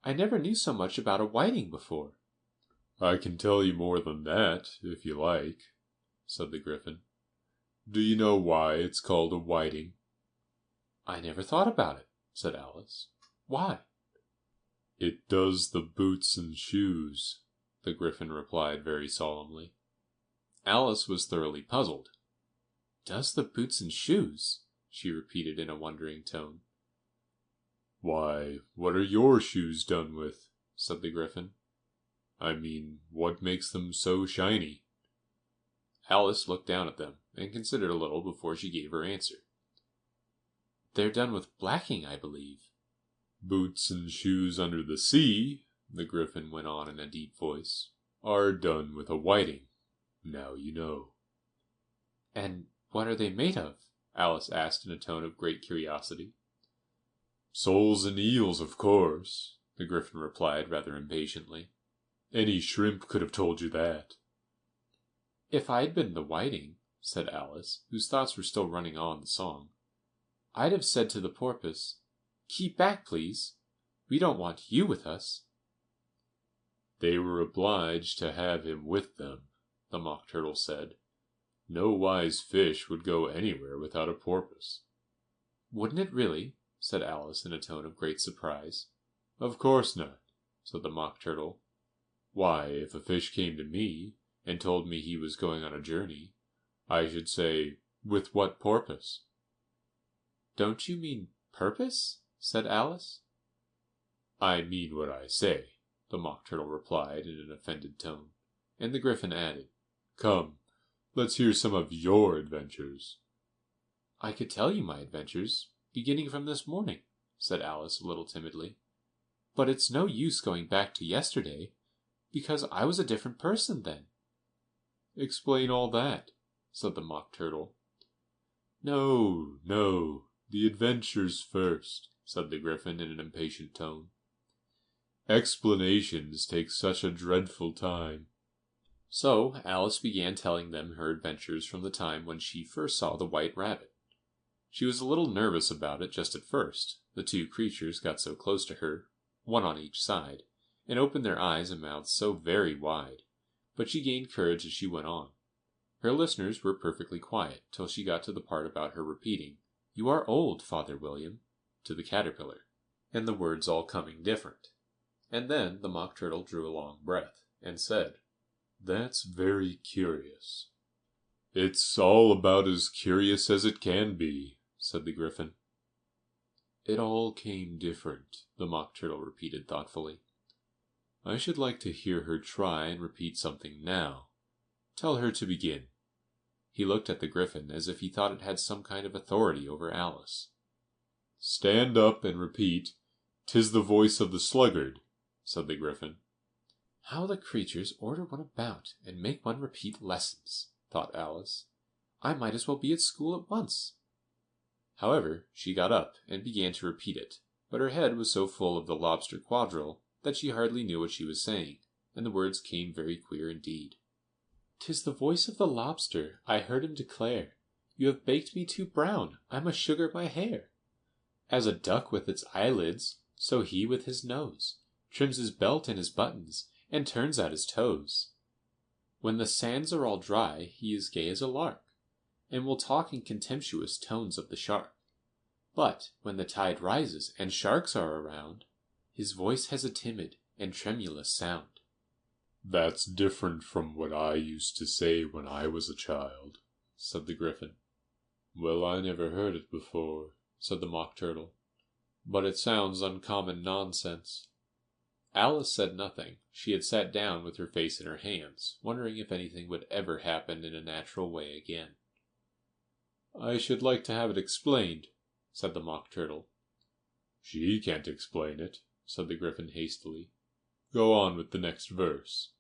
Speaker 1: I never knew so much about a whiting before. I can tell you more than that, if you like, said the Gryphon. Do you know why it's called a whiting? I never thought about it, said Alice. Why? It does the boots and shoes, the Gryphon replied very solemnly. Alice was thoroughly puzzled. Does the boots and shoes? She repeated in a wondering tone. Why, what are your shoes done with? Said the Gryphon. I mean, what makes them so shiny? Alice looked down at them and considered a little before she gave her answer. They're done with blacking, I believe. Boots and shoes under the sea, the Gryphon went on in a deep voice, are done with a whiting. Now you know. And what are they made of? Alice asked in a tone of great curiosity. Soles and eels, of course, the Gryphon replied rather impatiently. Any shrimp could have told you that. If I'd been the whiting, said Alice, whose thoughts were still running on the song, I'd have said to the porpoise, Keep back, please. We don't want you with us. They were obliged to have him with them, the Mock Turtle said. No wise fish would go anywhere without a porpoise. Wouldn't it really? Said Alice in a tone of great surprise. Of course not, said the Mock Turtle. Why, if a fish came to me and told me he was going on a journey, I should say, with what porpoise? Don't you mean purpose? Said Alice. I mean what I say, the Mock Turtle replied in an offended tone, and the Gryphon added, Come, let's hear some of your adventures. I could tell you my adventures, beginning from this morning, said Alice a little timidly. But it's no use going back to yesterday, because I was a different person then. Explain all that, said the Mock Turtle. No, the adventures first, said the Gryphon in an impatient tone. Explanations take such a dreadful time. So Alice began telling them her adventures from the time when she first saw the White Rabbit. She was a little nervous about it just at first. The two creatures got so close to her, one on each side, and opened their eyes and mouths so very wide. But she gained courage as she went on. Her listeners were perfectly quiet till she got to the part about her repeating, "You are old, Father William," to the caterpillar, and the words all coming different. And then the Mock Turtle drew a long breath, and said,
Speaker 2: "That's very curious." "It's all about as curious as it can be," said the Gryphon. "It all came different," the Mock Turtle repeated thoughtfully. "I should like to hear her try and repeat something now. Tell her to begin." He looked at the Gryphon as if he thought it had some kind of authority over Alice. "Stand up and repeat, "'Tis the voice of the sluggard,'" said the Gryphon. "How the creatures order one about and make one repeat lessons," thought Alice. "I might as well be at school at once." However, she got up and began to repeat it, but her head was so full of the Lobster Quadrille that she hardly knew what she was saying, and the words came very queer indeed. "'Tis the voice of the lobster, I heard him declare, You have baked me too brown, I must sugar my hair. As a duck with its eyelids, so he with his nose Trims his belt and his buttons, and turns out his toes. When the sands are all dry, he is gay as a lark, And will talk in contemptuous tones of the shark. But when the tide rises and sharks are around, His voice has a timid and tremulous sound." "That's different from what I used to say when I was a child," said the Gryphon. "Well, I never heard it before," said the Mock Turtle, "but it sounds uncommon nonsense." Alice said nothing. She had sat down with her face in her hands, wondering if anything would ever happen in a natural way again. "I should like to have it explained," said the Mock Turtle. "She can't explain it," said the Gryphon hastily. "Go on with the next verse."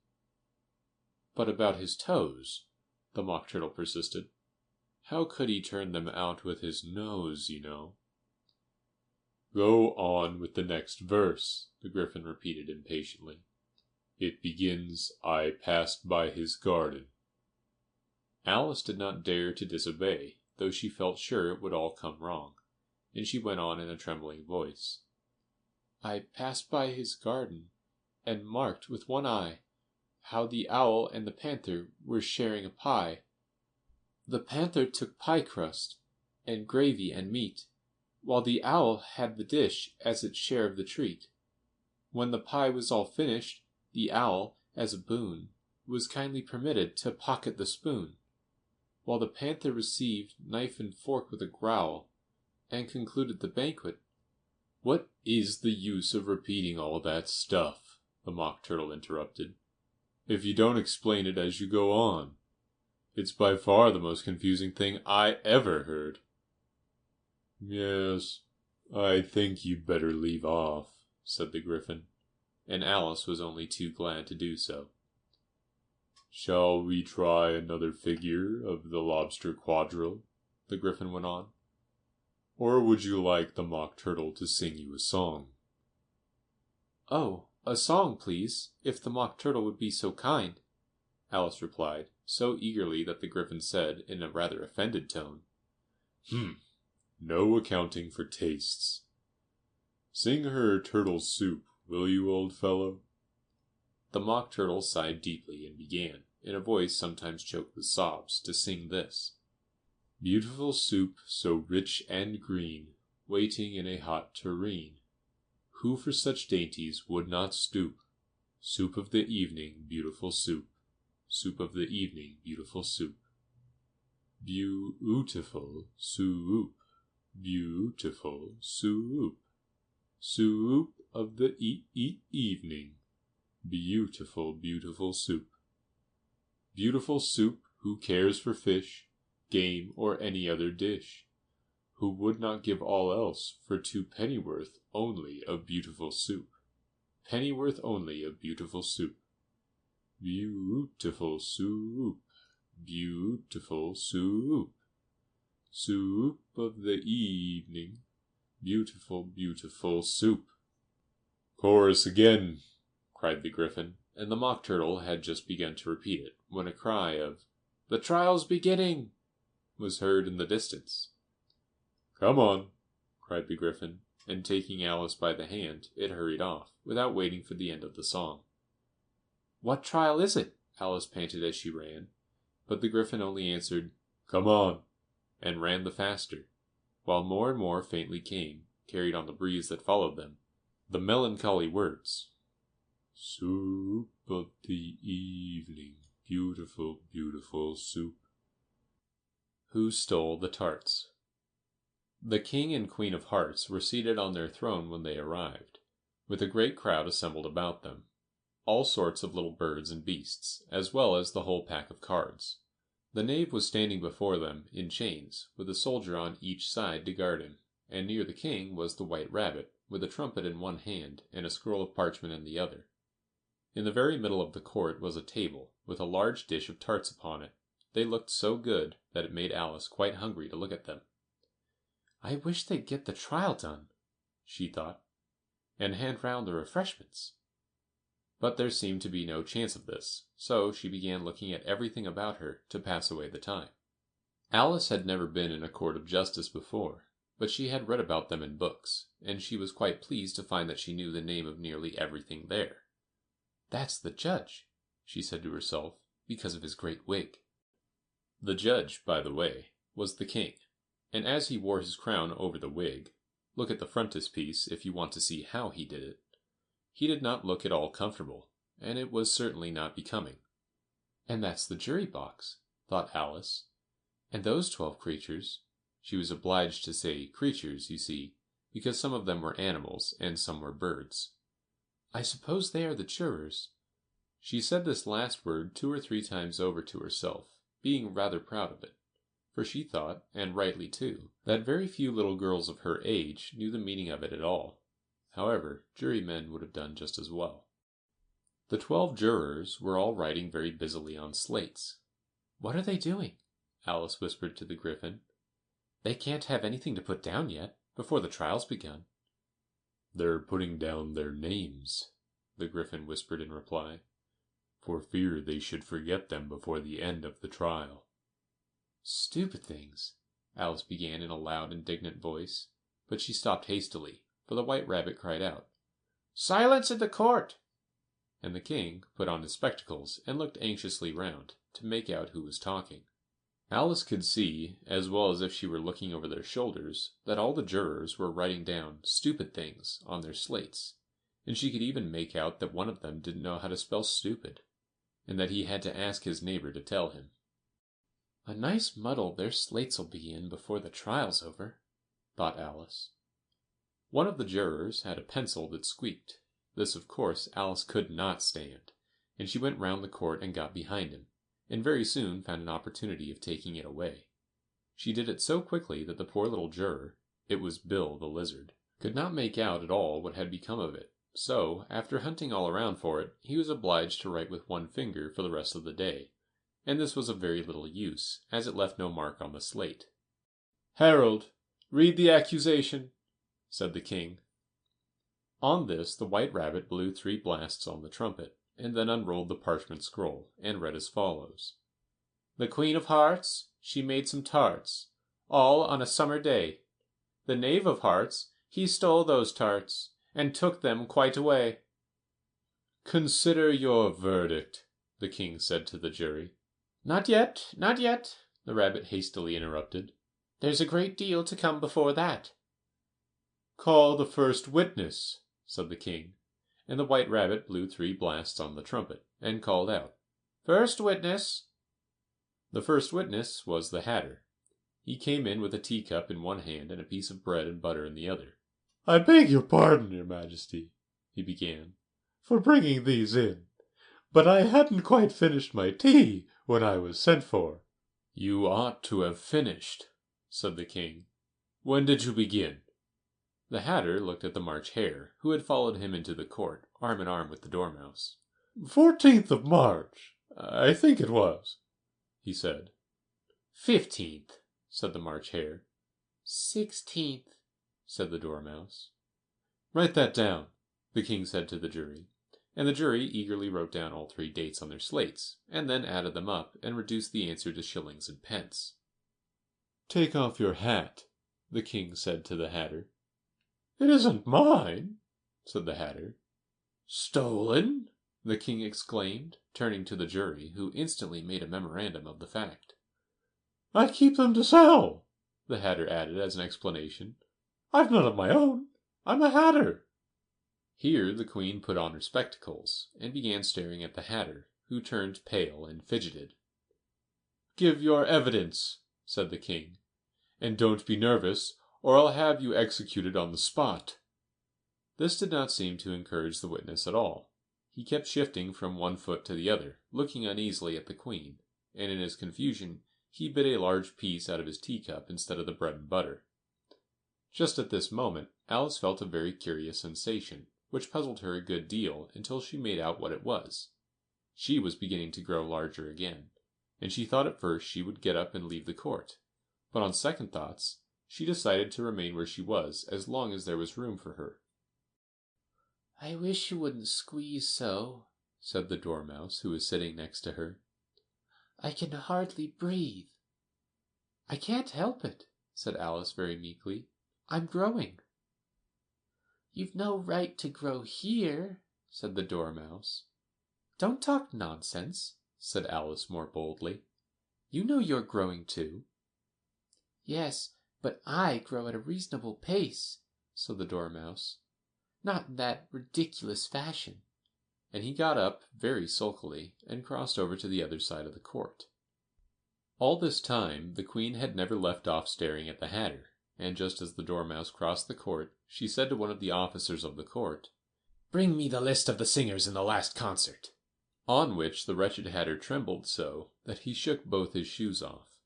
Speaker 2: "But about his toes," the Mock Turtle persisted. "How could he turn them out with his nose, you know?" "Go on with the next verse," the Gryphon repeated impatiently. "It begins, 'I passed by his garden.'" Alice did not dare to disobey, though she felt sure it would all come wrong, and she went on in a trembling voice. "I passed by his garden, and marked with one eye How the owl and the panther were sharing a pie. The panther took pie crust, and gravy and meat, While the owl had the dish as its share of the treat. When the pie was all finished, the owl, as a boon, Was kindly permitted to pocket the spoon, While the panther received knife and fork with a growl, And concluded the banquet." "What is the use of repeating all that stuff?" the Mock Turtle interrupted, "if you don't explain it as you go on. It's by far the most confusing thing I ever heard." "Yes, I think you'd better leave off," said the Gryphon, and Alice was only too glad to do so. "Shall we try another figure of the Lobster Quadrille?" the Gryphon went on. "Or would you like the Mock Turtle to sing you a song?" "Oh, a song, please, if the Mock Turtle would be so kind," Alice replied, so eagerly that the Gryphon said, in a rather offended tone, "No accounting for tastes. Sing her Turtle Soup, will you, old fellow?" The Mock Turtle sighed deeply and began, in a voice sometimes choked with sobs, to sing this: "Beautiful soup, so rich and green, Waiting in a hot tureen. Who for such dainties would not stoop? Soup of the evening, beautiful soup. Soup of the evening, beautiful soup. Beautiful soup, beautiful soup. Soup of the evening, beautiful, beautiful soup. Beautiful soup, who cares for fish, game, or any other dish? Who would not give all else for 2 pennyworth only of beautiful soup? Pennyworth only of beautiful soup. Beautiful soup, beautiful soup. Soup of the evening, beautiful, beautiful soup." "Chorus again!" cried the Gryphon, and the Mock Turtle had just begun to repeat it, when a cry of "The trial's beginning!" was heard in the distance.
Speaker 1: Come on, cried the Gryphon, and taking Alice by the hand, it hurried off, without waiting for the end of the song. What trial is it? Alice panted as she ran, but the Gryphon only answered, Come on, and ran the faster, while more and more faintly came, carried on the breeze that followed them, the melancholy words, Soup of the evening, beautiful, beautiful soup. Who stole the tarts? The King and Queen of Hearts were seated on their throne when they arrived, with a great crowd assembled about them, all sorts of little birds and beasts, as well as the whole pack of cards. The knave was standing before them in chains, with a soldier on each side to guard him, and near the king was the white rabbit, with a trumpet in one hand and a scroll of parchment in the other. In the very middle of the court was a table, with a large dish of tarts upon it. They looked so good that it made Alice quite hungry to look at them. I wish they'd get the trial done, she thought, and hand round the refreshments. But there seemed to be no chance of this, so she began looking at everything about her to pass away the time. Alice had never been in a court of justice before, but she had read about them in books, and she was quite pleased to find that she knew the name of nearly everything there. That's the judge, she said to herself, because of his great wig. The judge, by the way, was the king, and as he wore his crown over the wig, look at the frontispiece if you want to see how he did it, he did not look at all comfortable, and it was certainly not becoming. And that's the jury box, thought Alice. And those 12 creatures, she was obliged to say creatures, you see, because some of them were animals and some were birds. I suppose they are the jurors. She said this last word 2 or 3 times over to herself, being rather proud of it, for she thought, and rightly too, that very few little girls of her age knew the meaning of it at all. However, jurymen would have done just as well. The 12 jurors were all writing very busily on slates. What are they doing? Alice whispered to the Gryphon. They can't have anything to put down yet, before the trial's begun. They're putting down their names, the Gryphon whispered in reply, for fear they should forget them before the end of the trial. Stupid things, Alice began in a loud, indignant voice, but she stopped hastily, for the white rabbit cried out, Silence in the court! And the king put on his spectacles and looked anxiously round, to make out who was talking. Alice could see, as well as if she were looking over their shoulders, that all the jurors were writing down stupid things on their slates, and she could even make out that one of them didn't know how to spell stupid, and that he had to ask his neighbor to tell him. A nice muddle their slates'll be in before the trial's over, thought Alice. One of the jurors had a pencil that squeaked. This, of course, Alice could not stand, and she went round the court and got behind him, and very soon found an opportunity of taking it away. She did it so quickly that the poor little juror, it was Bill the lizard, could not make out at all what had become of it, so, after hunting all around for it, he was obliged to write with one finger for the rest of the day, and this was of very little use, as it left no mark on the slate. Harold, read the accusation, said the king. On this the white rabbit blew 3 blasts on the trumpet, and then unrolled the parchment scroll, and read as follows. The Queen of Hearts, she made some tarts, all on a summer day. The Knave of Hearts, he stole those tarts, and took them quite away. Consider your verdict, the king said to the jury. Not yet, not yet, the rabbit hastily interrupted. There's a great deal to come before that. Call the first witness, said the king, and the white rabbit blew 3 blasts on the trumpet, and called out, First witness. The first witness was the Hatter. He came in with a teacup in one hand and a piece of bread and butter in the other. I beg your pardon, your majesty, he began, for bringing these in, but I hadn't quite finished my tea when I was sent for. You ought to have finished, said the king. When did you begin? The Hatter looked at the March Hare, who had followed him into the court, arm in arm with the Dormouse. 14th of March, I think it was, he said. 15th, said the March Hare. 16th, said the Dormouse. Write that down, the king said to the jury, and the jury eagerly wrote down all 3 dates on their slates, and then added them up and reduced the answer to shillings and pence. Take off your hat, the king said to the Hatter.
Speaker 2: "It isn't mine,"
Speaker 1: said the Hatter.
Speaker 2: "Stolen?"
Speaker 1: the king exclaimed, turning to the jury, who instantly made a memorandum of the fact.
Speaker 2: "I keep them to sell,"
Speaker 1: the Hatter added as an explanation.
Speaker 2: "I've none of my own. I'm a Hatter."
Speaker 1: Here the queen put on her spectacles, and began staring at the Hatter, who turned pale and fidgeted.
Speaker 2: "Give your evidence," said the king, "and don't be nervous, or I'll have you executed on the spot."
Speaker 1: This did not seem to encourage the witness at all. He kept shifting from one foot to the other, looking uneasily at the queen, and in his confusion he bit a large piece out of his teacup instead of the bread and butter. Just at this moment Alice felt a very curious sensation, which puzzled her a good deal until she made out what it was. She was beginning to grow larger again, and she thought at first she would get up and leave the court, but on second thoughts she decided to remain where she was as long as there was room for her.
Speaker 3: "I wish you wouldn't squeeze so,"
Speaker 1: said the Dormouse, who was sitting next to her.
Speaker 3: "I can hardly breathe."
Speaker 1: "I can't help it," said Alice very meekly. "I'm growing."
Speaker 3: "You've no right to grow here,"
Speaker 1: said the Dormouse. "Don't talk nonsense," said Alice more boldly. "You know you're growing too."
Speaker 3: "Yes, but I grow at a reasonable pace,"
Speaker 1: said the Dormouse.
Speaker 3: "not in that ridiculous fashion."
Speaker 1: And he got up very sulkily and crossed over to the other side of the court. All this time the queen had never left off staring at the Hatter, and just as the Dormouse crossed the court, she said to one of the officers of the court,
Speaker 3: "Bring me the list of the singers in the last concert."
Speaker 1: On which the wretched Hatter trembled so that he shook both his shoes off.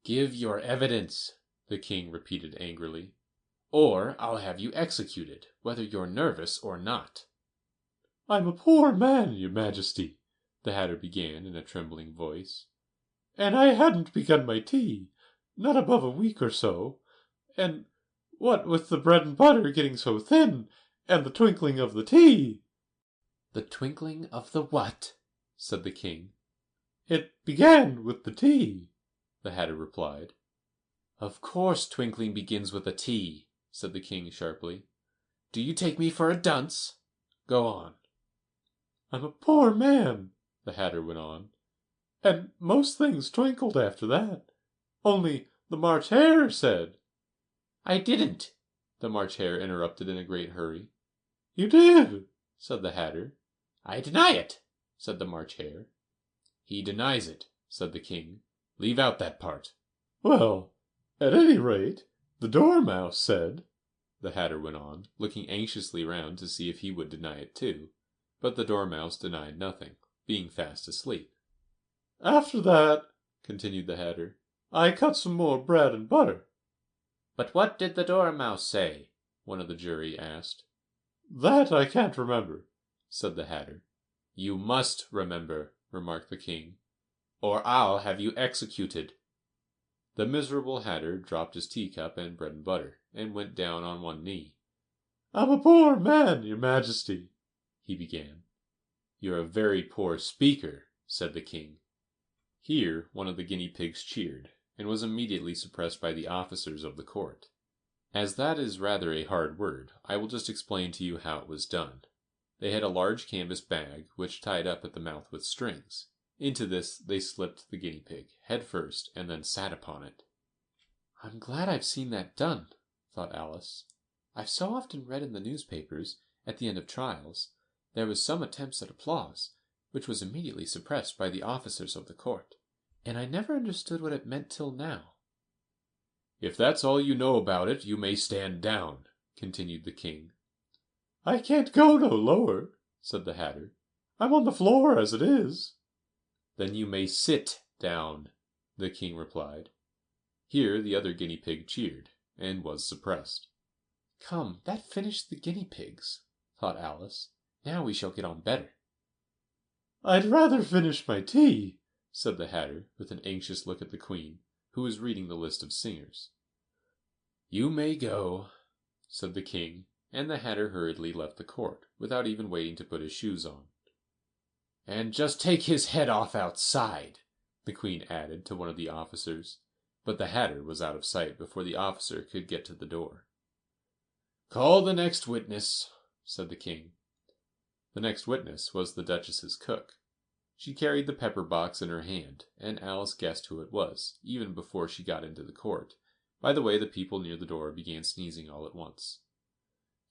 Speaker 3: "Give your evidence,"
Speaker 1: the king repeated angrily,
Speaker 3: "or I'll have you executed, whether you're nervous or not."
Speaker 2: "I'm a poor man, your Majesty," the Hatter began in a trembling voice, "and I hadn't begun my tea, not above a week or so, and what with the bread and butter getting so thin, and the twinkling of the tea—"
Speaker 3: "The twinkling of the what?"
Speaker 1: said the king.
Speaker 2: "It began with the tea,"
Speaker 1: the Hatter replied.
Speaker 3: "Of course twinkling begins with a T," said the king sharply. "Do you take me for a dunce? Go on."
Speaker 2: "I'm a poor man,"
Speaker 1: the Hatter went on,
Speaker 2: "and most things twinkled after that. Only the March Hare said—"
Speaker 3: "I didn't,"
Speaker 1: the March Hare interrupted in a great hurry.
Speaker 2: "You did,"
Speaker 1: said the Hatter.
Speaker 3: "I deny it,"
Speaker 1: said the March Hare.
Speaker 3: "He denies it,"
Speaker 1: said the king. "Leave out that part."
Speaker 2: "Well, at any rate, the Dormouse said—"
Speaker 1: the Hatter went on, looking anxiously round to see if he would deny it too, but the Dormouse denied nothing, being fast asleep.
Speaker 2: "After that," continued the Hatter, "I cut some more bread and butter."
Speaker 3: "But what did the Dormouse say?"
Speaker 1: one of the jury asked.
Speaker 2: "That I can't remember,"
Speaker 1: said the Hatter. "You must remember," remarked the king, "or I'll have you executed." The miserable Hatter dropped his teacup and bread and butter, and went down on one knee.
Speaker 2: "I'm a poor man, your Majesty,"
Speaker 1: he began. "You're a very poor speaker," said the king. Here one of the guinea pigs cheered, and was immediately suppressed by the officers of the court. As that is rather a hard word, I will just explain to you how it was done. They had a large canvas bag, which tied up at the mouth with strings. Into this they slipped the guinea pig, head first, and then sat upon it.
Speaker 3: "I'm glad I've seen that done," thought Alice. "I've so often read in the newspapers, at the end of trials, there was some attempts at applause, which was immediately suppressed by the officers of the court, and I never understood what it meant till now."
Speaker 1: "If that's all you know about it, you may stand down," continued the king.
Speaker 2: "I can't go no lower,"
Speaker 1: said the Hatter.
Speaker 2: "I'm on the floor as it is."
Speaker 1: "Then you may sit down," the king replied. Here the other guinea pig cheered, and was suppressed.
Speaker 3: "Come, that finished the guinea pigs," thought Alice. "Now we shall get on better."
Speaker 2: "I'd rather finish my tea,"
Speaker 1: said the Hatter, with an anxious look at the queen, who was reading the list of singers. "You may go," said the king, and the Hatter hurriedly left the court, without even waiting to put his shoes on.
Speaker 3: "And just take his head off outside," the queen added to one of the officers.
Speaker 1: but the Hatter was out of sight before the officer could get to the door. "Call the next witness," said the king. The next witness was the Duchess's cook. She carried the pepper box in her hand, and Alice guessed who it was, even before she got into the court, by the way the people near the door began sneezing all at once.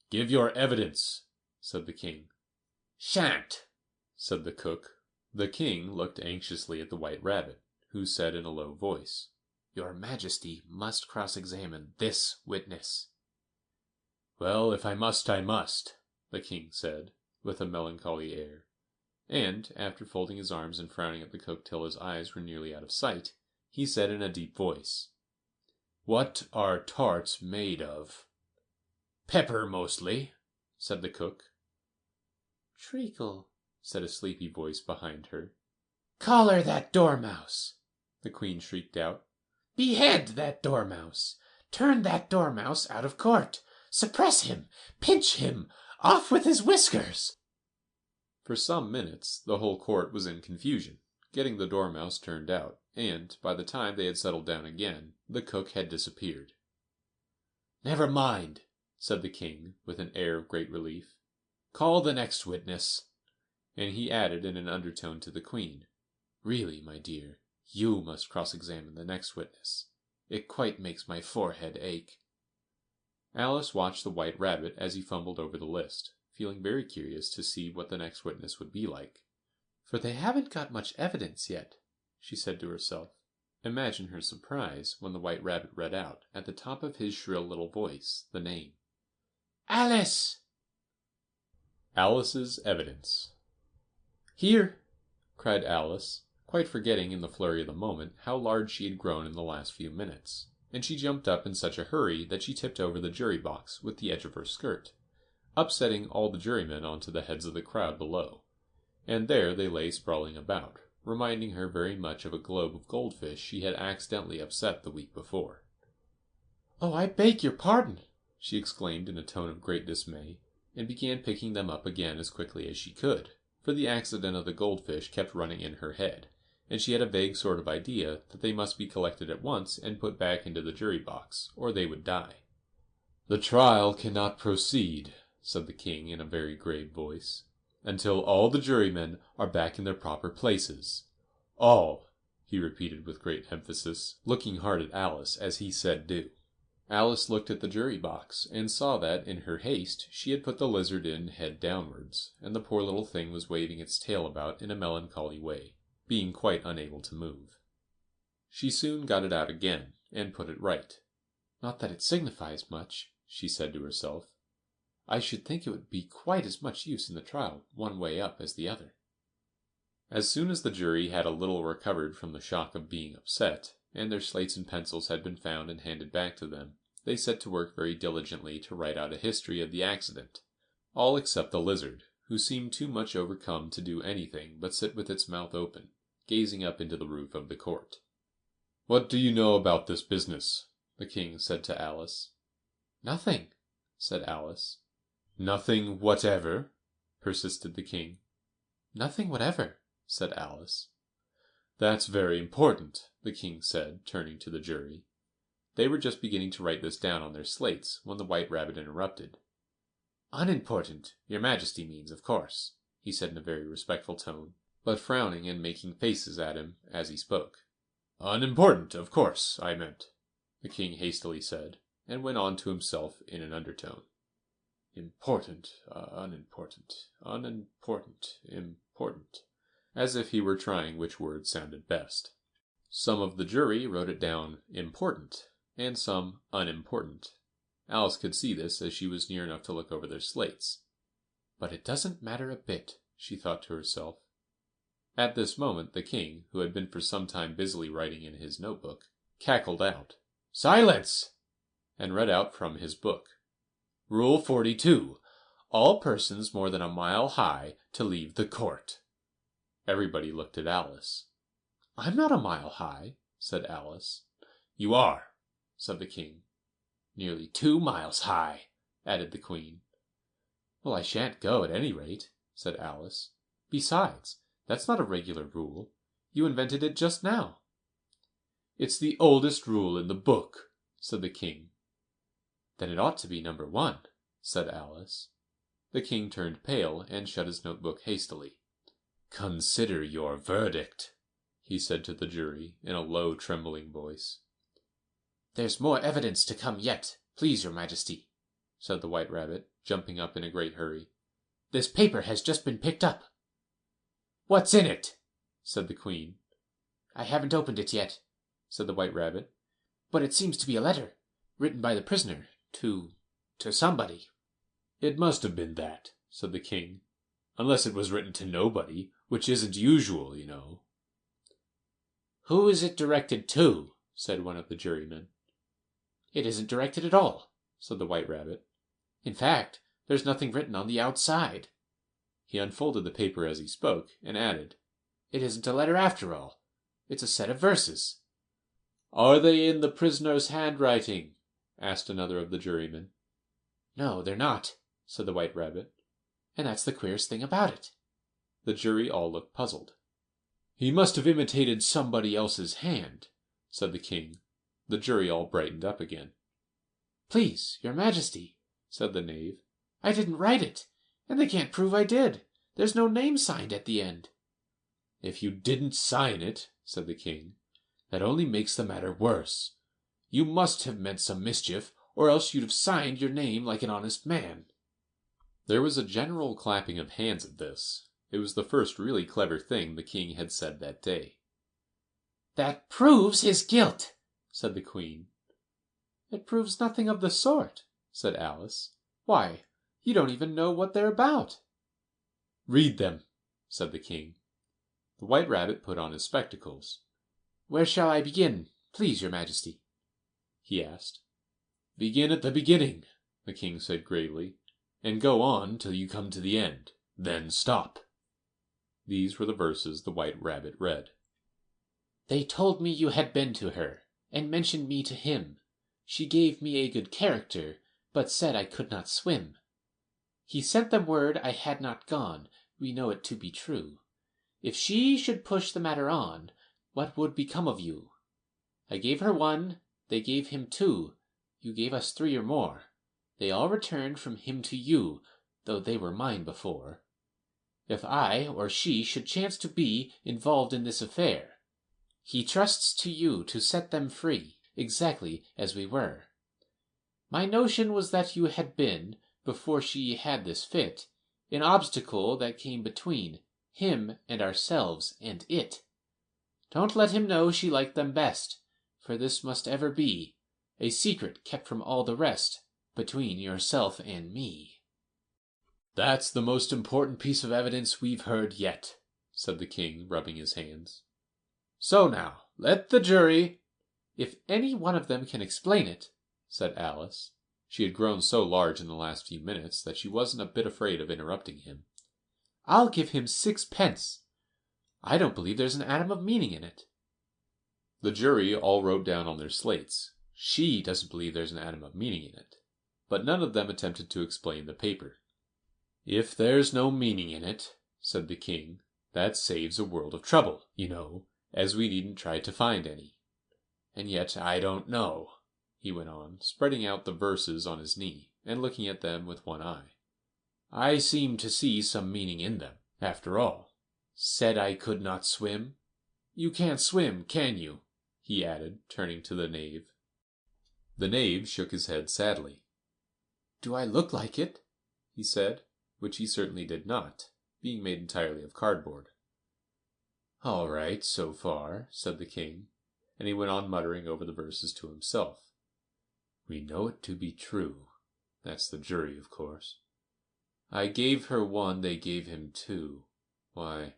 Speaker 1: "Give your evidence," said the king. "Shan't," said the cook. The king looked anxiously at the White Rabbit, who said in a low voice, "Your Majesty must cross-examine this witness." "Well, if I must, I must," the king said, with a melancholy air. And, after folding his arms and frowning at the cook till his eyes were nearly out of sight, he said in a deep voice, "What are tarts made of?" "Pepper, mostly," said the cook. "Treacle," said a sleepy voice behind her. "Collar that dormouse!" the queen shrieked out. "Behead that dormouse! Turn that dormouse out of court! Suppress him! Pinch him! Off with his whiskers!" For some minutes the whole court was in confusion, getting the dormouse turned out, and, by the time they had settled down again, the cook had disappeared. "Never mind," said the king, with an air of great relief. "Call the next witness." And he added in an undertone to the queen, "Really, my dear, you must cross-examine the next witness. It quite makes my forehead ache." Alice watched the White Rabbit as he fumbled over the list, feeling very curious to see what the next witness would be like. "For they haven't got much evidence yet," she said to herself. Imagine her surprise when the White Rabbit read out, at the top of his shrill little voice, the name. "Alice!" Alice's evidence. "Here!" cried Alice, quite forgetting in the flurry of the moment how large she had grown in the last few minutes, and she jumped up in such a hurry that she tipped over the jury box with the edge of her skirt, upsetting all the jurymen onto the heads of the crowd below, and there they lay sprawling about, reminding her very much of a globe of goldfish she had accidentally upset the week before. "Oh, I beg your pardon!" she exclaimed in a tone of great dismay, and began picking them up again as quickly as she could, for the accident of the goldfish kept running in her head, and she had a vague sort of idea that they must be collected at once and put back into the jury box, or they would die. "The trial cannot proceed," said the king in a very grave voice, "until all the jurymen are back in their proper places. All," he repeated with great emphasis, looking hard at Alice as he said do. Alice looked at the jury box, and saw that, in her haste, she had put the lizard in head downwards, and the poor little thing was waving its tail about in a melancholy way, being quite unable to move. She soon got it out again, and put it right. "Not that it signifies much," she said to herself. "I should think it would be quite as much use in the trial, one way up as the other." As soon as the jury had a little recovered from the shock of being upset, and their slates and pencils had been found and handed back to them, they set to work very diligently to write out a history of the accident, all except the lizard, who seemed too much overcome to do anything but sit with its mouth open, gazing up into the roof of the court. "What do you know about this business?" the king said to Alice. "Nothing," said Alice. "Nothing whatever?" persisted the king. "Nothing whatever," said Alice. "That's very important," the king said, turning to the jury. They were just beginning to write this down on their slates when the White Rabbit interrupted. "Unimportant, your Majesty means, of course," he said in a very respectful tone, but frowning and making faces at him as he spoke. "Unimportant, of course, I meant," the king hastily said, and went on to himself in an undertone. "Important, unimportant, unimportant, important," as if he were trying which word sounded best. Some of the jury wrote it down important, and some unimportant. Alice could see this as she was near enough to look over their slates. "But it doesn't matter a bit," she thought to herself. At this moment the king, who had been for some time busily writing in his notebook, cackled out, "Silence!" and read out from his book. "Rule 42. All persons more than a mile high to leave the court." Everybody looked at Alice. "I'm not a mile high," said Alice. "You are," said the king. "Nearly 2 miles high," added the queen. "Well, I shan't go, at any rate," said Alice. "Besides, that's not a regular rule. You invented it just now." It's the oldest rule in the book, said the king.
Speaker 3: Then it ought to be number 1, said Alice.
Speaker 1: The king turned pale and shut his notebook hastily.
Speaker 2: Consider your verdict,
Speaker 1: he said to the jury in a low, trembling voice.
Speaker 3: There's more evidence to come yet, please, your majesty,
Speaker 1: said the White Rabbit, jumping up in a great hurry.
Speaker 3: This paper has just been picked up. What's in it?
Speaker 1: said the queen.
Speaker 3: I haven't opened it yet, said the White Rabbit, but it seems to be a letter, written by the prisoner, to somebody.
Speaker 2: It must have been that, said the king, unless it was written to nobody, which isn't usual, you know.
Speaker 3: Who is it directed to?
Speaker 1: said one of the jurymen.
Speaker 3: It isn't directed at all,
Speaker 1: said the White Rabbit.
Speaker 3: In fact, there's nothing written on the outside.
Speaker 1: He unfolded the paper as he spoke, and added,
Speaker 3: It isn't a letter after all. It's a set of verses.
Speaker 1: Are they in the prisoner's handwriting? asked another of the jurymen.
Speaker 3: No, they're not, said the White Rabbit. And that's the queerest thing about it.
Speaker 1: The jury all looked puzzled.
Speaker 2: He must have imitated somebody else's hand,
Speaker 1: said the king. The jury all brightened up again.
Speaker 3: Please, your majesty,
Speaker 1: said the knave.
Speaker 3: I didn't write it, and they can't prove I did. There's no name signed at the end.
Speaker 2: If you didn't sign it, said the king, that only makes the matter worse. You must have meant some mischief, or else you'd have signed your name like an honest man.
Speaker 1: There was a general clapping of hands at this. It was the first really clever thing the king had said that day.
Speaker 3: That proves his guilt,
Speaker 1: said the queen.
Speaker 3: It proves nothing of the sort, said Alice. Why, you don't even know what they're about.
Speaker 2: Read them,
Speaker 1: said the king. The White Rabbit put on his spectacles.
Speaker 3: Where shall I begin, please, your majesty?
Speaker 1: he asked.
Speaker 2: Begin at the beginning, the king said gravely, and go on till you come to the end. Then stop.
Speaker 1: These were the verses the White Rabbit read.
Speaker 3: They told me you had been to her, and mentioned me to him. She gave me a good character, but said I could not swim. He sent them word I had not gone, we know it to be true. If she should push the matter on, what would become of you? I gave her 1, they gave him 2, you gave us 3 or more. They all returned from him to you, though they were mine before. If I or she should chance to be involved in this affair, he trusts to you to set them free, exactly as we were. My notion was that you had been, before she had this fit, an obstacle that came between him and ourselves and it. Don't let him know she liked them best, for this must ever be a secret kept from all the rest, between yourself and me.
Speaker 2: That's the most important piece of evidence we've heard yet,
Speaker 1: said the king, rubbing his hands.
Speaker 2: So now, let the jury—
Speaker 3: If any one of them can explain it,
Speaker 1: said Alice. She had grown so large in the last few minutes that she wasn't a bit afraid of interrupting him.
Speaker 3: I'll give him 6 pence. I don't believe there's an atom of meaning in it.
Speaker 1: The jury all wrote down on their slates, She doesn't believe there's an atom of meaning in it. But none of them attempted to explain the paper.
Speaker 2: If there's no meaning in it, said the king, that saves a world of trouble, you know, as we needn't try to find any. And yet I don't know, he went on, spreading out the verses on his knee, and looking at them with one eye. I seem to see some meaning in them, after all. Said I could not swim. You can't swim, can you? He added, turning to the knave.
Speaker 1: The knave shook his head sadly.
Speaker 3: Do I look like it?
Speaker 1: He said, which he certainly did not, being made entirely of cardboard.
Speaker 2: All right, so far, said the king,
Speaker 1: and he went on muttering over the verses to himself.
Speaker 2: We know it to be true. That's the jury, of course. I gave her 1, they gave him 2. Why,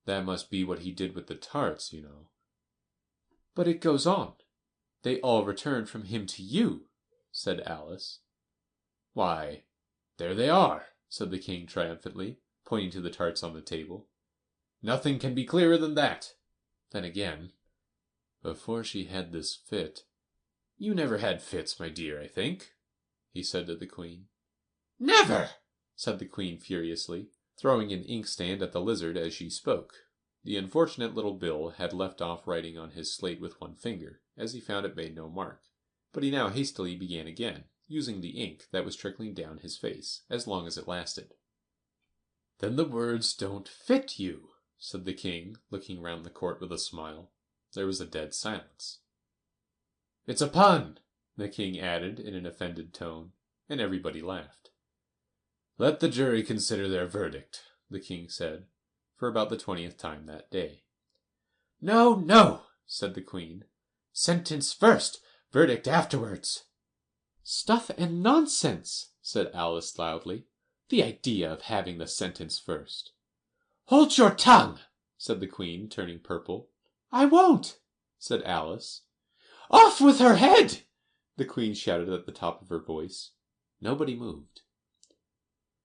Speaker 2: that must be what he did with the tarts, you know.
Speaker 3: But it goes on. They all returned from him to you, said Alice.
Speaker 2: Why, there they are, said the king triumphantly, pointing to the tarts on the table. Nothing can be clearer than that. Then again, before she had this fit— You never had fits, my dear, I think, he said to the queen.
Speaker 3: Never,
Speaker 1: said the queen furiously, throwing an inkstand at the lizard as she spoke. The unfortunate little Bill had left off writing on his slate with one finger, as he found it made no mark, but he now hastily began again, using the ink that was trickling down his face as long as it lasted. "Then the words don't fit you," said the king, looking round the court with a smile. There was a dead silence. "It's a pun," the king added in an offended tone, and everybody laughed. "Let the jury consider their verdict," the king said, for about the 20th time that day. "No, no," said the queen. "Sentence first, verdict afterwards." "Stuff and nonsense," said Alice loudly. "The idea of having the sentence first." "Hold your tongue," said the queen, turning purple. "I won't," said Alice. "Off with her head!" the queen shouted at the top of her voice. Nobody moved.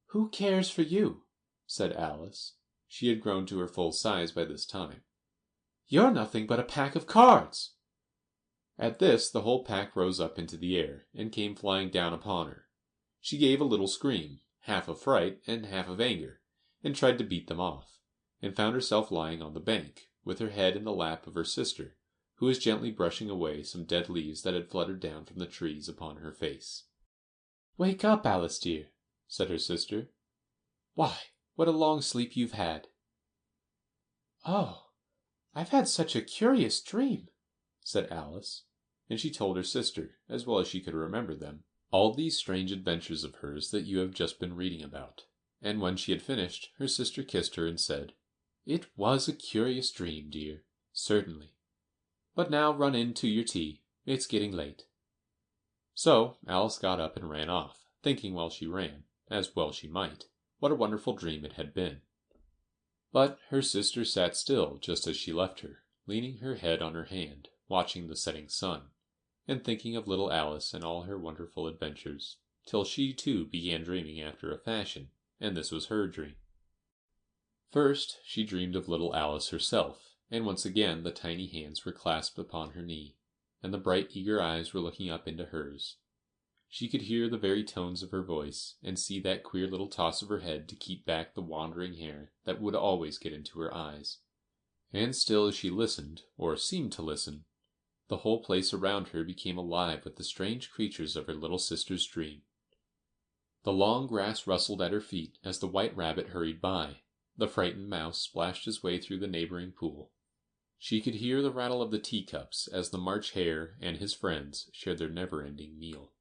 Speaker 1: "Who cares for you?" said Alice. She had grown to her full size by this time. "You're nothing but a pack of cards." At this the whole pack rose up into the air, and came flying down upon her. She gave a little scream, half of fright and half of anger, and tried to beat them off, and found herself lying on the bank, with her head in the lap of her sister, who was gently brushing away some dead leaves that had fluttered down from the trees upon her face. "Wake up, Alice dear," said her sister. "Why, what a long sleep you've had." "Oh, I've had such a curious dream," said Alice, and she told her sister, as well as she could remember them, all these strange adventures of hers that you have just been reading about. And when she had finished, her sister kissed her and said, "It was a curious dream, dear, certainly. But now run in to your tea. It's getting late." So Alice got up and ran off, thinking while she ran, as well she might, what a wonderful dream it had been. But her sister sat still just as she left her, leaning her head on her hand, watching the setting sun, and thinking of little Alice and all her wonderful adventures, till she too began dreaming after a fashion, and this was her dream. First she dreamed of little Alice herself, and once again the tiny hands were clasped upon her knee, and the bright eager eyes were looking up into hers. She could hear the very tones of her voice, and see that queer little toss of her head to keep back the wandering hair that would always get into her eyes. And still as she listened, or seemed to listen, the whole place around her became alive with the strange creatures of her little sister's dream. The long grass rustled at her feet as the white rabbit hurried by. The frightened mouse splashed his way through the neighboring pool. She could hear the rattle of the teacups as the March Hare and his friends shared their never-ending meal,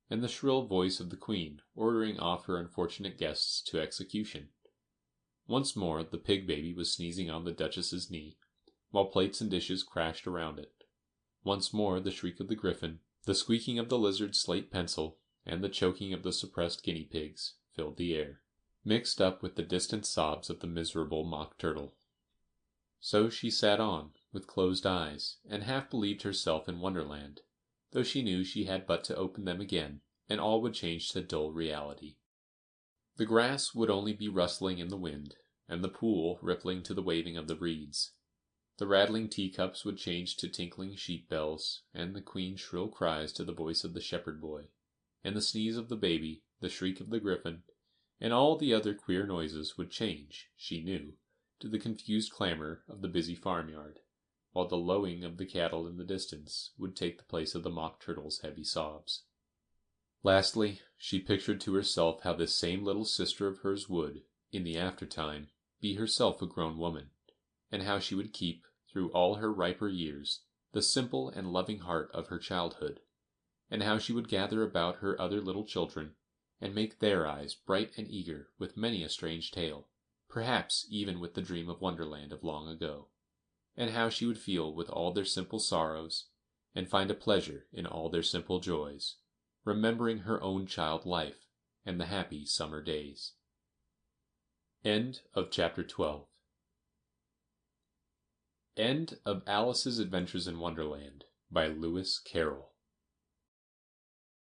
Speaker 1: and the shrill voice of the queen ordering off her unfortunate guests to execution. Once more the pig baby was sneezing on the Duchess's knee, while plates and dishes crashed around it. Once more the shriek of the griffin, the squeaking of the lizard's slate pencil, and the choking of the suppressed guinea pigs filled the air, mixed up with the distant sobs of the miserable mock turtle. So she sat on, with closed eyes, and half believed herself in Wonderland, though she knew she had but to open them again, and all would change to dull reality. The grass would only be rustling in the wind, and the pool rippling to the waving of the reeds. The rattling teacups would change to tinkling sheep bells, and the queen's shrill cries to the voice of the shepherd boy, and the sneeze of the baby, the shriek of the griffin, and all the other queer noises would change, she knew, to the confused clamor of the busy farmyard, while the lowing of the cattle in the distance would take the place of the mock turtle's heavy sobs. Lastly, she pictured to herself how this same little sister of hers would, in the aftertime, be herself a grown woman, and how she would keep, through all her riper years, the simple and loving heart of her childhood, and how she would gather about her other little children, and make their eyes bright and eager with many a strange tale, perhaps even with the dream of Wonderland of long ago, and how she would feel with all their simple sorrows, and find a pleasure in all their simple joys, remembering her own child life and the happy summer days. End of chapter 12. End of Alice's Adventures in Wonderland by Lewis Carroll.